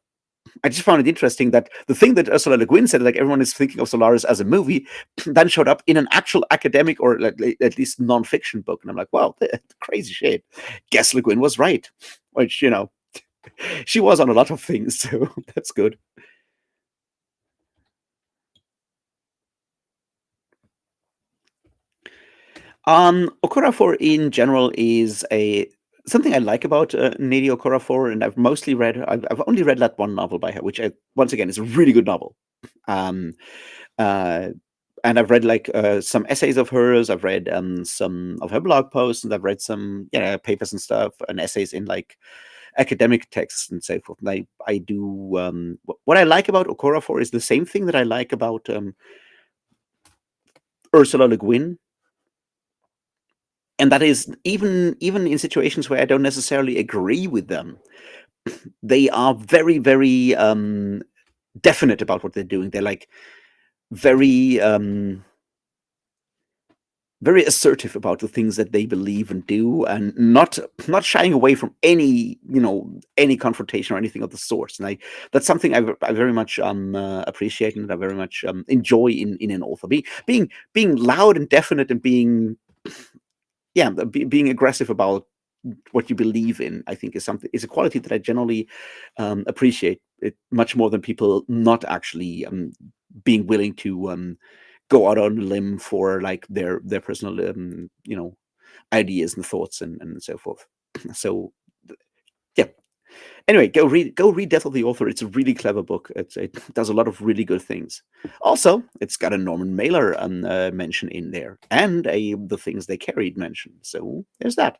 I just found it interesting that the thing that Ursula Le Guin said, like everyone is thinking of Solaris as a movie, then showed up in an actual academic or at least non-fiction book, and I'm like, wow, crazy shit. Guess Le Guin was right, which she was on a lot of things, so that's good. Okorafor in general is a something I like about Neri Okorafor, and I've only read that one novel by her, which once again is a really good novel. Um, uh, and I've read like some essays of hers. I've read some of her blog posts, and I've read some papers and stuff and essays in like academic texts and so forth. And I do what I like about Okorafor is the same thing that I like about Ursula Le Guin, and that is even in situations where I don't necessarily agree with them, they are very very definite about what they're doing. They're like very very assertive about the things that they believe and do, and not shying away from any confrontation or anything of the sort. And that's something I very much appreciate, and I very much enjoy in an author, being loud and definite, and being aggressive about what you believe in, I think is a quality that I generally appreciate it much more than people not actually being willing to go out on a limb for like their personal ideas and thoughts and so forth. So yeah. Anyway, go read Death of the Author. It's a really clever book. It does a lot of really good things. Also, it's got a Norman Mailer mention in there, and a the things they carried mention. So there's that.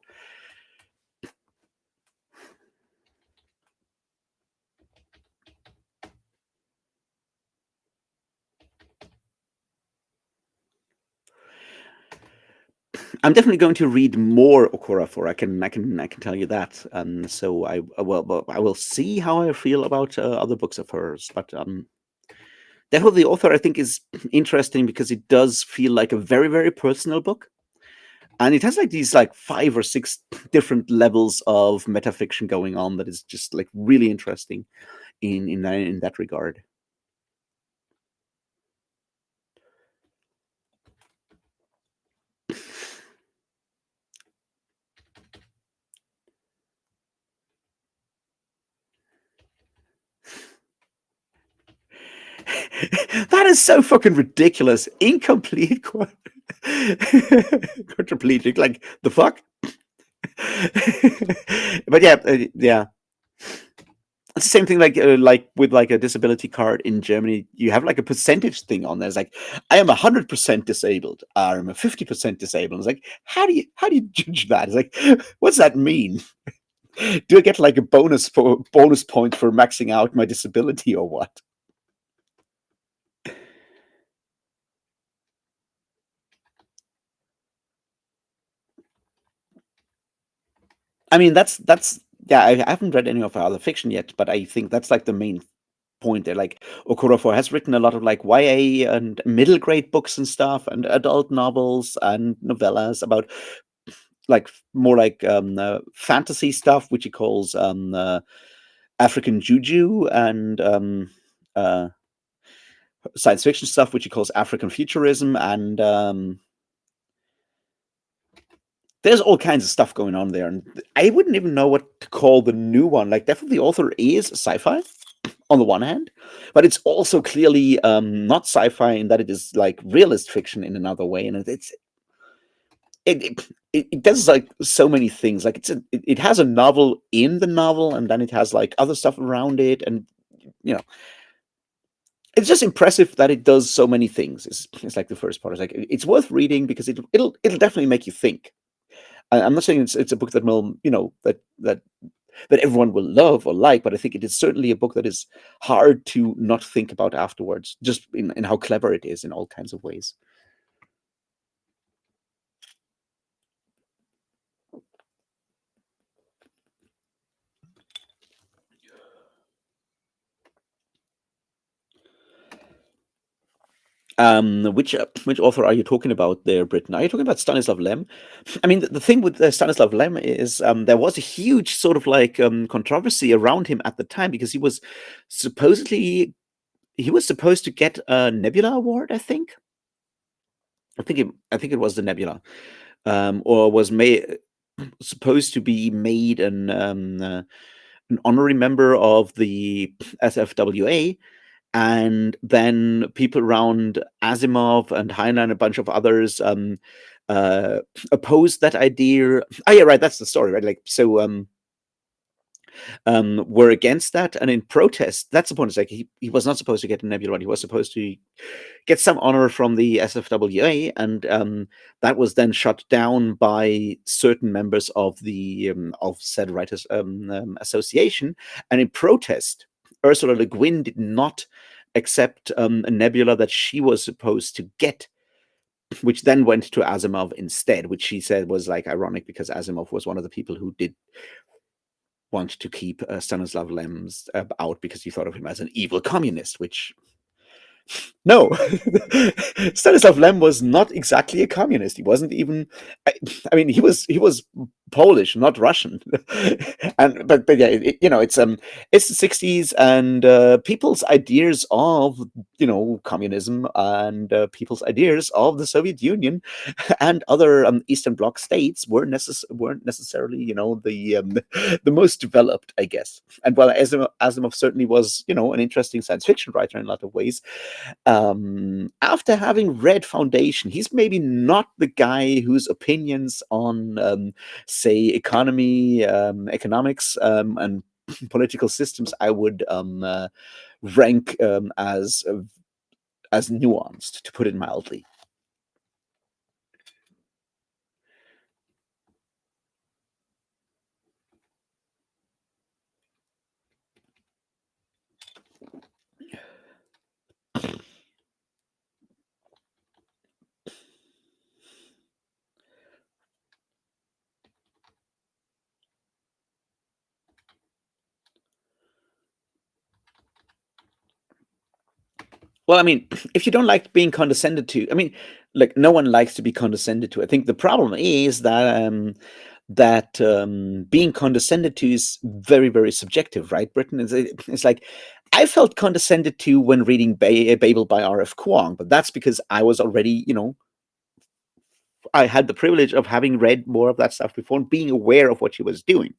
I'm definitely going to read more Okorafor. I can tell you that. So I will see how I feel about other books of hers. But Death of the Author, I think, is interesting because it does feel like a very, very personal book, and it has like these like 5 or 6 different levels of metafiction going on that is just like really interesting in that regard. That is so fucking ridiculous. Incomplete quadriplegic. Like the fuck. But yeah, yeah. It's the same thing like with like a disability card in Germany. You have like a percentage thing on there. It's like I am 100% disabled. I'm a 50% disabled. It's like how do you judge that? It's like what's that mean? Do I get like a bonus point for maxing out my disability or what? I mean, that's yeah. I haven't read any of her other fiction yet, but I think that's like the main point there. Like Okorafor has written a lot of like YA and middle grade books and stuff, and adult novels and novellas about like more like fantasy stuff, which he calls African juju, and uh, science fiction stuff, which he calls African futurism, and there's all kinds of stuff going on there, and I wouldn't even know what to call the new one. Like, definitely, the author is sci-fi on the one hand, but it's also clearly not sci-fi in that it is like realist fiction in another way, and it does like so many things. Like it has a novel in the novel, and then it has like other stuff around it, and you know, it's just impressive that it does so many things. It's like the first part. It's like it's worth reading because it'll definitely make you think. I'm not saying it's a book that will that everyone will love or like, but I think it is certainly a book that is hard to not think about afterwards, just in how clever it is in all kinds of ways. Which author are you talking about there, Britain? Are you talking about Stanislav Lem? I mean, the thing with Stanislav Lem is there was a huge sort of like controversy around him at the time because supposedly he was supposed to get a Nebula Award. I think it was the Nebula, or was supposed to be made an honorary member of the SFWA. And then people around Asimov and Heinlein and a bunch of others uh, opposed that idea. Oh yeah, right. That's the story, right? Like so, were against that, and in protest, that's the point. It's like he was not supposed to get a Nebula. He was supposed to get some honor from the SFWA, and that was then shut down by certain members of the of said writers association. And in protest, Ursula Le Guin did not accept a Nebula that she was supposed to get, which then went to Asimov instead, which she said was like ironic because Asimov was one of the people who did want to keep Stanislav Lem's out because he thought of him as an evil communist, which No, Stanislav Lem was not exactly a communist. He wasn't even. I, I mean, he was Polish, not Russian. And but yeah, it's the '60s, and people's ideas of communism, and people's ideas of the Soviet Union and other Eastern Bloc states weren't necessarily the most developed, I guess. And while Asimov certainly was an interesting science fiction writer in a lot of ways, after having read Foundation, he's maybe not the guy whose opinions on, say, economics, and political systems I would rank as nuanced, to put it mildly. Well, I mean, if you don't like being condescended to, I mean, like no one likes to be condescended to. I think the problem is that being condescended to is very, very subjective, right? Britain is it's like I felt condescended to when reading Babel by R.F. Kuang, but that's because I was already, I had the privilege of having read more of that stuff before and being aware of what she was doing.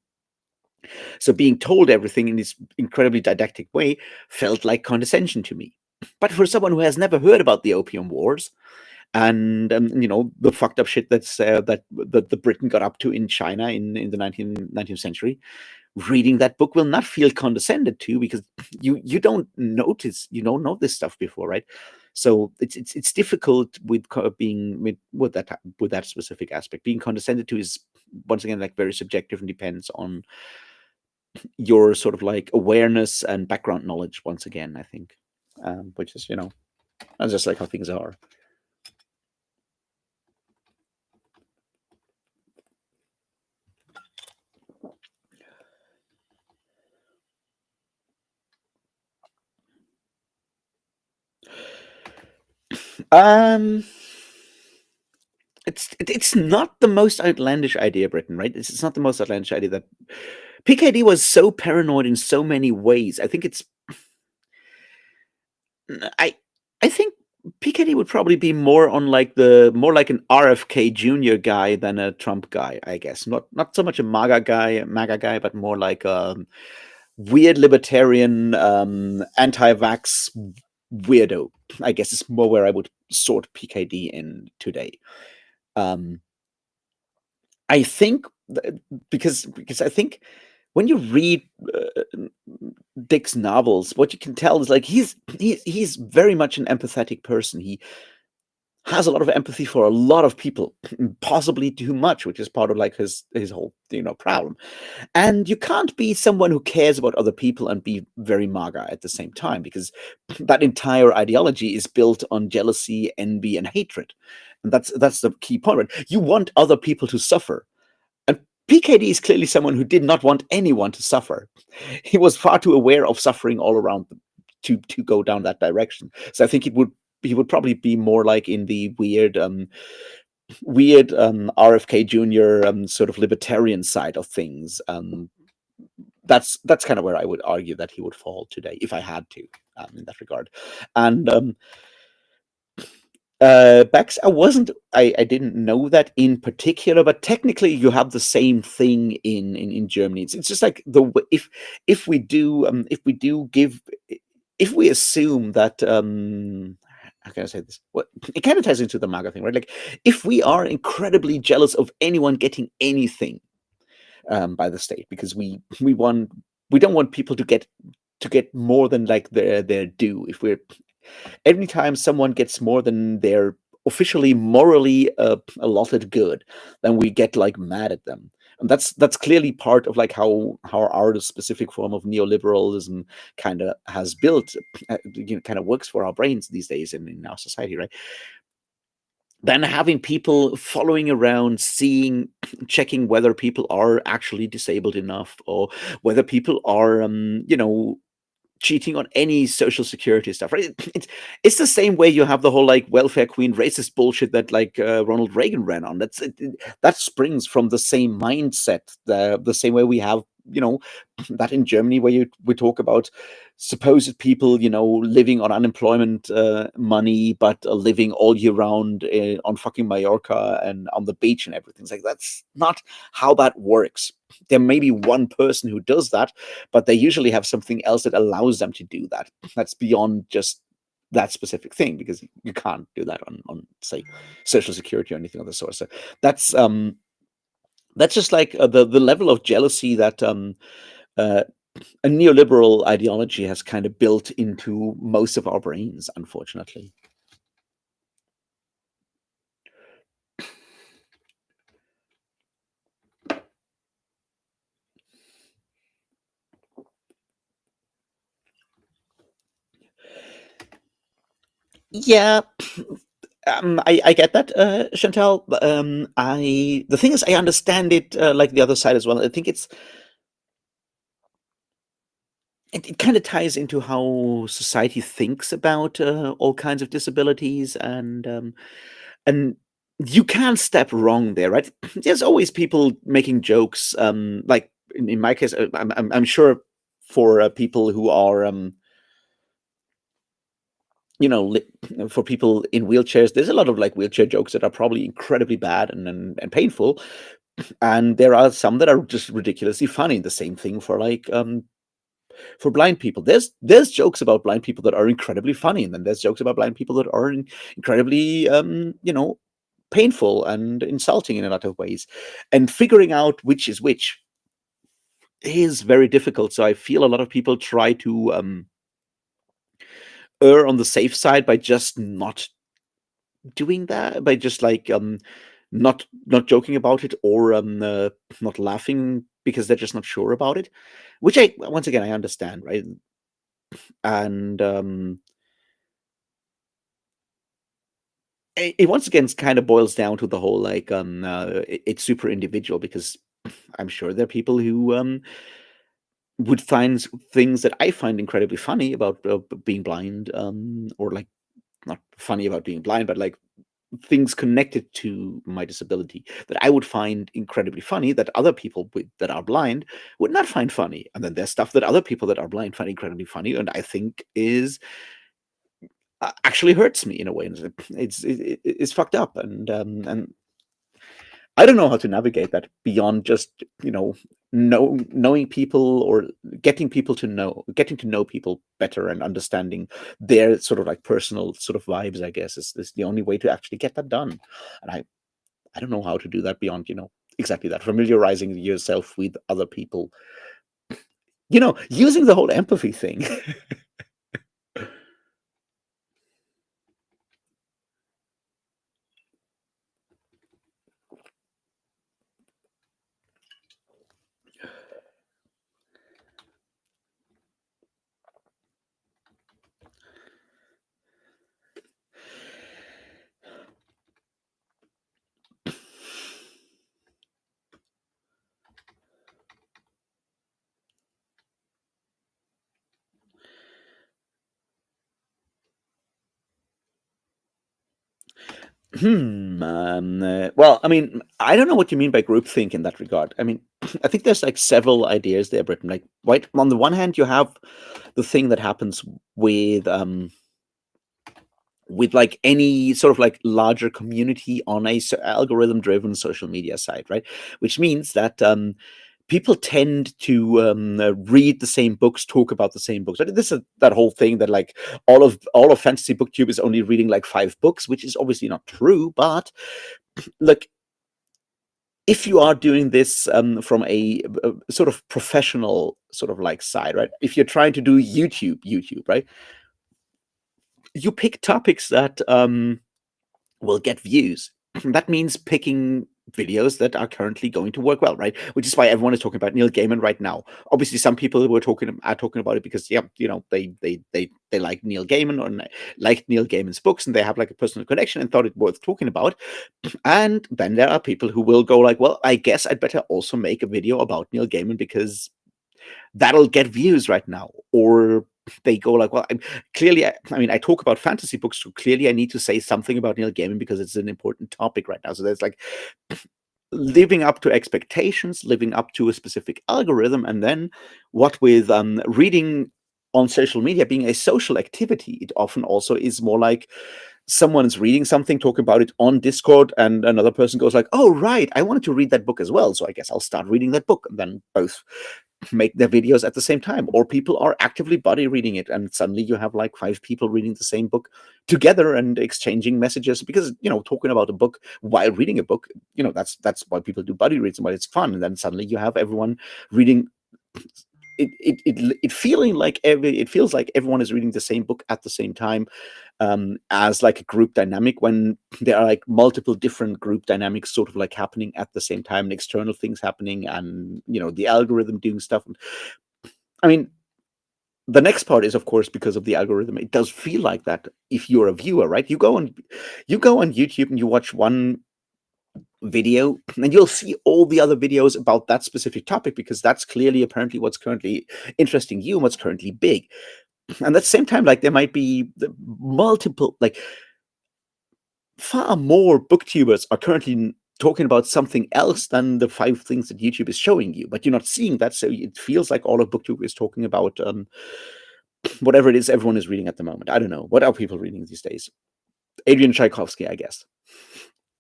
So being told everything in this incredibly didactic way felt like condescension to me. But for someone who has never heard about the Opium Wars and the fucked up shit that the Britain got up to in China in the 19th century, reading that book will not feel condescended to, because you don't know this stuff before, right? So it's difficult with being with that specific aspect. Being condescended to is once again like very subjective and depends on your sort of like awareness and background knowledge. Once again, I think, which is that's just like how things are. Um, it's not the most outlandish idea, Britain, right? It's not the most outlandish idea that PKD was so paranoid in so many ways. I think it's I I think PKD would probably be more like an RFK Jr. guy than a Trump guy, I guess. Not so much a MAGA guy, but more like a weird libertarian, anti-vax weirdo. I guess is more where I would sort PKD in today. Um, I think because I think when you read Dick's novels, what you can tell is like he's very much an empathetic person. He has a lot of empathy for a lot of people, possibly too much, which is part of like his whole problem. And you can't be someone who cares about other people and be very MAGA at the same time, because that entire ideology is built on jealousy, envy, and hatred. And that's the key point. Right? You want other people to suffer. And PKD is clearly someone who did not want anyone to suffer. He was far too aware of suffering all around them to go down that direction. So I think he would probably be more like in the weird RFK Jr. Sort of libertarian side of things. That's kind of where I would argue that he would fall today if I had to, in that regard. And Bex, I didn't know that in particular, but technically you have the same thing in Germany. It's just like if we do give if we assume that how can I say this? Well, it kind of ties into the MAGA thing, right? Like if we are incredibly jealous of anyone getting anything by the state, because we don't want people to get more than like their due. If we're Every time someone gets more than their officially morally allotted good, then we get like mad at them. And that's clearly part of like how our specific form of neoliberalism kind of has built, kind of works for our brains these days in our society, right? Then having people following around, seeing, checking whether people are actually disabled enough, or whether people are, cheating on any social security stuff, right? It's the same way you have the whole like welfare queen racist bullshit that like Ronald Reagan ran on. That springs from the same mindset, the same way we have, you know, that in Germany where we talk about supposed people, you know, living on unemployment money, but living all year round on fucking Mallorca and on the beach and everything. It's like that's not how that works. There may be one person who does that, but they usually have something else that allows them to do that. That's beyond just that specific thing, because you can't do that on say social security or anything of the sort. So that's that's just like the level of jealousy that uh, a neoliberal ideology has kind of built into most of our brains, unfortunately. Yeah, I get that, Chantal. I the thing is, I understand it like the other side as well. I think it kind of ties into how society thinks about all kinds of disabilities, and you can't step wrong there, right? There's always people making jokes, like in my case, I'm sure for people who are you know, for people in wheelchairs, there's a lot of like wheelchair jokes that are probably incredibly bad and painful, and there are some that are just ridiculously funny. The same thing for blind people. There's jokes about blind people that are incredibly funny, and then there's jokes about blind people that are incredibly you know, painful and insulting in a lot of ways. And figuring out which is which is very difficult. So I feel a lot of people try to err on the safe side by just not doing that, by just like not joking about it, or not laughing because they're just not sure about it, which I once again I understand, right? And it once again kind of boils down to the whole like it's super individual, because I'm sure there are people who would find things that I find incredibly funny about being blind, or like not funny about being blind, but like things connected to my disability that I would find incredibly funny that other people that are blind would not find funny. And then there's stuff that other people that are blind find incredibly funny, and I think is actually hurts me in a way. And it's fucked up, and I don't know how to navigate that beyond just, you knowing people, or getting to know people better and understanding their sort of like personal sort of vibes, I guess, is the only way to actually get that done. And I don't know how to do that beyond, exactly that, familiarizing yourself with other people, using the whole empathy thing. Well, I mean, I don't know what you mean by groupthink in that regard. I mean, I think there's like several ideas there, Britain. Like, right, on the one hand, you have the thing that happens with like any sort of like larger community on a algorithm-driven social media site, right? Which means that people tend to read the same books, talk about the same books. Right? This is that whole thing that like all of fantasy booktube is only reading like 5 books, which is obviously not true. But look, if you are doing this from a sort of professional sort of like side, right? If you're trying to do YouTube, right? You pick topics that will get views. That means picking videos that are currently going to work well, right? Which is why everyone is talking about Neil Gaiman right now. Obviously, some people are talking about it because, yeah, they like Neil Gaiman, or like Neil Gaiman's books, and they have like a personal connection and thought it worth talking about. And then there are people who will go like, well, I guess I'd better also make a video about Neil Gaiman because that'll get views right now. Or they go like, well, clearly, I mean, I talk about fantasy books, so clearly I need to say something about Neil Gaiman because it's an important topic right now. So there's like living up to expectations, living up to a specific algorithm, and then what with reading on social media being a social activity, it often also is more like someone's reading something, talking about it on Discord, and another person goes like, "Oh, right, I wanted to read that book as well, so I guess I'll start reading that book." And then both make their videos at the same time, or people are actively buddy reading it, and suddenly you have like 5 people reading the same book together and exchanging messages because talking about a book while reading a book, that's why people do buddy reads and why it's fun. And then suddenly you have everyone reading it feeling like it feels like everyone is reading the same book at the same time, as like a group dynamic, when there are like multiple different group dynamics sort of like happening at the same time, and external things happening, and the algorithm doing stuff. I mean, the next part is, of course, because of the algorithm, it does feel like that if you're a viewer, right? You go on YouTube and you watch one video, and you'll see all the other videos about that specific topic because that's clearly apparently what's currently interesting you and what's currently big. And at the same time, like, there might be multiple, like, far more booktubers are currently talking about something else than the 5 things that YouTube is showing you, but you're not seeing that, so it feels like all of booktube is talking about whatever it is everyone is reading at the moment. I don't know, what are people reading these days? Adrian Tchaikovsky, I guess.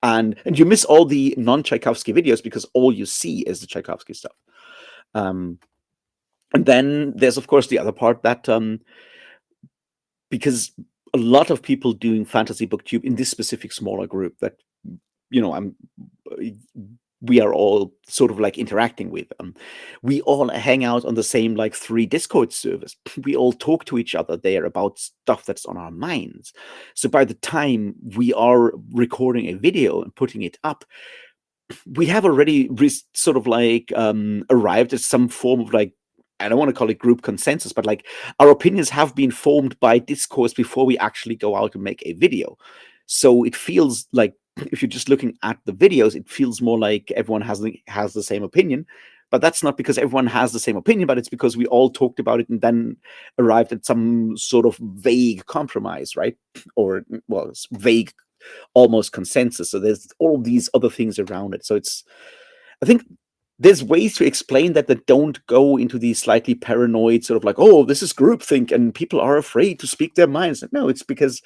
And you miss all the non-Tchaikovsky videos because all you see is the Tchaikovsky stuff. And then there's, of course, the other part that because a lot of people doing fantasy booktube in this specific smaller group that we are all sort of like interacting with. We all hang out on the same like 3 Discord servers. We all talk to each other there about stuff that's on our minds. So by the time we are recording a video and putting it up, we have already sort of like arrived at some form of like, I don't want to call it group consensus, but like our opinions have been formed by discourse before we actually go out and make a video. So it feels like, if you're just looking at the videos, it feels more like everyone has the same opinion. But that's not because everyone has the same opinion, but it's because we all talked about it and then arrived at some sort of vague compromise, right? Or, well, it's vague, almost consensus. So there's all these other things around it. So I think there's ways to explain that don't go into these slightly paranoid sort of like, oh, this is groupthink and people are afraid to speak their minds. No, it's because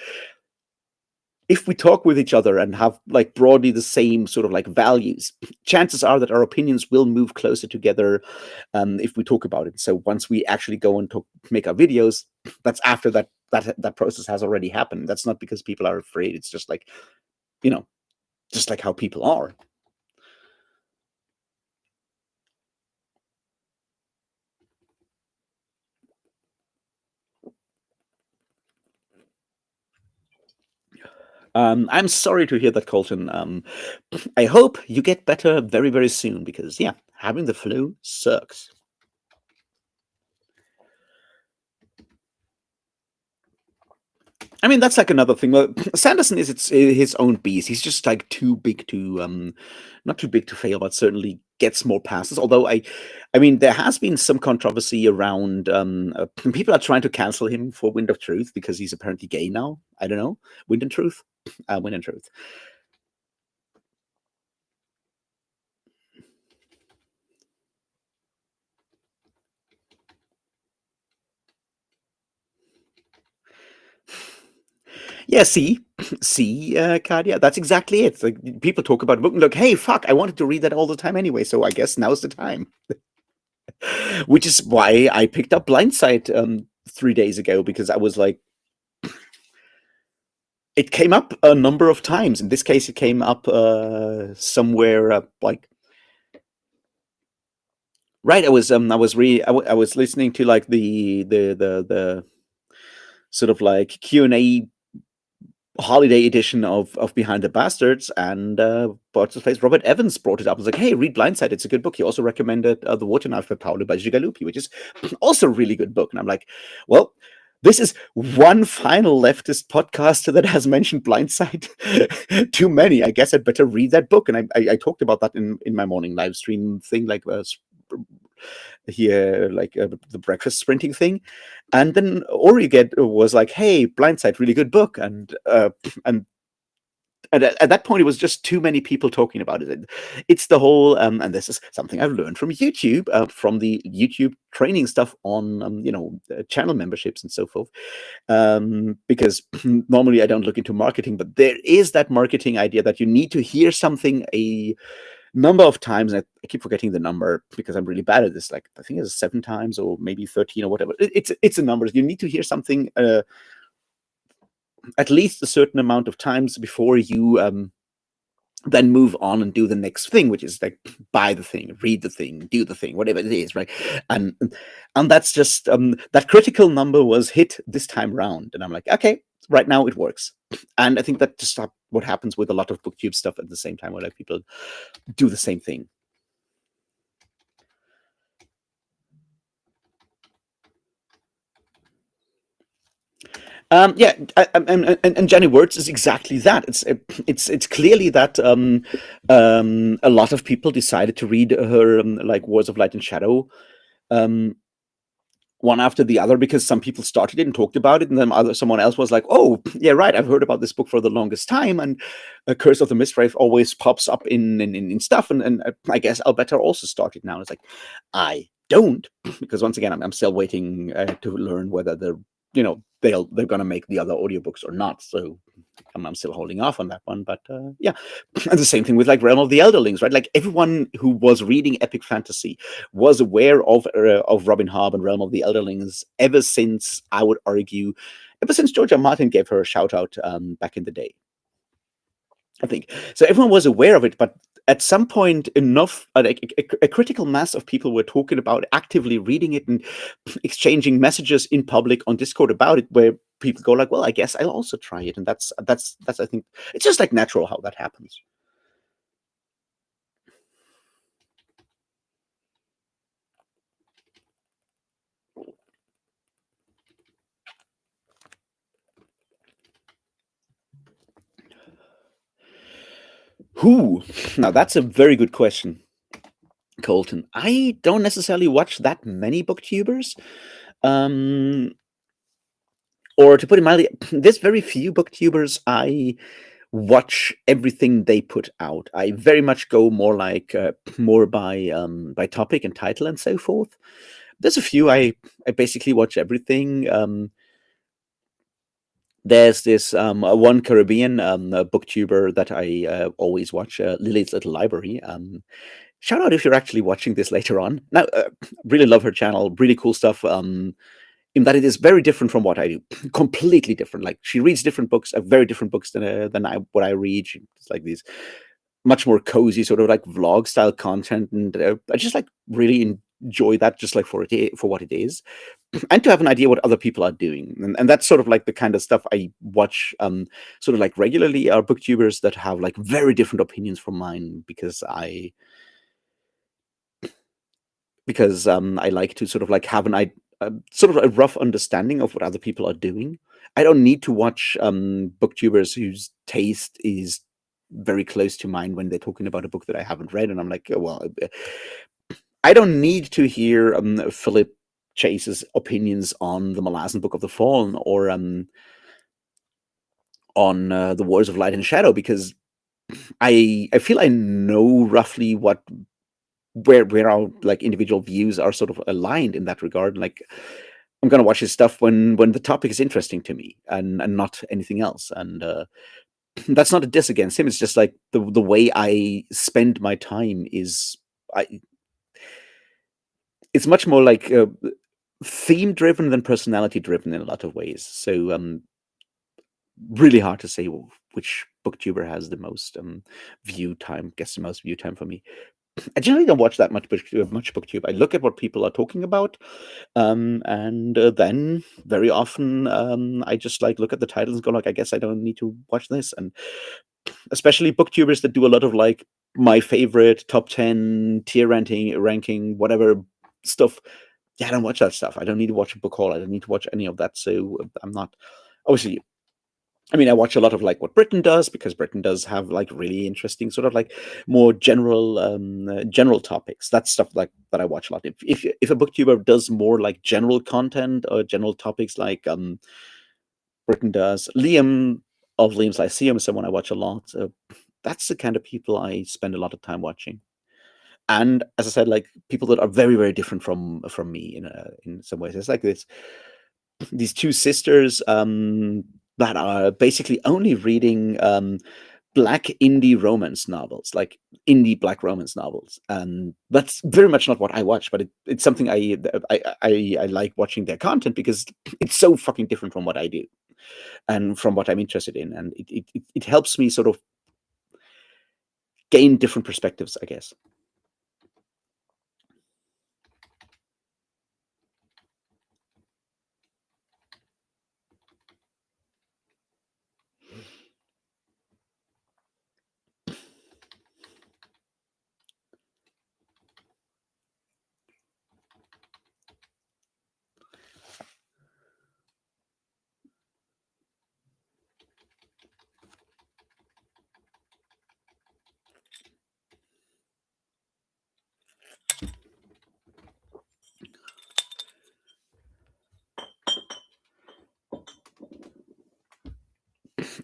if we talk with each other and have like broadly the same sort of like values, chances are that our opinions will move closer together if we talk about it. So once we actually go and make our videos, that's after that process has already happened. That's not because people are afraid. It's just like, just like how people are. I'm sorry to hear that, Colton. I hope you get better very, very soon because, yeah, having the flu sucks. I mean, that's like another thing. Well, Sanderson is his own beast. He's just like too big to, not too big to fail, but certainly gets more passes. Although I mean, there has been some controversy around people are trying to cancel him for Wind of Truth because he's apparently gay now. I don't know. Wind and Truth. Wind and Truth. Yeah, see, Kadia, that's exactly it. Like, people talk about a book and look, hey, fuck, I wanted to read that all the time anyway, so I guess now's the time. Which is why I picked up Blindside 3 days ago, because I was like, it came up a number of times. In this case, it came up somewhere like, right. I was listening to like the sort of like Q&A holiday edition of Behind the Bastards, and what's his face, Robert Evans brought it up. I was like, hey, read Blindside, it's a good book. He also recommended The Water Knife by Paolo Bacigalupi, which is also a really good book. And I'm like, well, this is one final leftist podcaster that has mentioned Blindside too many. I guess I'd better read that book. And I talked about that in my morning live stream thing, like here, like the breakfast sprinting thing. And then Ori was like, "Hey, Blindside, really good book," and at that point, it was just too many people talking about it. It's the whole, and this is something I've learned from YouTube, from the YouTube training stuff on, channel memberships and so forth. Because normally I don't look into marketing, but there is that marketing idea that you need to hear something a number of times. And I keep forgetting the number because I'm really bad at this. Like I think it's 7 times or maybe 13 or whatever. It's a number. You need to hear something at least a certain amount of times before you then move on and do the next thing, which is like buy the thing, read the thing, do the thing, whatever it is, right? And that's just that critical number was hit this time round, and I'm like, okay, right now it works. And I think that just what happens with a lot of booktube stuff at the same time, where like people do the same thing. Yeah, and Jenny Words is exactly that. It's clearly that a lot of people decided to read her like Wars of Light and Shadow, um, one after the other, because some people started it and talked about it, and then someone else was like, "Oh, yeah, right, I've heard about this book for the longest time," and Curse of the Mistwraith always pops up in stuff, and I guess I'll better also start it now. It's like I don't, because once again, I'm still waiting to learn whether they're going to make the other audiobooks or not. So I'm still holding off on that one. But yeah, and the same thing with like Realm of the Elderlings, right? Like everyone who was reading epic fantasy was aware of Robin Hobb and Realm of the Elderlings ever since, I would argue, ever since George R. Martin gave her a shout out back in the day. I think so. Everyone was aware of it, but at some point, enough a critical mass of people were talking about actively reading it and exchanging messages in public on Discord about it, where people go like, "Well, I guess I'll also try it," and that's I think it's just like natural how that happens. Who? Now that's a very good question, Colton. I don't necessarily watch that many booktubers. Or to put it mildly, there's very few booktubers I watch everything they put out. I very much go more by topic and title and so forth. There's a few I basically watch everything. There's this one Caribbean booktuber that I always watch, Lily's Little Library. Shout out if you're actually watching this later on. Now, really love her channel. Really cool stuff. In that it is very different from what I do, completely different. Like she reads different books, very different books than what I read. It's like these much more cozy sort of like vlog style content, and I just like really enjoy that, just like for what it is, and to have an idea what other people are doing, and that's sort of like the kind of stuff I watch, sort of like regularly, are booktubers that have like very different opinions from mine, because I like to sort of like have sort of a rough understanding of what other people are doing. I don't need to watch booktubers whose taste is very close to mine when they're talking about a book that I haven't read, and I'm like, oh, well, I don't need to hear Philip Chase's opinions on the Malazan Book of the Fallen, or on the Wars of Light and Shadow, because I feel I know roughly where our like individual views are sort of aligned in that regard. Like I'm gonna watch his stuff when the topic is interesting to me, and not anything else. And that's not a diss against him. It's just like the way I spend my time is, it's much more like theme driven than personality driven in a lot of ways. So really hard to say which booktuber has the most view time. Guess the most view time for me. I generally don't watch that much booktube. I look at what people are talking about, and then very often I just like look at the titles and go like, I guess I don't need to watch this. And especially booktubers that do a lot of like my favorite top 10 tier ranking whatever stuff. Yeah, I don't watch that stuff. I don't need to watch a book haul. I don't need to watch any of that. So I'm not, obviously, I mean, I watch a lot of like what Britain does because Britain does have like really interesting sort of like more general topics. That's stuff like that I watch a lot. If a booktuber does more like general content or general topics like Britain does, Liam of Liam's Lyceum is someone I watch a lot. So that's the kind of people I spend a lot of time watching. And as I said, like people that are very very different from me in some ways. It's like these two sisters that are basically only reading black indie romance novels, like indie black romance novels, and that's very much not what I watch. But it's something I like watching their content because it's so fucking different from what I do and from what I'm interested in, and it helps me sort of gain different perspectives, I guess.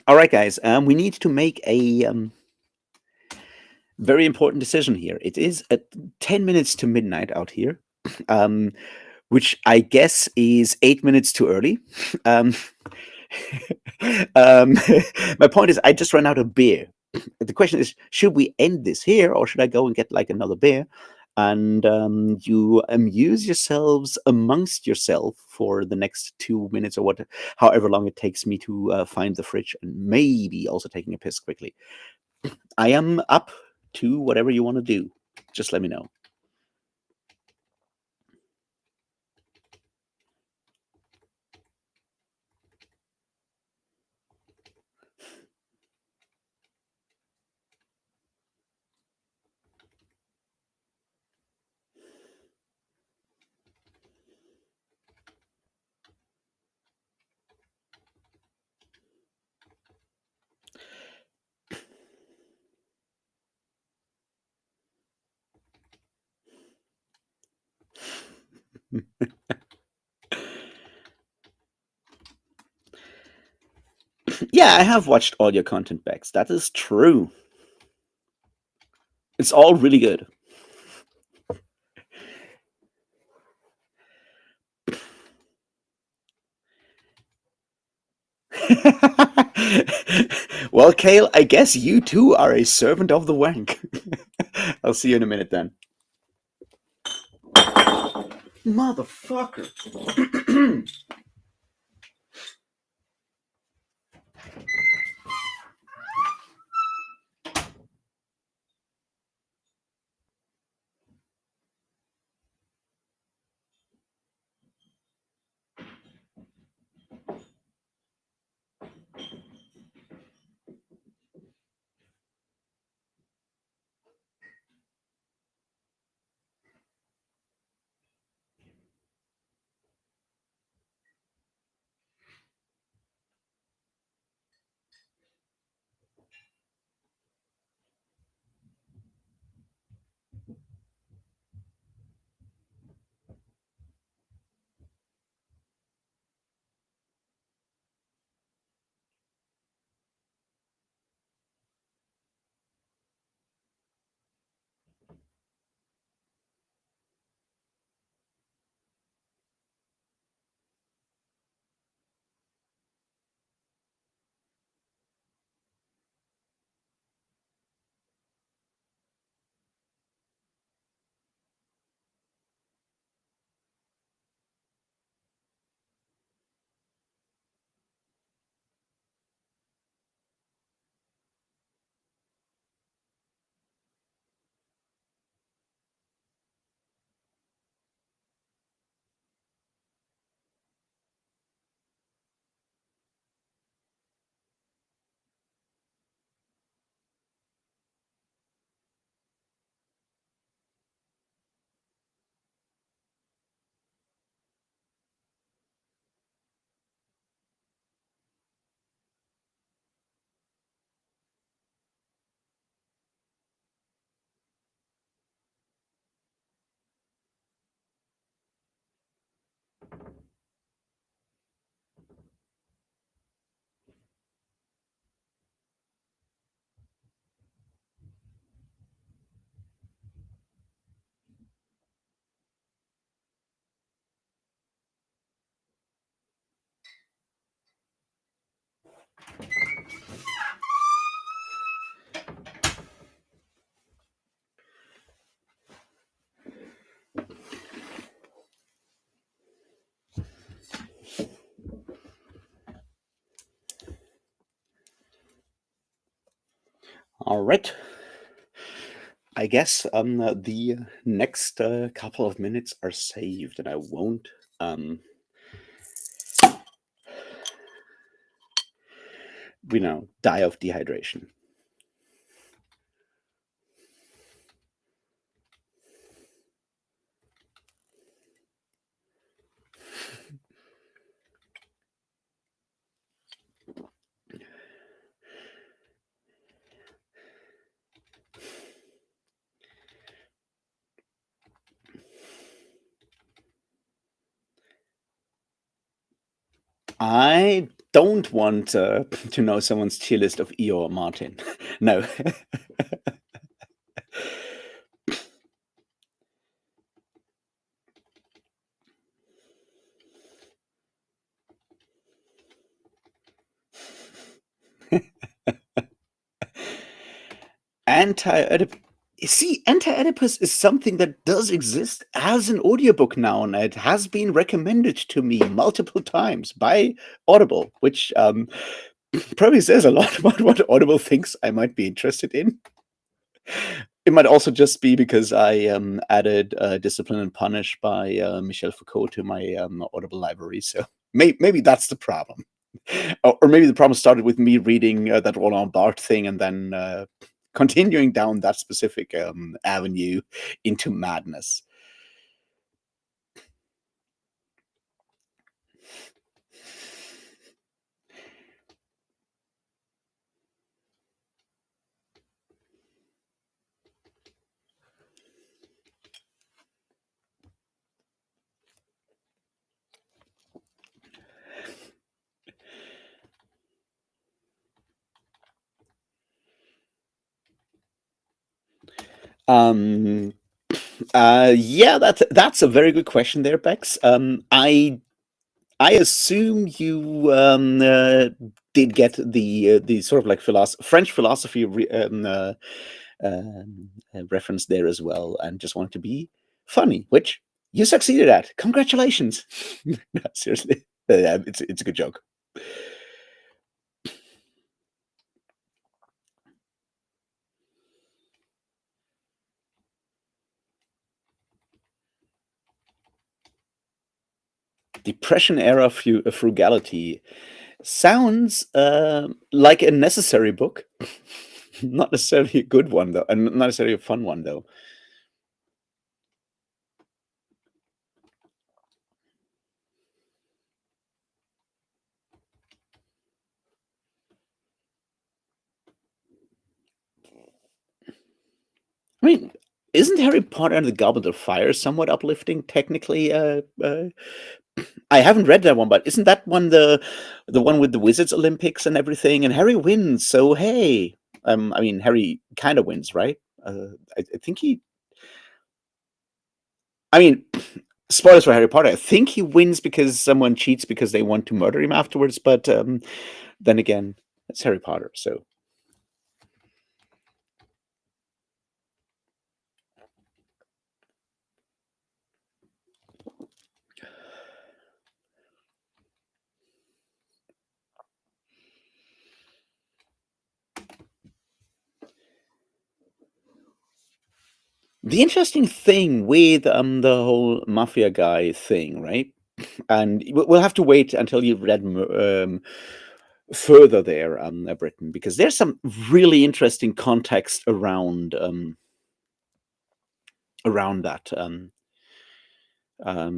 All right, guys, we need to make a very important decision here. It is at 10 minutes to midnight out here, um, which I guess is 8 minutes too early. Um, um, my point is, I just ran out of beer. The question is, should we end this here or should I go and get like another beer? And you amuse yourselves amongst yourself for the next 2 minutes or however long it takes me to find the fridge and maybe also taking a piss quickly. I am up to whatever you want to do. Just let me know. Yeah, I have watched all your content backs. That is true. It's all really good. Well, Kale, I guess you too are a servant of the wank. I'll see you in a minute then. Motherfucker. All right. I guess the next couple of minutes are saved, and I won't, die of dehydration. I don't want to know someone's tier list of Eeyore or Martin. No. Anti-Oedipus. See, Anti-Oedipus is something that does exist as an audiobook now, and it has been recommended to me multiple times by Audible, which probably says a lot about what Audible thinks I might be interested in. It might also just be because I added Discipline and Punish by Michel Foucault to my Audible library, so maybe that's the problem. Or maybe the problem started with me reading that Roland Barthes thing and then continuing down that specific avenue into madness. Um, yeah, that's a very good question there, Bex. I assume you did get the sort of like French philosophy reference there as well, and just wanted to be funny, which you succeeded at. Congratulations! No, seriously, it's a good joke. Depression era frugality sounds like a necessary book, not necessarily a good one though, and not necessarily a fun one though. I mean, isn't Harry Potter and the Goblet of Fire somewhat uplifting technically? I haven't read that one, but isn't that one the one with the Wizards Olympics and everything? And Harry wins, so hey, I mean Harry kind of wins, right? I think he. I mean, spoilers for Harry Potter. I think he wins because someone cheats because they want to murder him afterwards. But then again, it's Harry Potter, so. The interesting thing with the whole mafia guy thing, right? And we'll have to wait until you've read further there, Britain, because there's some really interesting context around that. Um,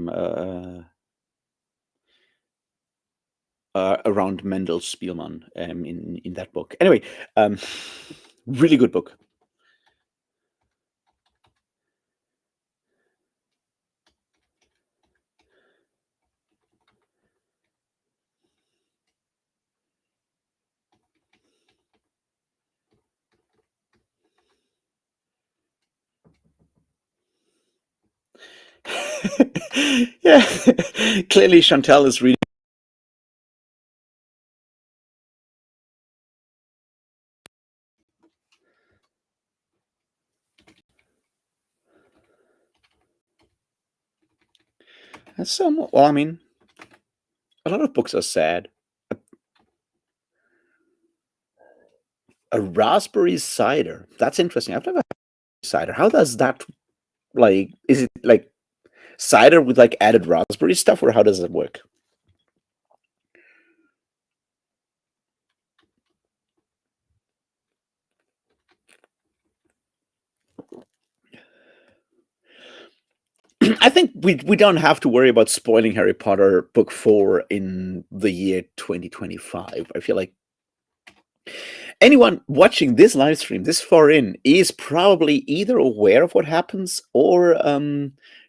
uh, Around Mendel Spielmann in that book. Anyway, really good book. Yeah, clearly Chantal is reading. Some, well, I mean, a lot of books are sad. A raspberry cider. That's interesting. I've never had cider. How does that, like, is it like cider with like added raspberry stuff, or how does it work? I think we don't have to worry about spoiling Harry Potter book 4 in the year 2025. I feel like anyone watching this live stream this far in is probably either aware of what happens or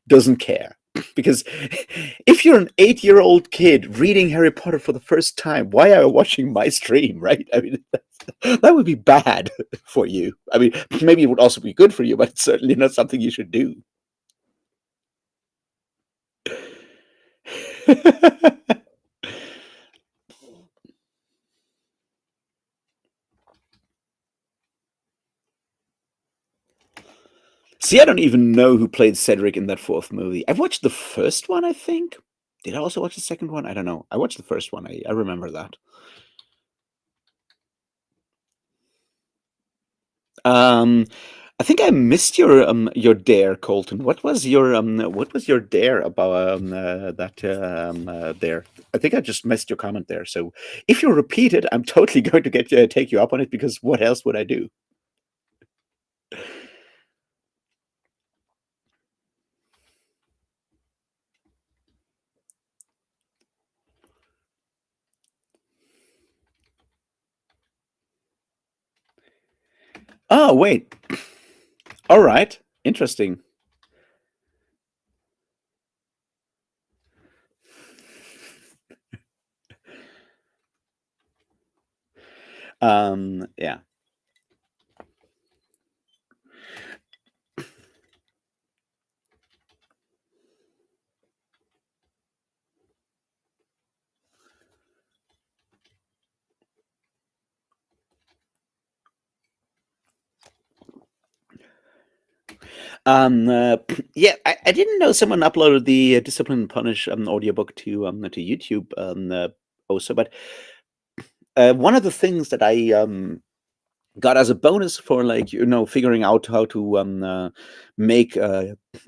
doesn't care. Because if you're an 8-year-old kid reading Harry Potter for the first time, why are you watching my stream, right? I mean, that would be bad for you. I mean, maybe it would also be good for you, but it's certainly not something you should do. See, I don't even know who played Cedric in that fourth movie. I've watched the first one, I think. Did I also watch the second one? I don't know. I watched the first one. I remember that. I think I missed your dare, Colton. What was your dare about that there? I think I just missed your comment there. So if you repeat it, I'm totally going to take you up on it, because what else would I do? Oh, wait. All right. Interesting. Yeah. Yeah, I didn't know someone uploaded the Discipline and Punish audiobook to YouTube also, but one of the things that I got as a bonus for, like, figuring out how to make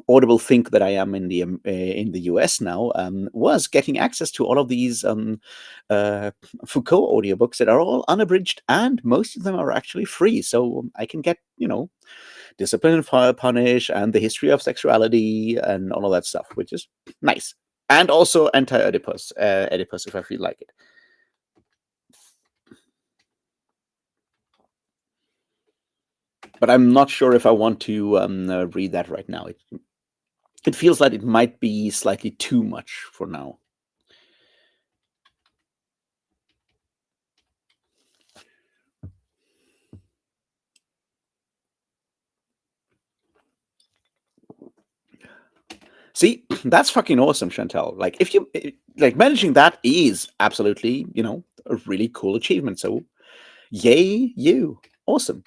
Audible think that I am in the US now, was getting access to all of these Foucault audiobooks that are all unabridged, and most of them are actually free. So I can get Discipline and Punish and the history of sexuality and all of that stuff, which is nice. And also anti-Oedipus, Oedipus, if I feel like it. But I'm not sure if I want to read that right now. It feels like it might be slightly too much for now. See, that's fucking awesome, Chantel. Like, if you like, managing that is absolutely, a really cool achievement. So, yay, you. Awesome.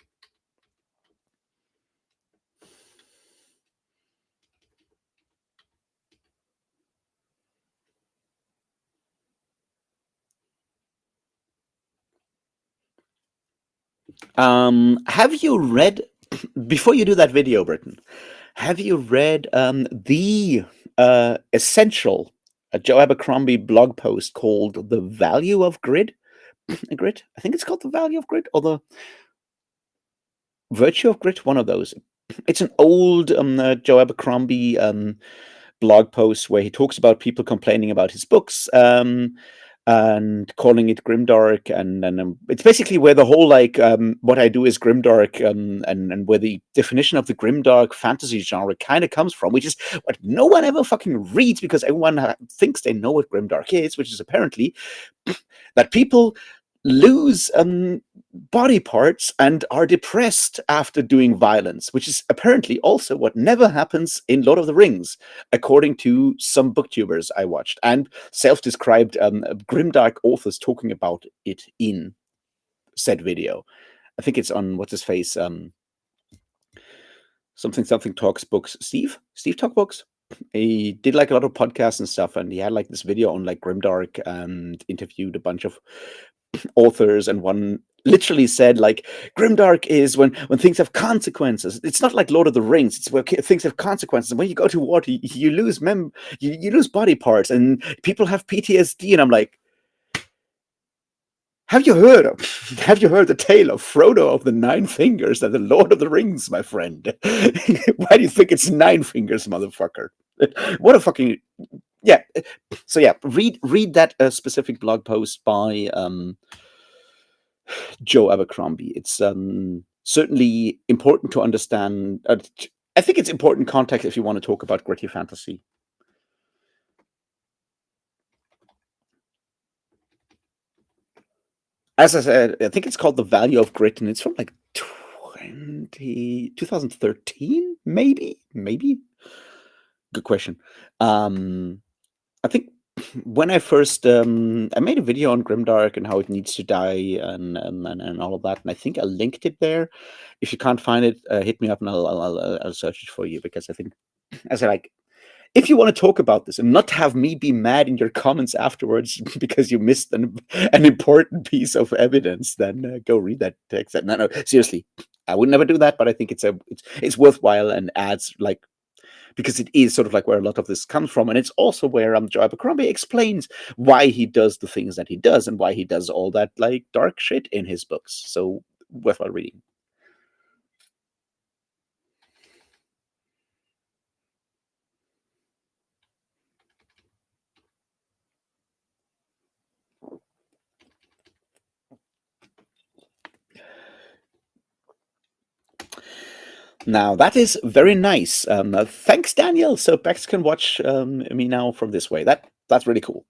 Have you read, before you do that video, Britain, have you read the essential Joe Abercrombie blog post called "The Value of Grit"? Grit? I think it's called "The Value of Grit" or "The Virtue of Grit." One of those. It's an old Joe Abercrombie blog post where he talks about people complaining about his books, and calling it grimdark, and it's basically where the whole, like, what I do is grimdark, and where the definition of the grimdark fantasy genre kind of comes from, which is what no one ever fucking reads, because everyone thinks they know what grimdark is, which is apparently that people lose body parts and are depressed after doing violence, which is apparently also what never happens in Lord of the Rings, according to some booktubers I watched, and self-described grimdark authors talking about it in said video. I think it's on what's his face, something talks books. Steve talk books. He did like a lot of podcasts and stuff, and he had like this video on like grimdark and interviewed a bunch of authors, and one literally said like grimdark is when things have consequences. It's not like Lord of the Rings. It's where things have consequences. And when you go to war, you lose you lose body parts, and people have PTSD. And I'm like, have you heard of have you heard the tale of Frodo of the Nine Fingers and the Lord of the Rings, my friend? Why do you think it's nine fingers, motherfucker? What a fucking yeah. So yeah, read that specific blog post by Joe Abercrombie. It's certainly important to understand. I think it's important context if you want to talk about gritty fantasy. As I said, I think it's called The Value of Grit, and it's from like 2013, maybe. Good question. I think when I first I made a video on Grimdark and how it needs to die and all of that, and I think I linked it there. If you can't find it, hit me up and I'll search it for you, because I think, as I like, if you want to talk about this and not have me be mad in your comments afterwards because you missed an important piece of evidence, then go read that text. No, seriously, I would never do that, but I think it's worthwhile and adds like, because it is sort of like where a lot of this comes from, and it's also where Joe Abercrombie explains why he does the things that he does and why he does all that like dark shit in his books. So worthwhile reading. Now that is very nice. Thanks, Daniel. So Bex can watch me now from this way. That's really cool.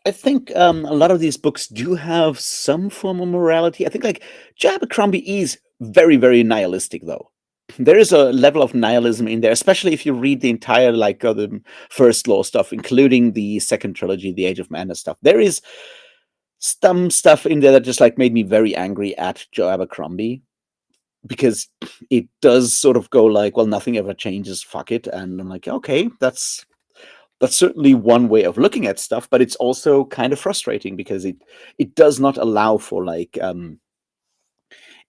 I think a lot of these books do have some form of morality. I think like Joe Abercrombie is very, very nihilistic, though. There is a level of nihilism in there, especially if you read the entire like the first law stuff, including the second trilogy, the Age of Madness stuff. There is some stuff in there that just like made me very angry at Joe Abercrombie, because it does sort of go like, well, nothing ever changes, fuck it. And I'm like, okay, that's certainly one way of looking at stuff, but it's also kind of frustrating because it does not allow for like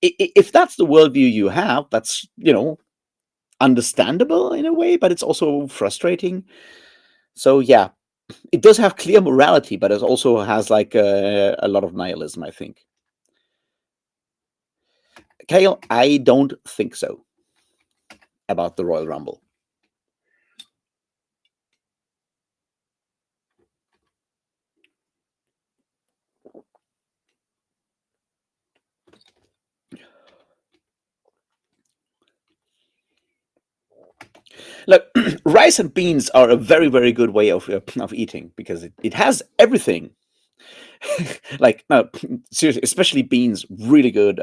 if that's the worldview you have, that's understandable in a way, but it's also frustrating. So yeah, it does have clear morality, but it also has like a lot of nihilism, I think. Kale, I don't think so about the Royal Rumble. Look, rice and beans are a very, very good way of eating, because it has everything. Like, no, seriously, especially beans, really good.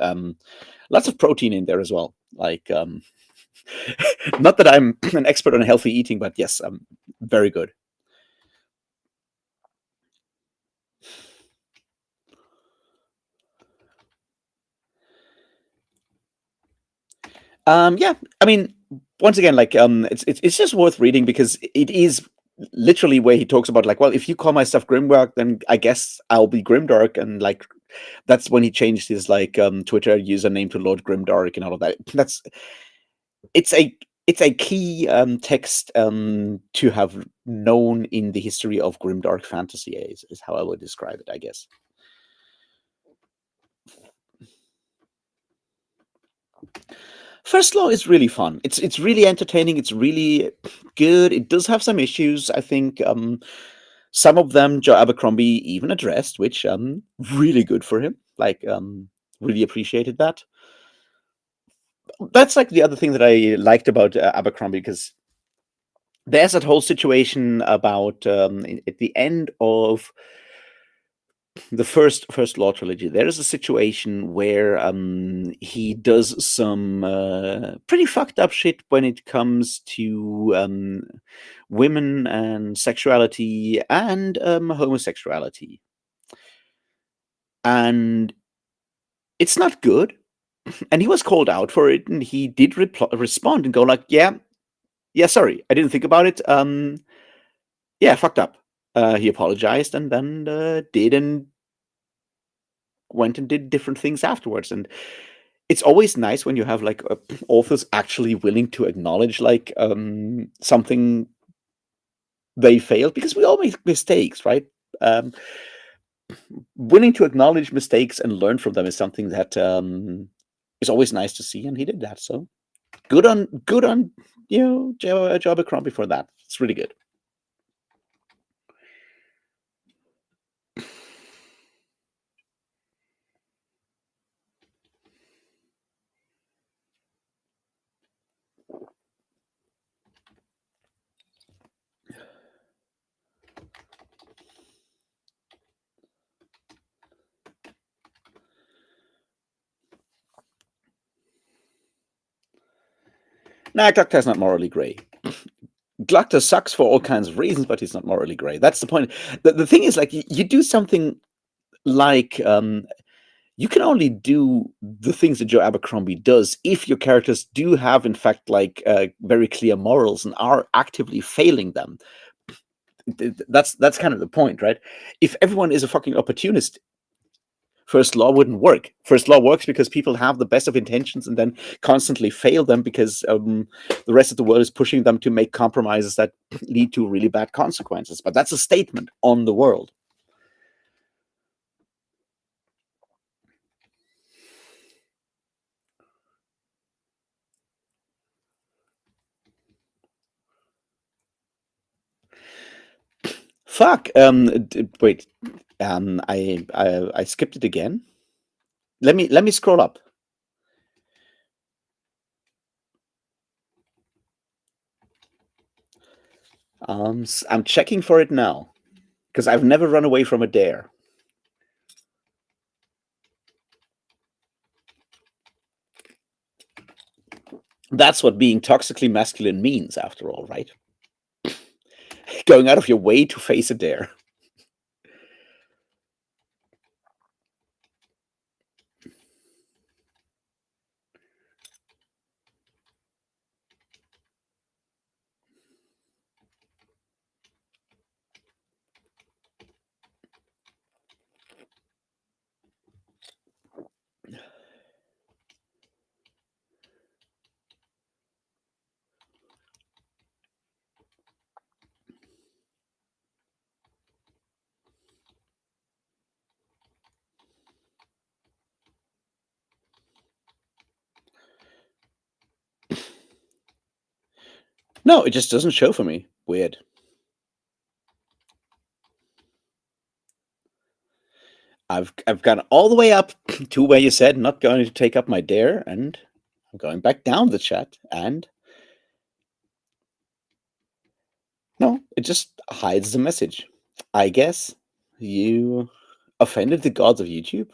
Lots of protein in there as well. Like, not that I'm an expert on healthy eating, but yes, very good. Yeah, I mean, once again, like, it's just worth reading, because it is literally where he talks about like, well, if you call my stuff Grimdark, then I guess I'll be Grimdark, and like that's when he changed his like Twitter username to Lord Grimdark and all of that. It's a it's a key text to have known in the history of grimdark fantasy, is how I would describe it, I guess. First Law is really fun. It's really entertaining. It's really good. It does have some issues, I think. Some of them Joe Abercrombie even addressed, which really good for him. Like, really appreciated that. That's like the other thing that I liked about Abercrombie, because there's that whole situation about at the end of the first Law trilogy, there is a situation where he does some pretty fucked up shit when it comes to women and sexuality and homosexuality, and it's not good. And he was called out for it, and he did respond and go like, "Yeah, sorry, I didn't think about it. Yeah, fucked up." He apologized and then did and went and did different things afterwards. And it's always nice when you have like authors actually willing to acknowledge like something they failed, because we all make mistakes, right? Um, Willing to acknowledge mistakes and learn from them is something that is always nice to see, and he did that. So good on Joe Abercrombie for that. It's really good. Nah, Gluck's not morally grey. Gluck sucks for all kinds of reasons, but he's not morally grey. That's the point. The thing is, like, you do something like you can only do the things that Joe Abercrombie does if your characters do have, in fact, like very clear morals and are actively failing them. That's kind of the point, right? If everyone is a fucking opportunist, First Law wouldn't work. First Law works because people have the best of intentions and then constantly fail them because the rest of the world is pushing them to make compromises that lead to really bad consequences. But that's a statement on the world. Fuck. Wait. I skipped it again. Let me scroll up. I'm checking for it now because I've never run away from a dare. That's what being toxically masculine means, after all, right? Going out of your way to face a dare. No, it just doesn't show for me. Weird. I've gone all the way up to where you said not going to take up my dare, and I'm going back down the chat, and no, it just hides the message. I guess you offended the gods of YouTube,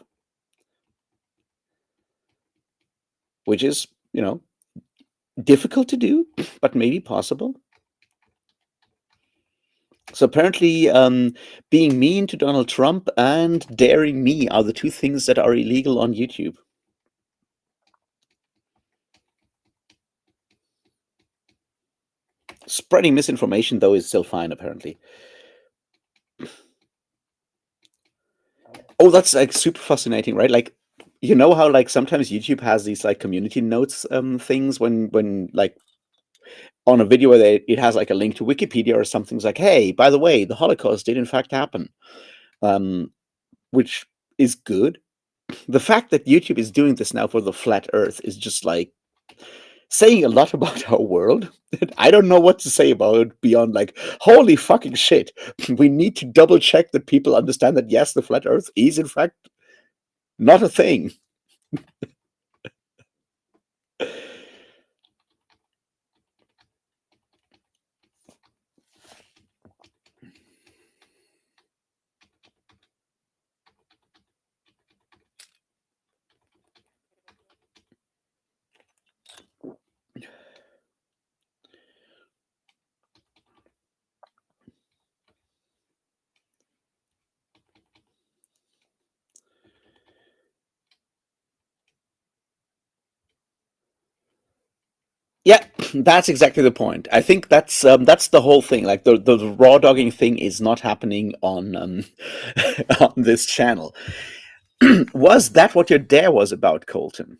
which is, difficult to do, but maybe possible. So apparently, being mean to Donald Trump and daring me are the two things that are illegal on YouTube. Spreading misinformation, though, is still fine, apparently. Oh, that's like super fascinating, right? Like, you know how like sometimes YouTube has these like community notes things when like on a video where it has like a link to Wikipedia or something. It's like, hey, by the way, the Holocaust did in fact happen, which is good. The fact that YouTube is doing this now for the flat Earth is just like saying a lot about our world. I don't know what to say about it beyond like, holy fucking shit. We need to double check that people understand that yes, the flat Earth is in fact not a thing. That's exactly the point. I think that's the whole thing. Like the raw dogging thing is not happening on on this channel. Was that what your dare was about, Colton?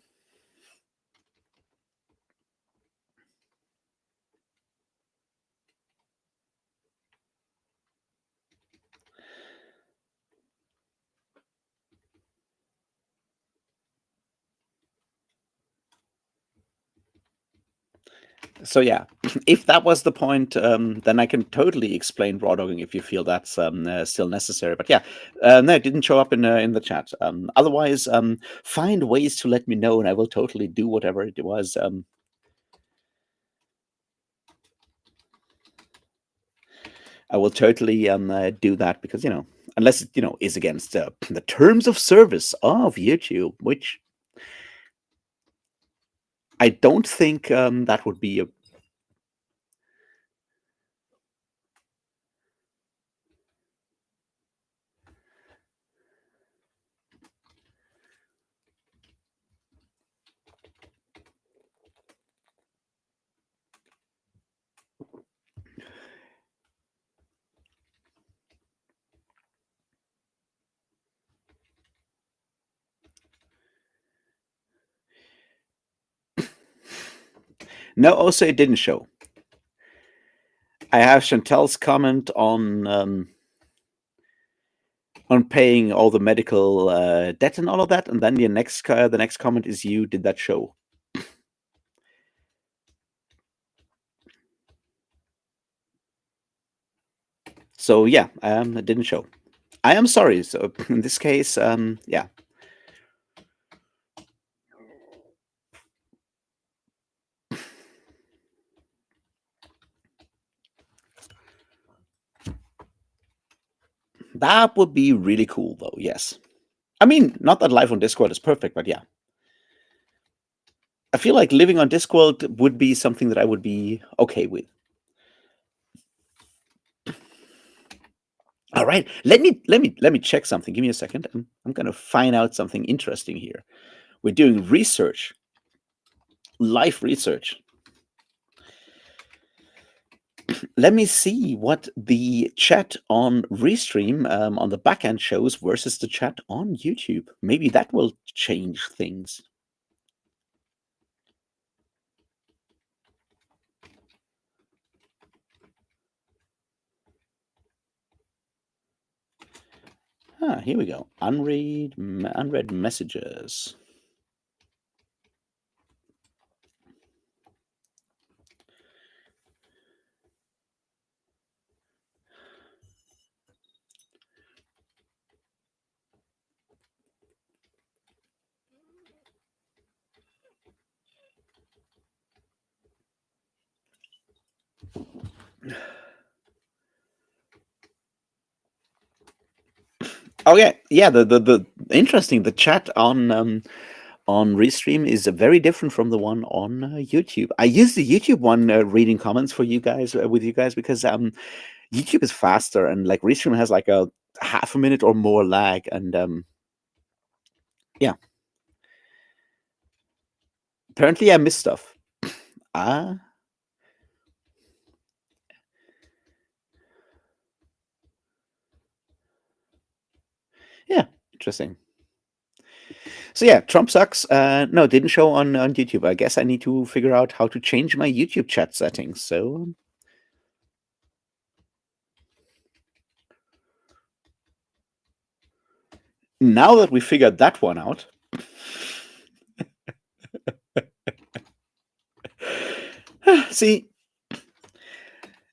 So yeah, if that was the point, then I can totally explain raw dogging if you feel that's still necessary. But yeah, no, it didn't show up in the chat. Otherwise, find ways to let me know, and I will totally do whatever it was. I will totally do that because unless it is against the terms of service of YouTube, which I don't think that would be a. No, also it didn't show. I have Chantel's comment on paying all the medical debt and all of that, and then the next comment is you did that show. So yeah, it didn't show. I am sorry. So in this case, yeah. That would be really cool, though. Yes. I mean, not that live on Discord is perfect, but yeah. I feel like living on Discord would be something that I would be okay with. All right, let me check something. Give me a second. I'm gonna find out something interesting here. We're doing research, live research. Let me see what the chat on Restream on the backend shows versus the chat on YouTube. Maybe that will change things. Here we go. Unread unread messages. Oh yeah. The interesting. The chat on Restream is very different from the one on YouTube. I use the YouTube one reading comments for you guys with you guys because YouTube is faster and like Restream has like a half a minute or more lag and yeah. Apparently I missed stuff. Ah, yeah, interesting. So yeah, Trump sucks. No, didn't show on YouTube. I guess I need to figure out how to change my YouTube chat settings. So now that we figured that one out, see,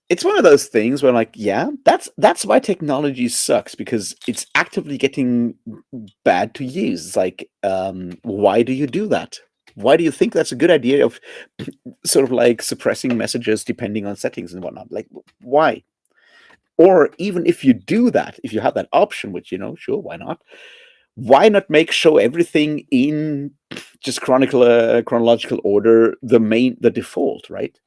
it's one of those things where like, yeah, that's why technology sucks because it's actively getting bad to use. It's like, why do you do that? Why do you think that's a good idea of sort of like suppressing messages depending on settings and whatnot? Like, why? Or even if you do that, if you have that option, which sure, why not? Why not make show everything in just chronological order, the default, right?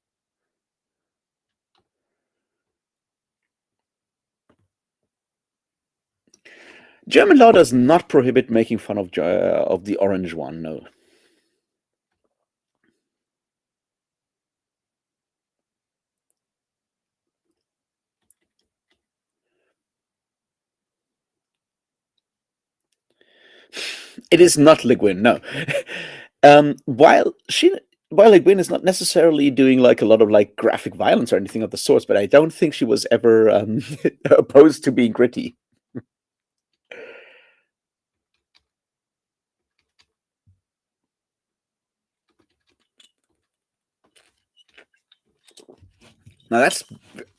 German law does not prohibit making fun of the orange one. No. It is not Le Guin, no. um, while she, while Le Guin is not necessarily doing like a lot of like graphic violence or anything of the sorts, but I don't think she was ever opposed to being gritty. Now that's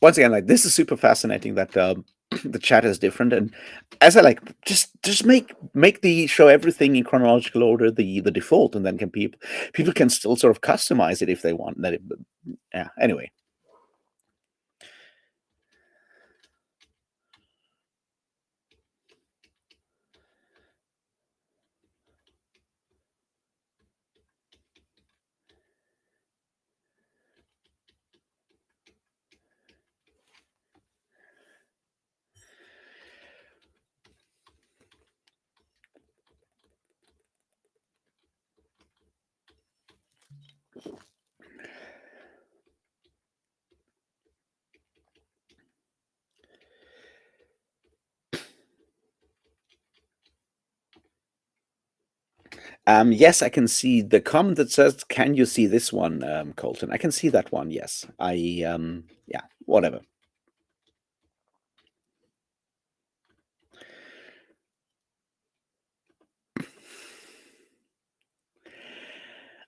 once again like this is super fascinating that the chat is different, and as I like just make the show everything in chronological order the default, and then can people can still sort of customize it if they want. That it, yeah. Anyway, yes, I can see the comment that says, "Can you see this one, Colton?" I can see that one. Yes, yeah, whatever.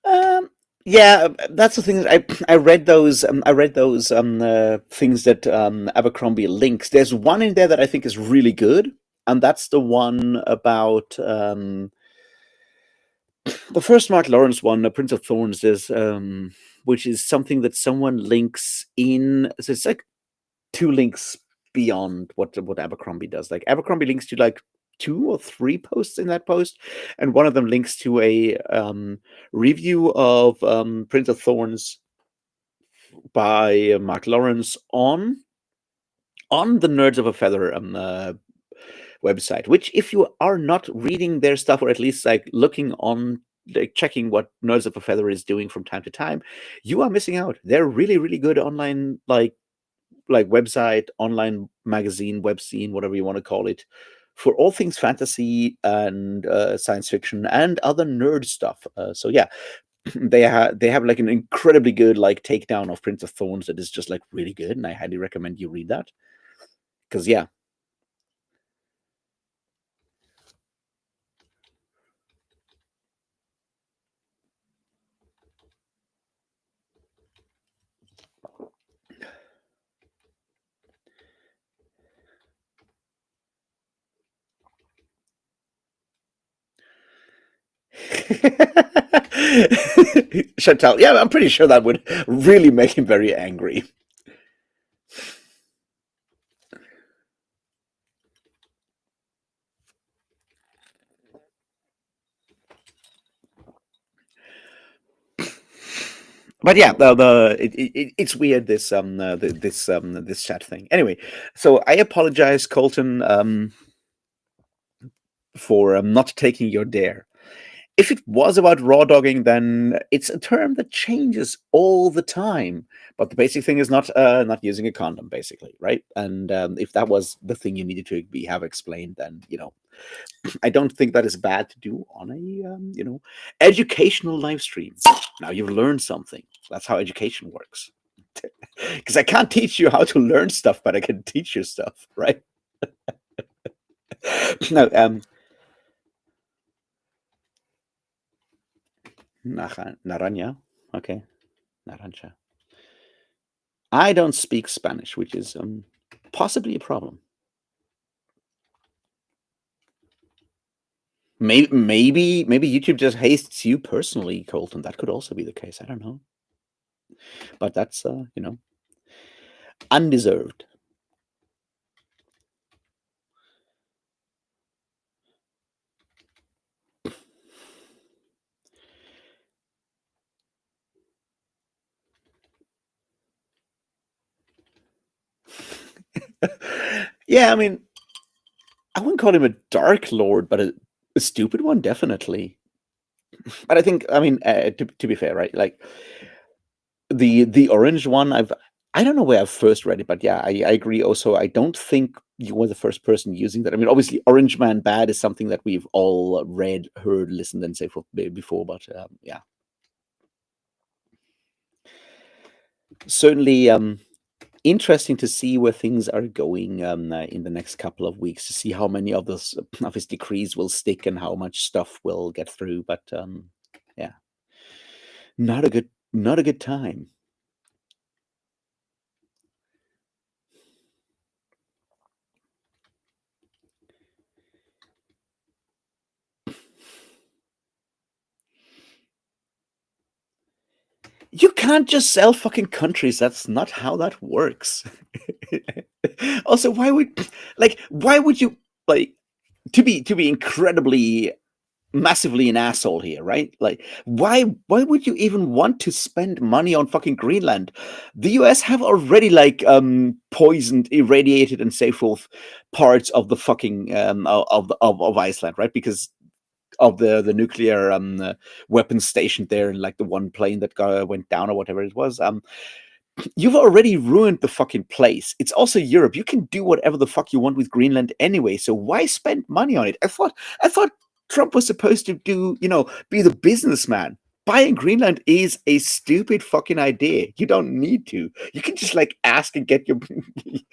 Um, yeah, that's the thing. I read those. I read those things that Abercrombie links. There's one in there that I think is really good, and that's the one about the first Mark Lawrence one, Prince of Thorns, is which is something that someone links in. So it's like two links beyond what Abercrombie does. Like Abercrombie links to like two or three posts in that post, and one of them links to a review of Prince of Thorns by Mark Lawrence on the Nerds of a Feather website. Which, if you are not reading their stuff, or at least like looking on, like checking what Nerds of a Feather is doing from time to time, you are missing out. They're really, really good online, like website, online magazine, web scene, whatever you want to call it, for all things fantasy and science fiction and other nerd stuff. So yeah, they have like an incredibly good like takedown of Prince of Thorns that is just like really good, and I highly recommend you read that because yeah. Chantal, yeah, I'm pretty sure that would really make him very angry. But yeah, it's weird this this chat thing. Anyway, so I apologize, Colton, for not taking your dare. If it was about raw dogging, then it's a term that changes all the time. But the basic thing is not using a condom, basically, right? And if that was the thing you needed to have explained, then I don't think that is bad to do on a educational live stream. Now you've learned something. That's how education works. Because I can't teach you how to learn stuff, but I can teach you stuff, right? No, naranja. Okay, naranja. I don't speak Spanish, which is possibly a problem. Maybe YouTube just hates you personally, Colton. That could also be the case. I don't know, but that's undeserved. Yeah, I mean, I wouldn't call him a dark lord, but a stupid one, definitely. But I think, I mean, to be fair, right? Like the orange one, I don't know where I first read it, but yeah, I agree. Also, I don't think you were the first person using that. I mean, obviously, Orange Man Bad is something that we've all read, heard, listened, and say for before, but yeah, certainly interesting to see where things are going in the next couple of weeks, to see how many of those of his decrees will stick and how much stuff will get through. But yeah, not a good time. You can't just sell fucking countries. That's not how that works. Also, why would you like to be incredibly massively an asshole here, right? Like, why would you even want to spend money on fucking Greenland? The US have already poisoned, irradiated, and so forth parts of the fucking of Iceland, right? Because of the nuclear weapons stationed there, and like the one plane that went down or whatever it was. You've already ruined the fucking place. It's also Europe. You can do whatever the fuck you want with Greenland anyway. So why spend money on it? I thought Trump was supposed to be the businessman. Buying Greenland is a stupid fucking idea. You don't need to. You can just like ask and get your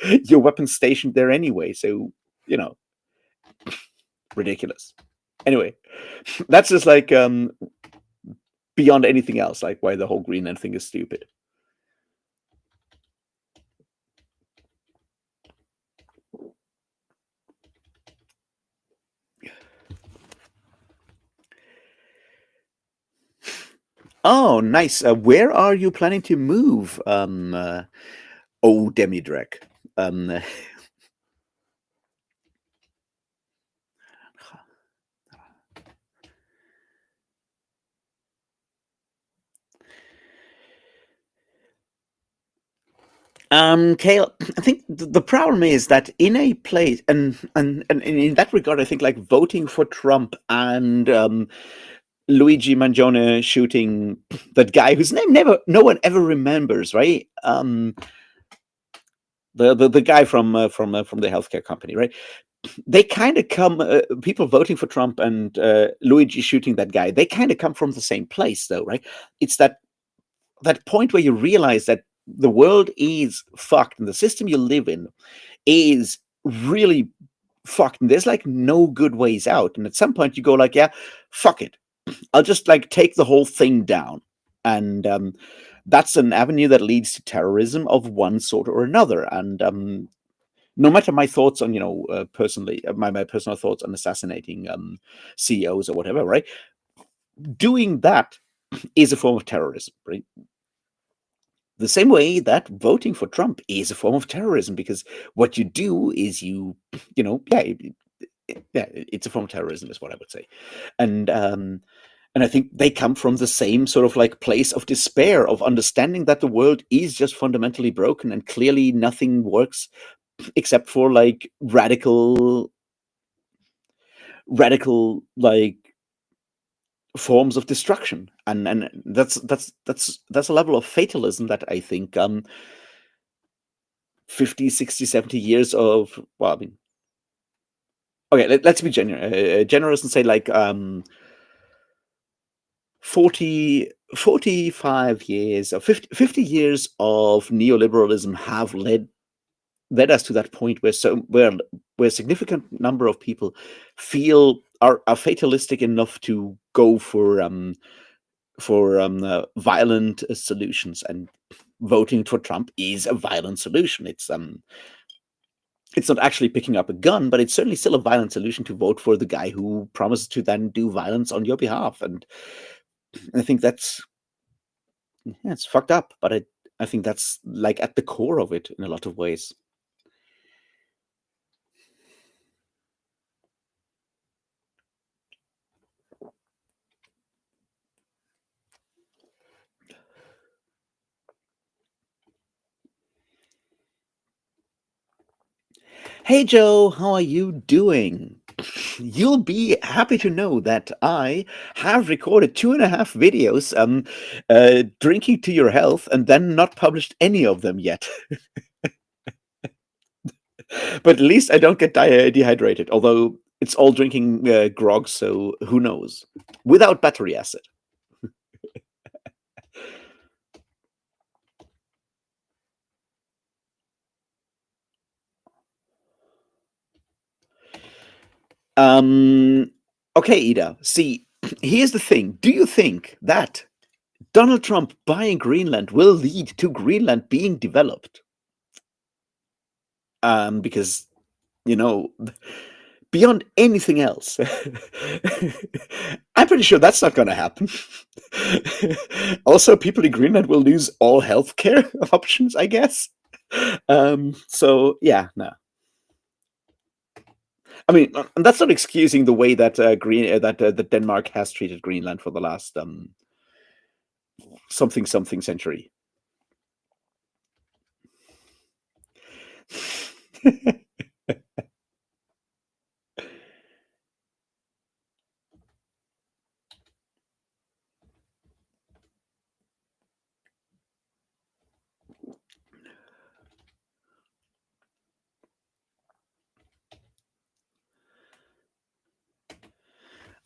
your weapons stationed there anyway. So you know, ridiculous. Anyway, that's just like beyond anything else, like why the whole Greenland thing is stupid. Oh, nice. Where are you planning to move, oh Demidrek? Um, Kale, I think the problem is that in a place, and in that regard, I think like voting for Trump and Luigi Mangione shooting that guy whose name no one ever remembers, right? The guy from the healthcare company, right? They kind of come people voting for Trump and Luigi shooting that guy. They kind of come from the same place, though, right? It's that point where you realize that the world is fucked and the system you live in is really fucked, and there's like no good ways out. And at some point, you go like, yeah, fuck it. I'll just like take the whole thing down, and that's an avenue that leads to terrorism of one sort or another. And no matter my thoughts on personally my personal thoughts on assassinating CEOs or whatever, right? Doing that is a form of terrorism, right? The same way that voting for Trump is a form of terrorism, because what you do is yeah, it's a form of terrorism, is what I would say. And I think they come from the same sort of like place of despair, of understanding that the world is just fundamentally broken and clearly nothing works except for like radical like forms of destruction. And that's a level of fatalism that I think 50, 60, 70 years of, well, I mean, okay, let's be generous and say like 45 years or 50 years of neoliberalism have led us to that point where a significant number of people are fatalistic enough to go for violent solutions, and voting for Trump is a violent solution. It's not actually picking up a gun, but it's certainly still a violent solution to vote for the guy who promises to then do violence on your behalf. And I think it's fucked up, but I think that's like at the core of it in a lot of ways. Hey Joe, how are you doing? You'll be happy to know that I have recorded 2.5 videos drinking to your health, and then not published any of them yet. But at least I don't get dehydrated. Although it's all drinking grog, so who knows? Without battery acid. Um. Okay, Ida. See, here's the thing. Do you think that Donald Trump buying Greenland will lead to Greenland being developed? Because you know, beyond anything else, I'm pretty sure that's not going to happen. Also, people in Greenland will lose all healthcare options, I guess. So yeah, no. I mean, and that's not excusing the way that that Denmark has treated Greenland for the last something century.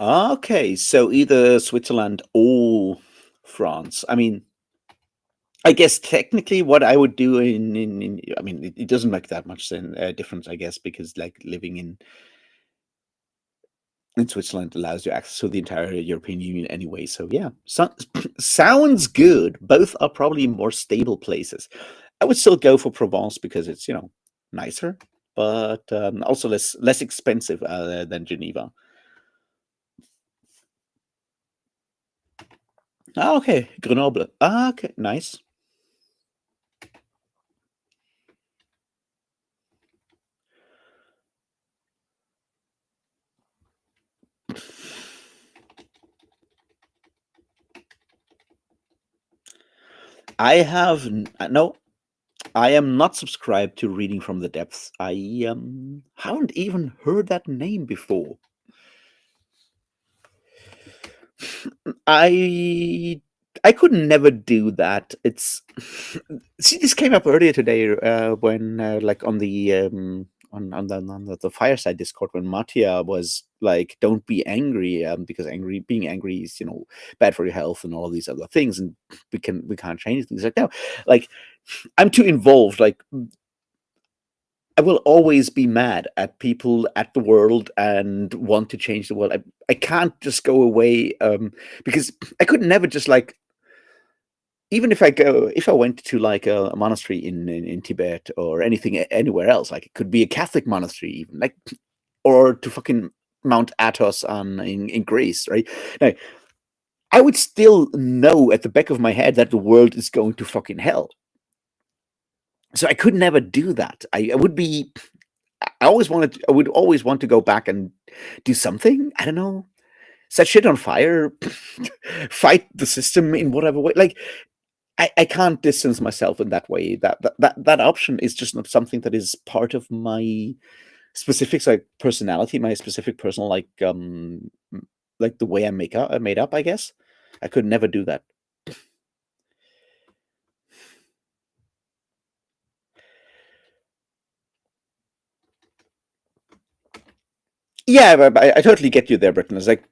Okay, so either Switzerland or France. I mean, I guess technically what I would do in I mean, it doesn't make that much difference, I guess, because like living in Switzerland allows you access to the entire European Union anyway. So yeah, sounds good. Both are probably more stable places. I would still go for Provence because it's nicer, but also less expensive than Geneva. Ah, okay, Grenoble. Ah, okay, nice. I have no. I am not subscribed to Reading from the Depths. I haven't even heard that name before. I I could never do that. It's see, this came up earlier today when like on the the fireside Discord when Mattia was like, "Don't be angry," because being angry is bad for your health and all these other things, and we can't change things. Like no, like I'm too involved. Like I will always be mad at people, at the world, and want to change the world. I can't just go away because I could never just like even if I went to like a monastery in Tibet or anything anywhere else, like it could be a Catholic monastery, even like or to fucking Mount Athos in Greece, right? Now, I would still know at the back of my head that the world is going to fucking hell. So I could never do that. I would be I would always want to go back and do something. I don't know, set shit on fire, fight the system in whatever way. Like I can't distance myself in that way. That option is just not something that is part of my specific like personality, my specific personal like the way I made up. I guess I could never do that. Yeah, but I totally get you there, Britton. It's like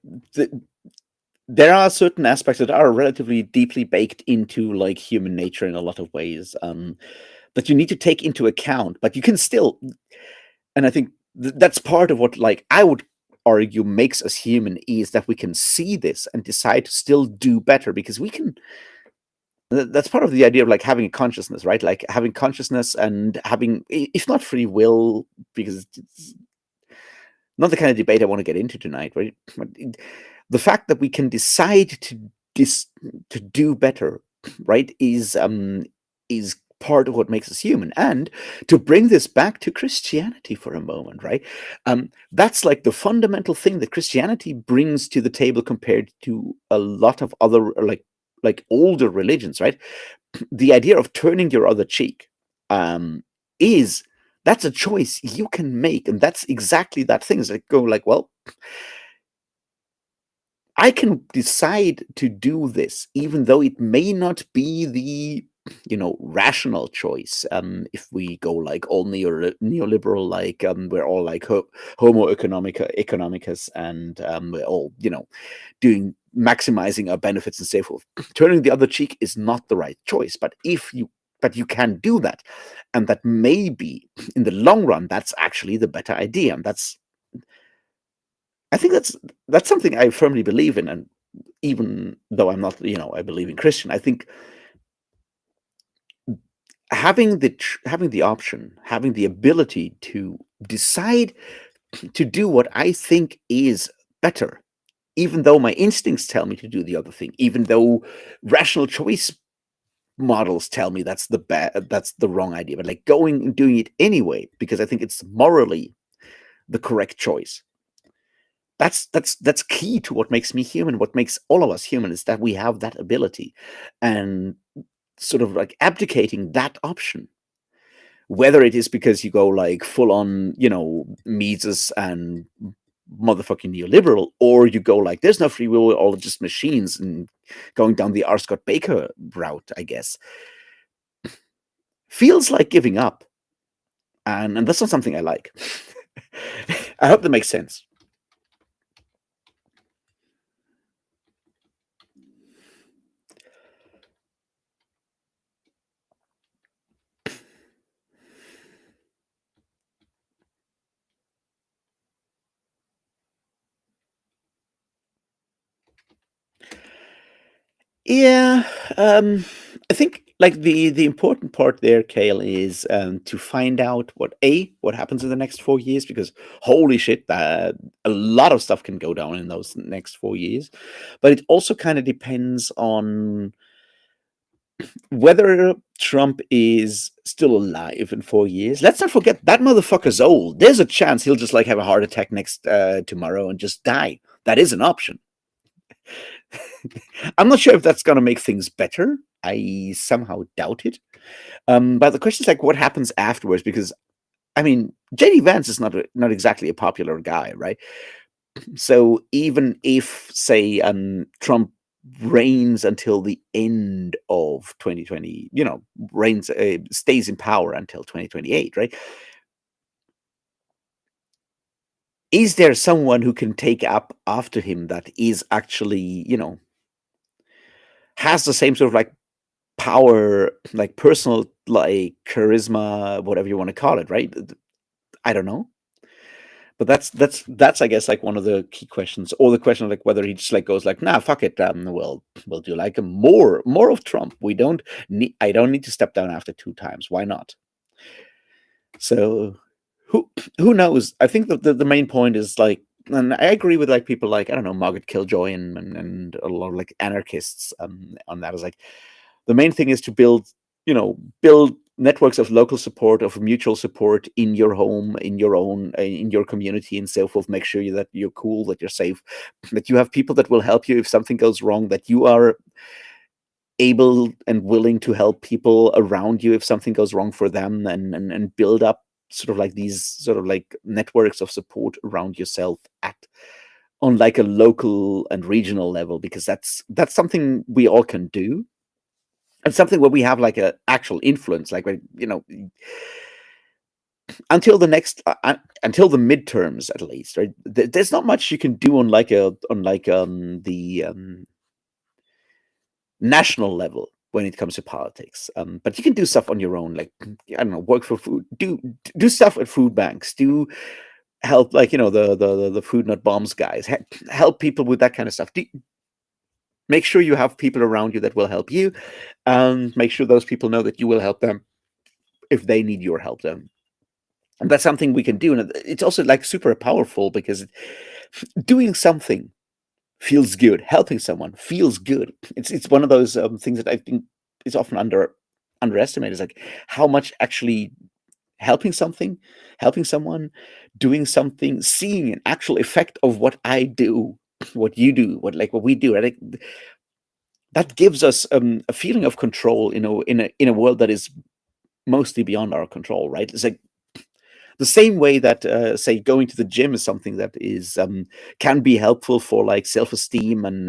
there are certain aspects that are relatively deeply baked into like human nature in a lot of ways that you need to take into account. But you can still, and I think that's part of what like I would argue makes us human is that we can see this and decide to still do better because we can. That's part of the idea of like having a consciousness, right? Like having consciousness and having, if not free will, because it's not the kind of debate I want to get into tonight, right? But the fact that we can decide dis- to do better, right, is part of what makes us human. And to bring this back to Christianity for a moment, right? That's like the fundamental thing that Christianity brings to the table compared to a lot of other like older religions, right? The idea of turning your other cheek is that's a choice you can make, and that's exactly that thing. Is like go like, well, I can decide to do this, even though it may not be rational choice. If we go like all neoliberal, like we're all like homo economicus, and we're all doing maximizing our benefits and so forth. Turning the other cheek is not the right choice. But you can do that, and that maybe in the long run that's actually the better idea. And I think that's something I firmly believe in. And even though I'm not, I believe in Christian, I think having the option, having the ability to decide to do what I think is better, even though my instincts tell me to do the other thing, even though rational choice models tell me that's the wrong idea, but like going and doing it anyway because I think it's morally the correct choice. That's key to what makes me human. What makes all of us human is that we have that ability, and sort of like abdicating that option, whether it is because you go like full on, Mises and motherfucking neoliberal, or you go like there's no free will, we're all just machines, and going down the R. Scott Baker route, I guess, feels like giving up. And that's not something I like. I hope that makes sense. Yeah, I think like the important part there, Kale, is to find out what happens in the next 4 years, because holy shit, that a lot of stuff can go down in those next 4 years. But it also kind of depends on whether Trump is still alive in 4 years. Let's not forget that motherfucker's old. There's a chance he'll just like have a heart attack next tomorrow and just die. That is an option. I'm not sure if that's going to make things better. I somehow doubt it. But the question is like, what happens afterwards? Because I mean, JD Vance is not exactly a popular guy, right? So even if, say, Trump reigns until the end of 2020, reigns stays in power until 2028, right? Is there someone who can take up after him that is actually, has the same sort of like power, like personal, like charisma, whatever you want to call it, right? I don't know. But that's I guess like one of the key questions, or the question of like whether he just like goes like, nah, fuck it, we'll do like a more of Trump. I don't need to step down after 2 times. Why not? So who knows? I think the main point is like, and I agree with like people like, I don't know, Margaret Killjoy and a lot of like anarchists on that. Is like the main thing is to build networks of local support, of mutual support in your home, in your own, in your community, and so forth. Make sure that you're cool, that you're safe, that you have people that will help you if something goes wrong, that you are able and willing to help people around you if something goes wrong for them, and build up sort of like these sort of like networks of support around yourself at on like a local and regional level, because that's something we all can do, and something where we have like a actual influence, like until until the midterms at least, right? There's not much you can do on the national level when it comes to politics, but you can do stuff on your own, like I don't know, work for food, do stuff at food banks, do help, like the food not bombs guys, help people with that kind of stuff. Make sure you have people around you that will help you, and make sure those people know that you will help them if they need your help then. And that's something we can do, and it's also like super powerful because doing something feels good. Helping someone feels good. It's one of those things that I think is often underestimated. Is like how much actually helping someone, doing something, seeing an actual effect of what I do, what you do, what we do. Right? Like, that gives us a feeling of control, in a world that is mostly beyond our control. Right? It's like the same way that say going to the gym is something that is can be helpful for like self-esteem and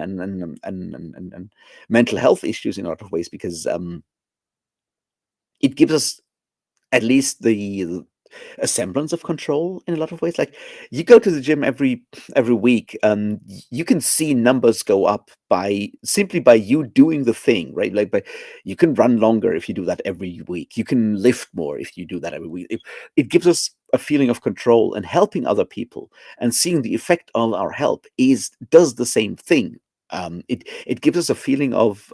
mental health issues in a lot of ways, because it gives us at least a semblance of control in a lot of ways. Like, you go to the gym every week, you can see numbers go up by simply by you doing the thing, right? Like, by you can run longer if you do that every week. You can lift more if you do that every week. It gives us a feeling of control, and helping other people and seeing the effect of our help is does the same thing. It gives us a feeling of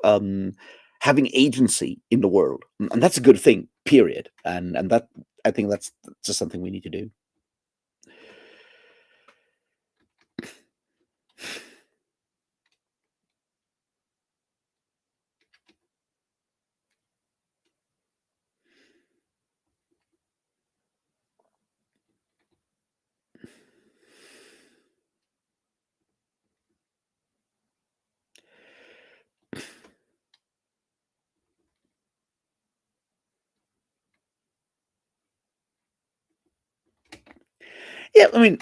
having agency in the world, and that's a good thing. Period. And that, I think that's just something we need to do. Yeah, I mean,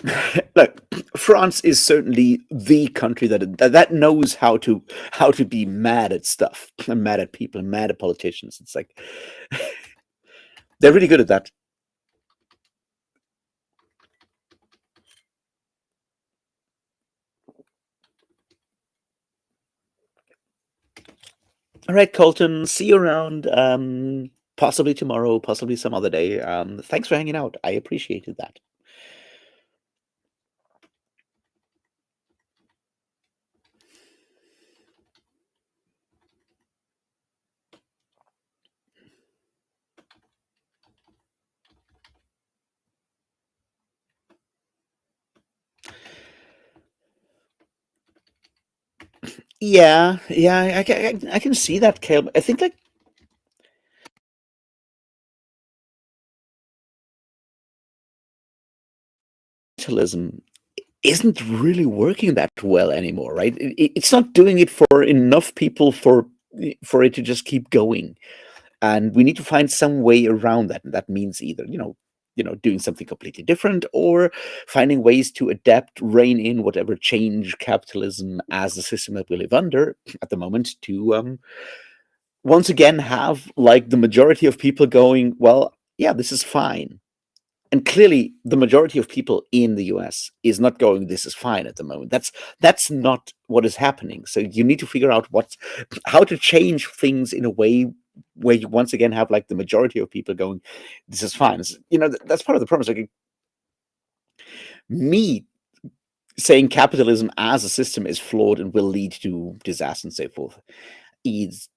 look, France is certainly the country that knows how to be mad at stuff, and mad at people, and mad at politicians. It's like they're really good at that. All right, Colton, see you around. Possibly tomorrow, possibly some other day. Thanks for hanging out. I appreciated that. Yeah, yeah, I can see that, Caleb. I think, like, capitalism isn't really working that well anymore, right? It's not doing it for enough people for it to just keep going, and we need to find some way around that. And that means either, doing something completely different, or finding ways to adapt, rein in whatever change capitalism as the system that we live under at the moment, to once again have like the majority of people going, well, yeah, this is fine. And clearly the majority of people in the US is not going, this is fine at the moment. That's not what is happening. So you need to figure out how to change things in a way where you once again have like the majority of people going, this is fine. That's part of the problem. Like, me saying capitalism as a system is flawed and will lead to disaster and so forth is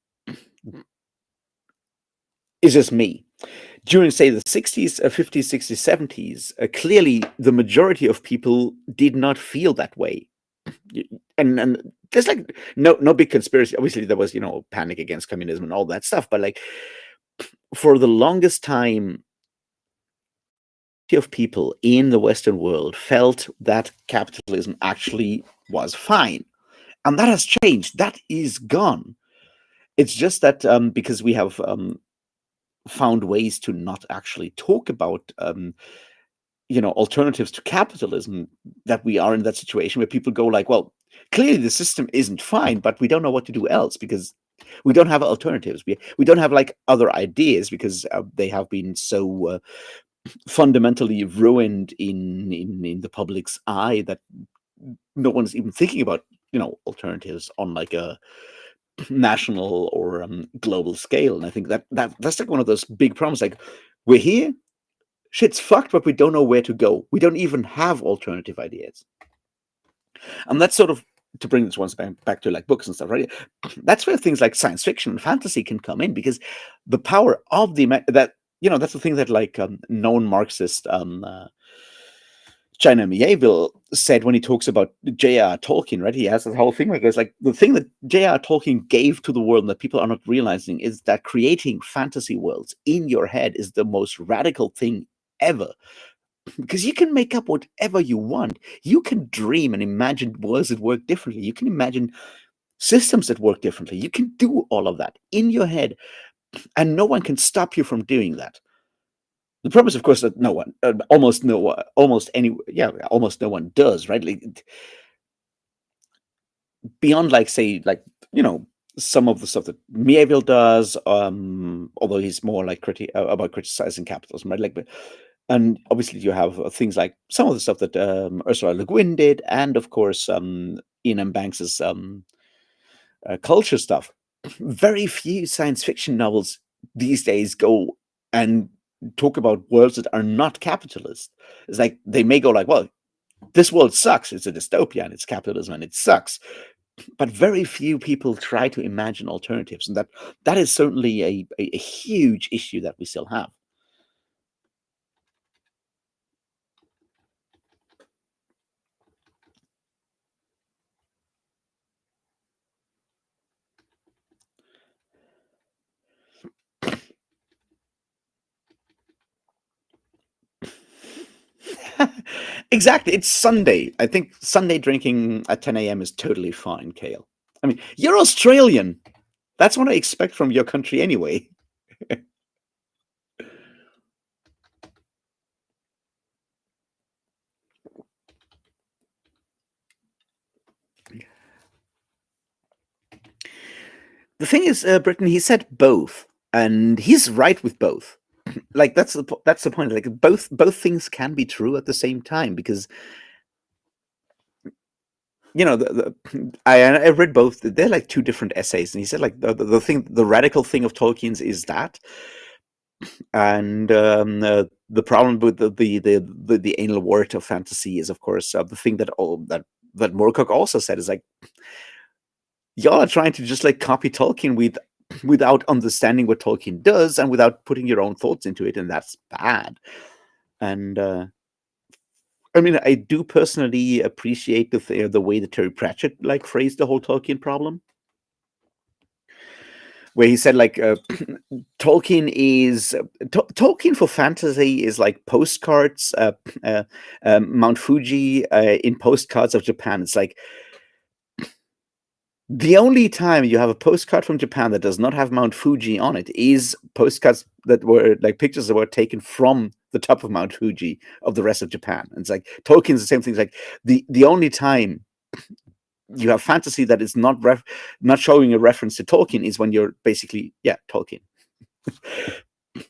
just me. During, say, the 60s, 50s, 60s, 70s, clearly the majority of people did not feel that way. And there's like no big conspiracy. Obviously, there was, panic against communism and all that stuff, but like, for the longest time, of people in the Western world felt that capitalism actually was fine, and that has changed. That is gone. It's just that, because we have found ways to not actually talk about alternatives to capitalism, that we are in that situation where people go like, well, clearly the system isn't fine, but we don't know what to do else, because we don't have alternatives. We don't have like other ideas, because they have been so fundamentally ruined in the public's eye, that no one's even thinking about alternatives on like a national or global scale. And I think that's like one of those big problems. Like, we're here, shit's fucked, but we don't know where to go. We don't even have alternative ideas. And that's sort of, to bring this once back to like books and stuff, right? That's where things like science fiction and fantasy can come in, because the power of that's the thing that like known Marxist China Mieville said when he talks about J.R. Tolkien, right? He has this whole thing where he goes like, the thing that J.R. Tolkien gave to the world and that people are not realizing is that creating fantasy worlds in your head is the most radical thing ever, because you can make up whatever you want. You can dream and imagine worlds that work differently. You can imagine systems that work differently. You can do all of that in your head, and no one can stop you from doing that. The problem is, of course, that no one, almost no one, almost no one does, right? Like, beyond, like, say, like, some of the stuff that Mieville does, although he's more like about criticizing capitalism, right? Like, and obviously you have things like some of the stuff that Ursula Le Guin did, and of course Ian M. Banks's culture stuff. Very few science fiction novels these days go and talk about worlds that are not capitalist. It's like they may go like, well, this world sucks. It's a dystopia and it's capitalism and it sucks. But very few people try to imagine alternatives, and that is certainly a huge issue that we still have. Exactly. It's Sunday. I think Sunday drinking at 10 a.m. is totally fine, Kale. I mean, you're Australian. That's what I expect from your country anyway. The thing is, Britain, he said both, and he's right with both. Like that's the point. Like both things can be true at the same time, because I read both. They're like two different essays, and he said like the radical thing of Tolkien's is that, and the problem with the anal wort of fantasy is, of course, the thing that Moorcock also said is like, y'all are trying to just like copy Tolkien without understanding what Tolkien does and without putting your own thoughts into it, and that's bad. And I mean, I do personally appreciate the way that Terry Pratchett like phrased the whole Tolkien problem, where he said like Tolkien for fantasy is like postcards, Mount Fuji in postcards of Japan. It's like the only time you have a postcard from Japan that does not have Mount Fuji on it is postcards that were like pictures that were taken from the top of Mount Fuji of the rest of Japan. And it's like Tolkien's the same thing. It's like the only time you have fantasy that is not showing a reference to Tolkien is when you're basically Tolkien.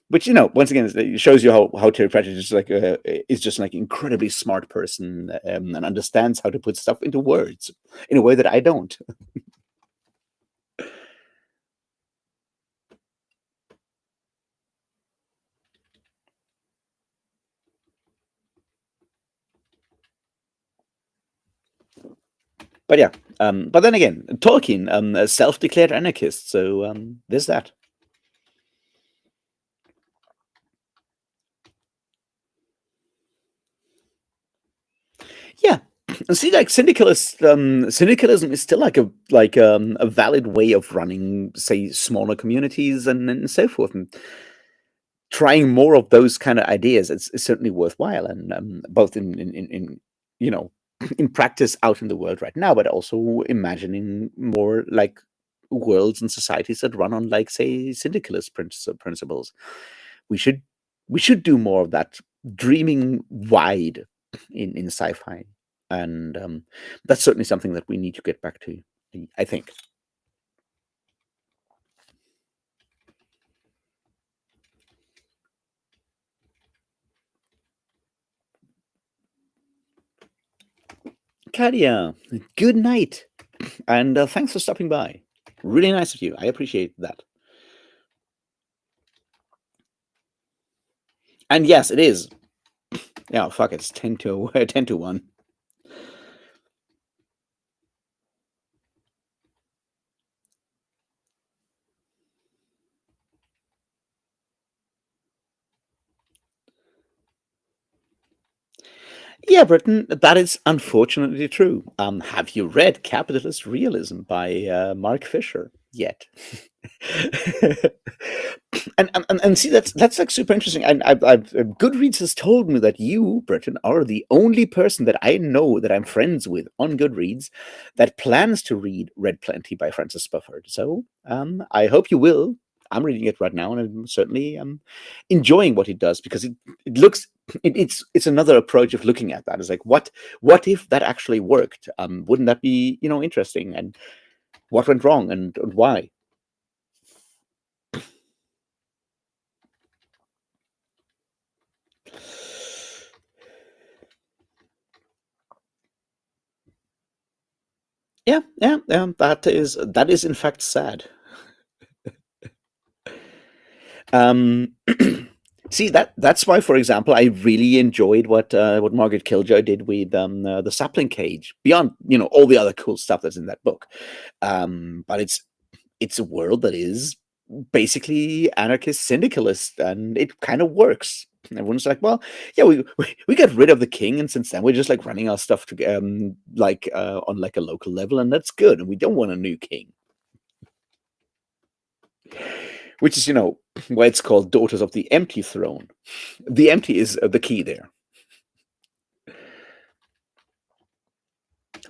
Which, once again, it shows you how Terry Pratchett is just like incredibly smart person, and understands how to put stuff into words in a way that I don't. But yeah, but then again, Tolkien, a self-declared anarchist, so there's that. Yeah, and see, like syndicalism is still like a valid way of running, say, smaller communities and so forth, and trying more of those kind of ideas is certainly worthwhile, and both in you know in practice out in the world right now, but also imagining more like worlds and societies that run on, like, say, syndicalist principles. We should do more of that, dreaming wide in sci-fi, and that's certainly something that we need to get back to, I think. Kadia, good night, and thanks for stopping by. Really nice of you. I appreciate that. And yes, it is. Yeah, fuck, it's 10 to 10 to 1. Yeah, Britain, that is unfortunately true. Have you read Capitalist Realism by Mark Fisher yet? and see, that's like super interesting. And Goodreads has told me that you, Britain, are the only person that I know that I'm friends with on Goodreads that plans to read Red Plenty by Francis Spufford. So I hope you will. I'm reading it right now, and I'm certainly enjoying what he does, because it looks it's another approach of looking at that. It's like, what if that actually worked? Wouldn't that be interesting? And what went wrong and why. Yeah, yeah, yeah. That is in fact sad. Um, See, that's why, for example, I really enjoyed what Margaret Killjoy did with the sapling cage. Beyond all the other cool stuff that's in that book, but it's a world that is basically anarchist syndicalist, and it kind of works. Everyone's like, well, yeah, we got rid of the king, and since then we're just like running our stuff to on like a local level, and that's good. And we don't want a new king, which is why it's called Daughters of the Empty Throne. The empty is the key there.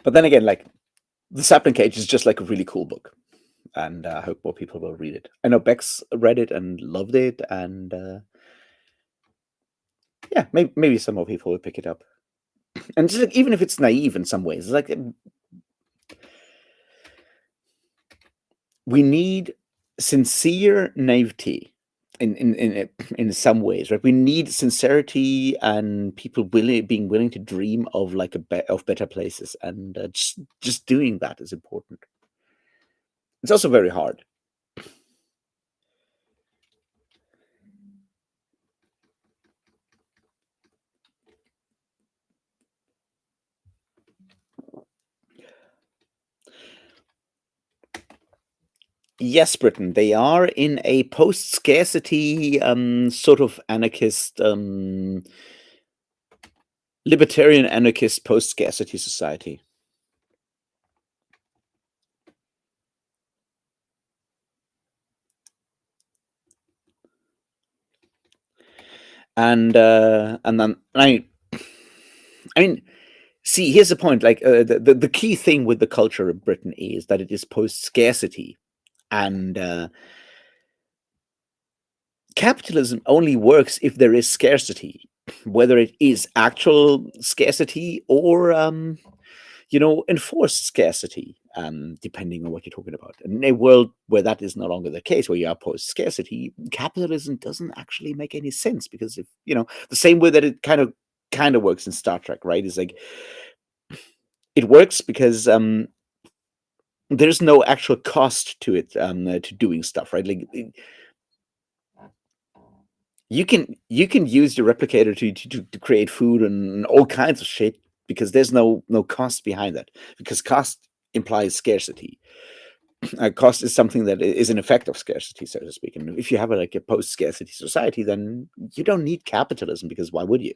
But then again, like the Sapling Cage is just like a really cool book, and I hope more people will read it. I know Bex read it and loved it, and yeah, maybe some more people will pick it up. And just like, even if it's naive in some ways, it's like we need sincere naivety in some ways, right? We need sincerity and people being willing to dream of like of better places, and just doing that is important. It's also very hard. Yes, Britain. They are in a post-scarcity sort of anarchist, libertarian anarchist post-scarcity society. And then I mean, see, here's the point. Like the key thing with the culture of Britain is that it is post-scarcity, and capitalism only works if there is scarcity, whether it is actual scarcity or enforced scarcity, depending on what you're talking about. And in a world where that is no longer the case, where you are post scarcity, capitalism doesn't actually make any sense, because if the same way that it kind of works in Star Trek, right? Is like it works because there's no actual cost to it, to doing stuff, right? Like you can use your replicator to create food and all kinds of shit, because there's no cost behind that, because cost implies scarcity. Cost is something that is an effect of scarcity, so to speak. And if you have like a post-scarcity society, then you don't need capitalism, because why would you?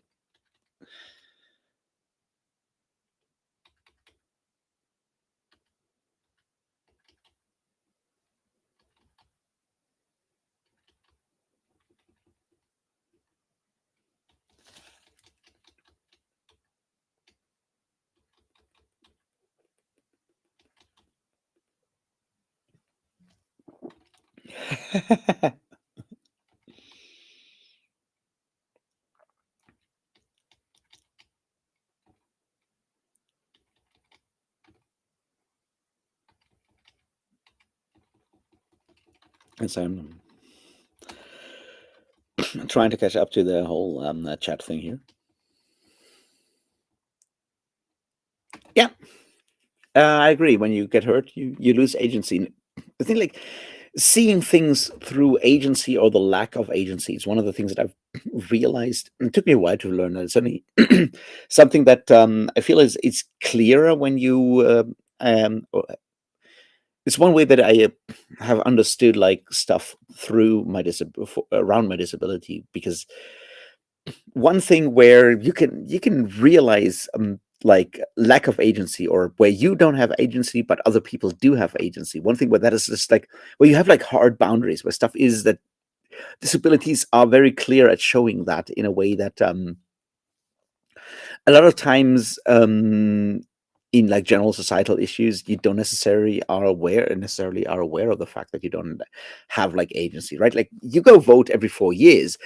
And so I'm trying to catch up to the whole chat thing here. Yeah, I agree. When you get hurt, you lose agency. The thing, like seeing things through agency or the lack of agency, is one of the things that I've realized. And it took me a while to learn that. It's only something that I feel is it's clearer when you. It's one way that I have understood like stuff through my around my disability, because one thing where you can realize like lack of agency, or where you don't have agency but other people do have agency. One thing where that is just like where you have like hard boundaries, where stuff is that disabilities are very clear at showing that, in a way that a lot of times in like general societal issues, you don't necessarily are aware of the fact that you don't have like agency, right? Like you go vote every 4 years,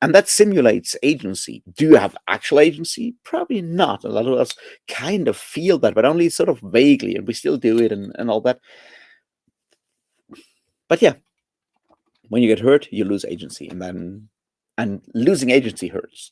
and that simulates agency. Do you have actual agency? Probably not. A lot of us kind of feel that, but only sort of vaguely, and we still do it and all that. But yeah, when you get hurt, you lose agency, and losing agency hurts.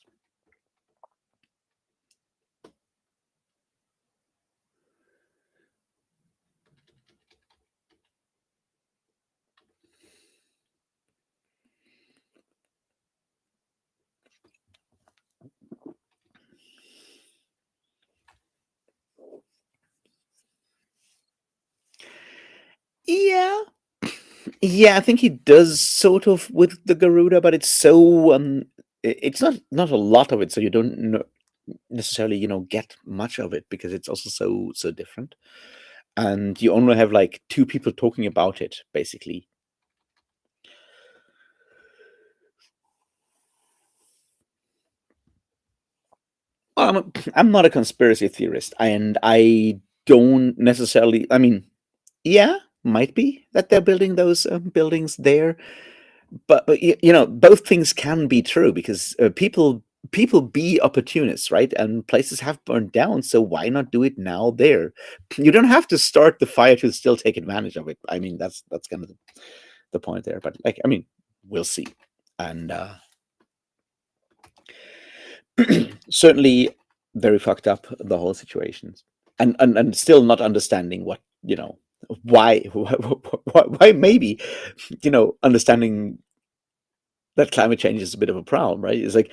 Yeah, yeah, I think he does sort of with the Garuda, but it's so it's not a lot of it, so you don't necessarily get much of it because it's also so different, and you only have like two people talking about it basically. I'm not a conspiracy theorist, and I don't necessarily. I mean, yeah, might be that they're building those buildings there, but both things can be true because people be opportunists, right? And places have burned down, so why not do it now there? You don't have to start the fire to still take advantage of it. I mean, that's kind of the point there. But like, I mean, we'll see, and certainly very fucked up the whole situation, and still not understanding what why why maybe understanding that climate change is a bit of a problem, right? It's like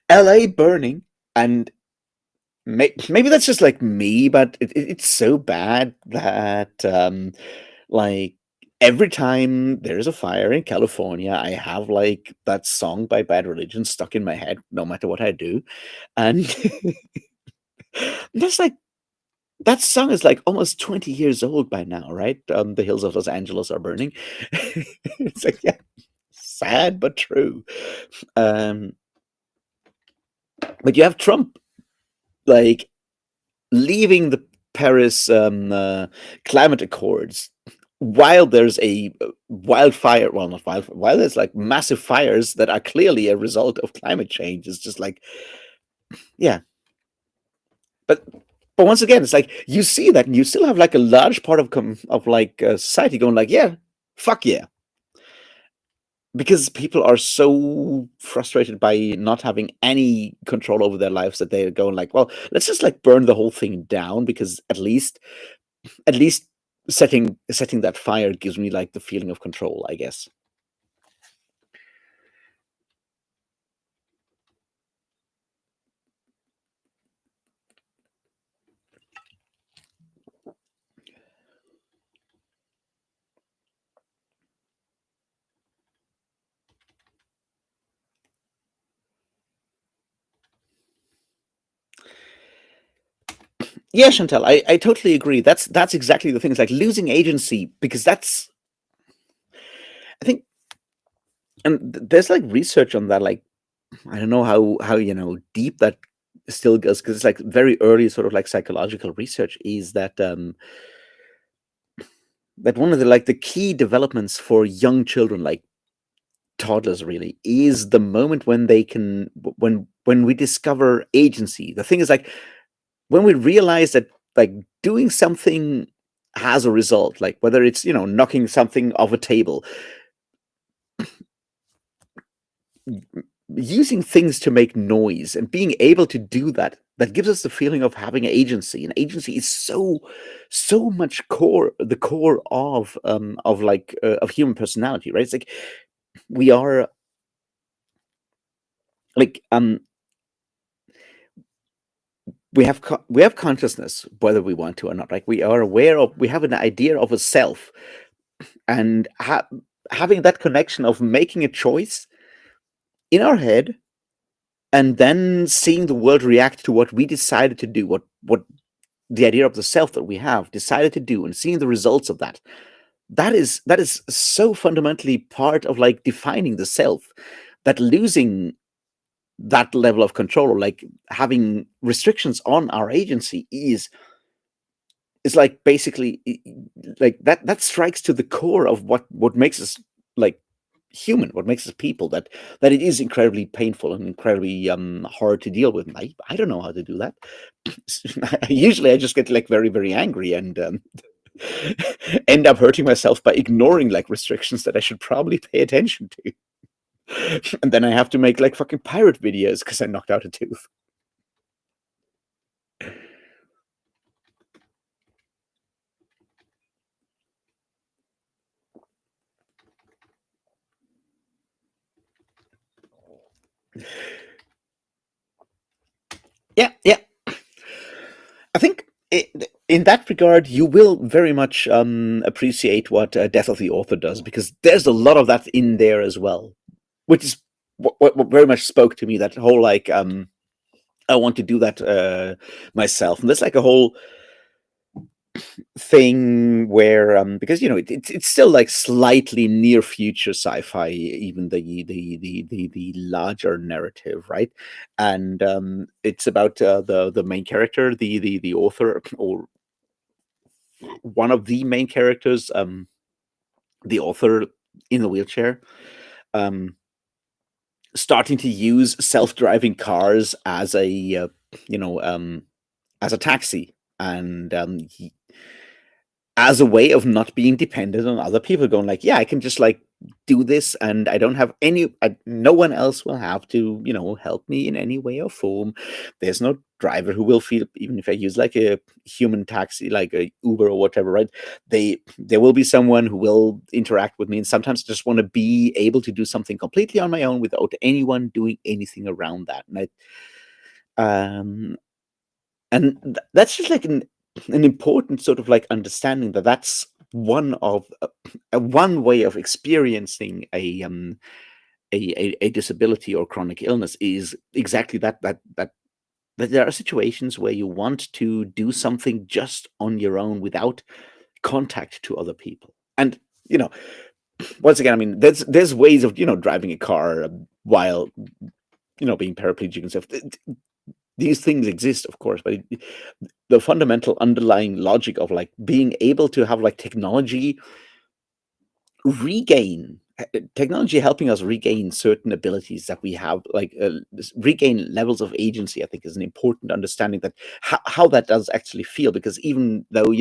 LA burning, and maybe that's just like me, but it's so bad that like every time there's a fire in California, I have like that song by Bad Religion stuck in my head no matter what I do. And that's like that song is like almost 20 years old by now, right? The hills of Los Angeles are burning. It's like, yeah, sad but true. Um, but you have Trump like leaving the Paris climate accords while there's a wildfire. Well, not wildfire. While there's like massive fires that are clearly a result of climate change. It's just like, yeah, but once again, it's like you see that, and you still have like a large part of like society going like, yeah, fuck yeah, because people are so frustrated by not having any control over their lives that they're going like, well, let's just like burn the whole thing down because at least setting that fire gives me like the feeling of control, I guess. Yeah, Chantal, I totally agree. That's exactly the thing. It's like losing agency because that's I think, and there's like research on that. Like I don't know how deep that still goes because it's like very early sort of like psychological research is that one of the like the key developments for young children, like toddlers really, is the moment when they can when we discover agency. The thing is like when we realize that like doing something has a result, like whether it's knocking something off a table, using things to make noise and being able to do that gives us the feeling of having agency, and agency is so much the core of like of human personality, right? It's like we are like we have consciousness whether we want to or not, like we have an idea of a self, and having that connection of making a choice in our head and then seeing the world react to what we decided to do, what the idea of the self that we have decided to do, and seeing the results of that is so fundamentally part of like defining the self, that losing that level of control, or like having restrictions on our agency, is like basically like that strikes to the core of what makes us like human, what makes us people, that it is incredibly painful and incredibly hard to deal with. And I don't know how to do that. Usually I just get like very, very angry and end up hurting myself by ignoring like restrictions that I should probably pay attention to. And then I have to make like fucking pirate videos because I knocked out a tooth. Yeah, yeah. I think in that regard, you will very much appreciate what Death of the Author does, because there's a lot of that in there as well, which is what very much spoke to me. That whole like, I want to do that myself, and there's like a whole thing where because it's still like slightly near future sci-fi, even the larger narrative, right? And it's about the main character, the author, or one of the main characters, the author in the wheelchair, um starting to use self-driving cars as a you know as a taxi, and as a way of not being dependent on other people, going like, yeah, I can just like do this, and I don't have no one else will have to help me in any way or form. There's no driver who will feel, even if I use like a human taxi, like a Uber or whatever, right? There will be someone who will interact with me, and sometimes I just want to be able to do something completely on my own without anyone doing anything around that. Um that's just like an important sort of like understanding that that's one of one way of experiencing a disability or chronic illness, is exactly that there are situations where you want to do something just on your own without contact to other people. And you know once again, I mean, there's ways of driving a car while being paraplegic and stuff. These things exist, of course, but the fundamental underlying logic of like being able to have like regain technology helping us regain certain abilities that we have, like regain levels of agency, I think is an important understanding, that how that does actually feel. Because even though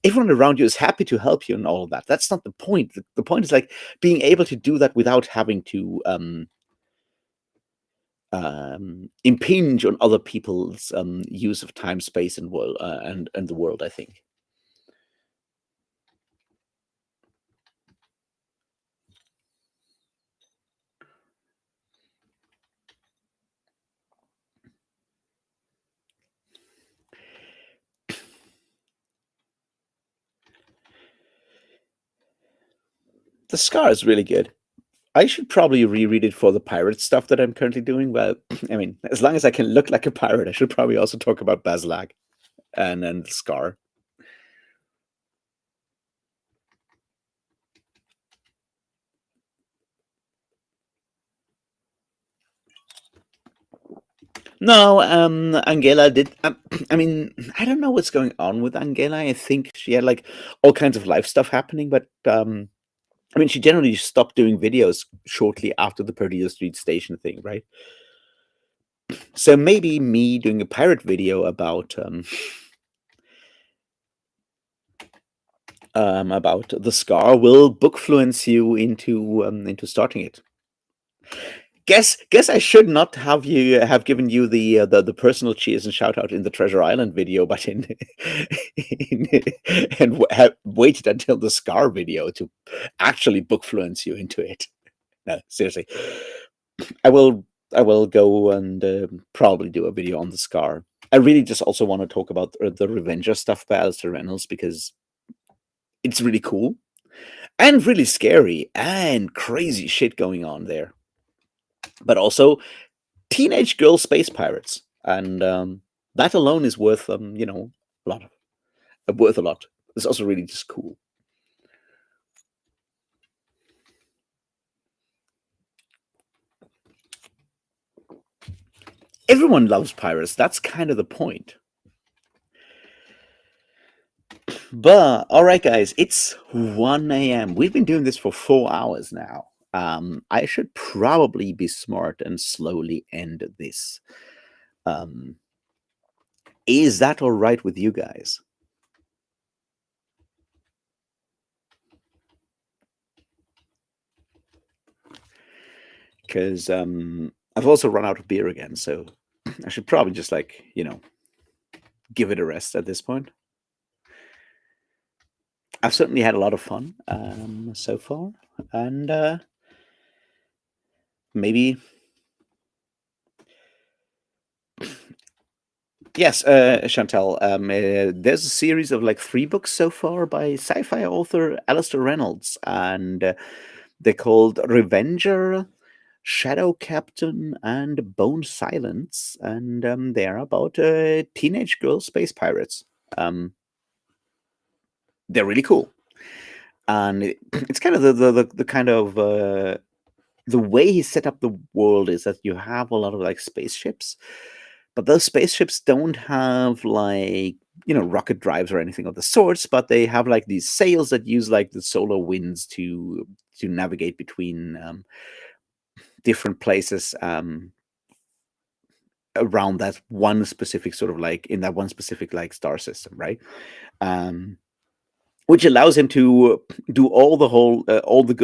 everyone around you is happy to help you and all of that, that's not the point. The point is like being able to do that without having to impinge on other people's use of time, space, and world, and the world, I think. The Scar is really good. I should probably reread it for the pirate stuff that I'm currently doing. But I mean, as long as I can look like a pirate, I should probably also talk about Baslag and the Scar. No, Angela did. I mean, I don't know what's going on with Angela. I think she had like all kinds of life stuff happening, but I mean, she generally stopped doing videos shortly after the Perdido Street Station thing, right? So maybe me doing a pirate video about the Scar will bookfluence you into starting it. Guess I should not have given you the personal cheers and shout out in the Treasure Island video, but in and have waited until the Scar video to actually bookfluence you into it. No, seriously, I will go and probably do a video on the Scar. I really just also want to talk about the Revenger stuff by Alistair Reynolds, because it's really cool and really scary and crazy shit going on there. But also teenage girl space pirates, and that alone is worth a lot. Worth a lot. It's also really just cool. Everyone loves pirates. That's kind of the point. But all right, guys, it's 1 a.m. We've been doing this for 4 hours now. I should probably be smart and slowly end this. Um, is that all right with you guys? Because I've also run out of beer again, so I should probably just give it a rest at this point. I've certainly had a lot of fun so far, and maybe yes, Chantal. There's a series of like 3 books so far by sci-fi author Alistair Reynolds, and they're called Revenger, Shadow Captain, and Bone Silence, and they are about teenage girl space pirates. Um, they're really cool, and it's kind of the kind of the way he set up the world is that you have a lot of like spaceships, but those spaceships don't have like rocket drives or anything of the sorts, but they have like these sails that use like the solar winds to navigate between different places around that one specific sort of like in that one specific like star system, right? Um, which allows him to do all the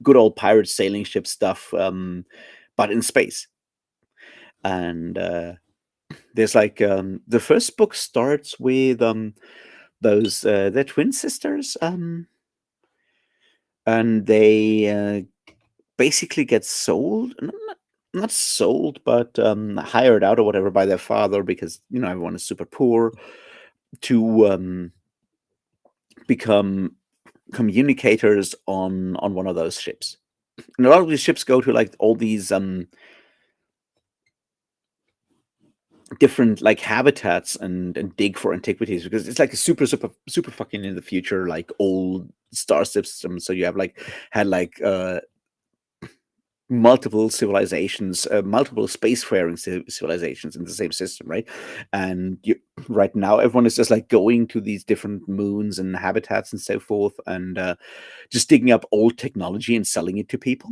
good old pirate sailing ship stuff, but in space. And there's like the first book starts with those they're twin sisters, and they basically get sold. Not sold, but hired out or whatever by their father because everyone is super poor to become communicators on one of those ships. And a lot of these ships go to like all these different like habitats and dig for antiquities because it's like a super fucking in the future like old star system. So you have like had like multiple civilizations, multiple spacefaring civilizations in the same system, right? And right now, everyone is just like going to these different moons and habitats and so forth, and just digging up old technology and selling it to people.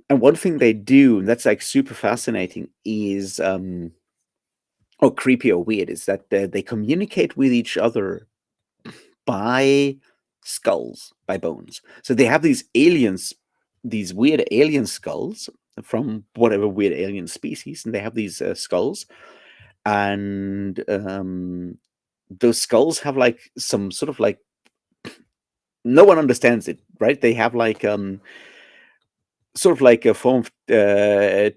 And one thing they do, and that's like super fascinating, is or creepy or weird, is that they communicate with each other by skulls, by bones. So they have these aliens, these weird alien skulls from whatever weird alien species, and they have these skulls, and those skulls have like some sort of like no one understands it, right? They have like sort of like a form of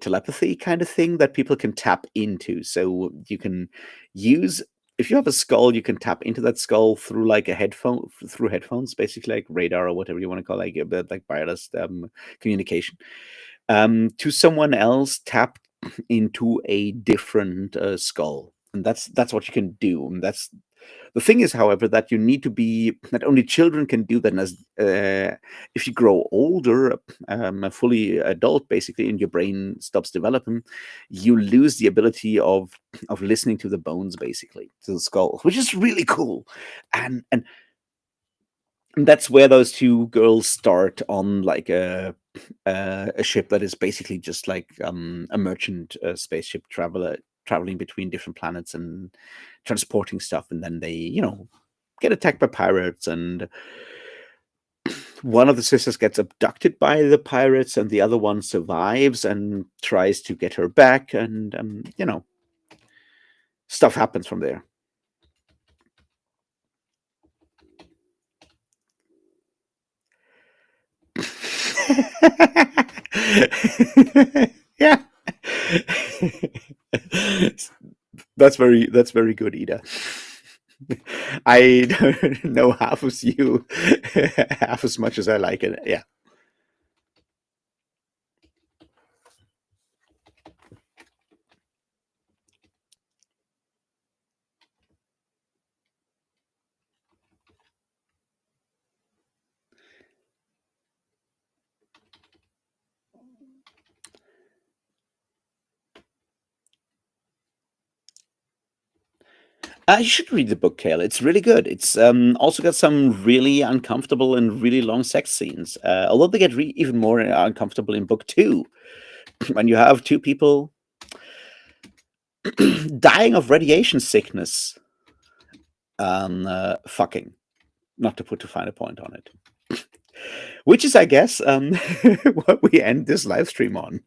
telepathy kind of thing that people can tap into. So you can use if you have a skull, you can tap into that skull through like a headphone through headphones, basically like radar or whatever you want to call like a bit like wireless communication to someone else tapped into a different skull. And that's what you can do. And that's the thing is, however, that you need to be that only children can do that. And as if you grow older, fully adult, basically, and your brain stops developing, you lose the ability of listening to the bones, basically, to the skull, which is really cool. And that's where those two girls start on like a ship that is basically just like a merchant spaceship traveling between different planets and transporting stuff, and then they get attacked by pirates, and one of the sisters gets abducted by the pirates, and the other one survives and tries to get her back, and stuff happens from there. Yeah. That's very good, Ida. I don't know half as you, half as much as I like it. Yeah. You should read the book, Kale. It's really good. It's also got some really uncomfortable and really long sex scenes. Although they get even more uncomfortable in book 2, when you have two people dying of radiation sickness, fucking, not to put a finer point on it. Which is, I guess, what we end this live stream on.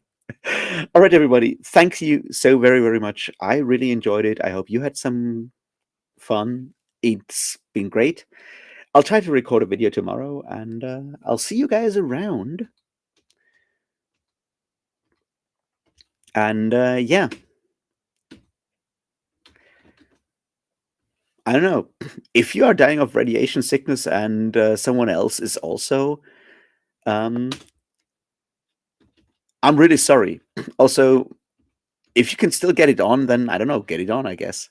All right, everybody. Thank you so very, very much. I really enjoyed it. I hope you had some fun. It's been great. I'll try to record a video tomorrow, and I'll see you guys around. And yeah, I don't know. If you are dying of radiation sickness and someone else is also, I'm really sorry. Also, if you can still get it on, then I don't know, get it on, I guess.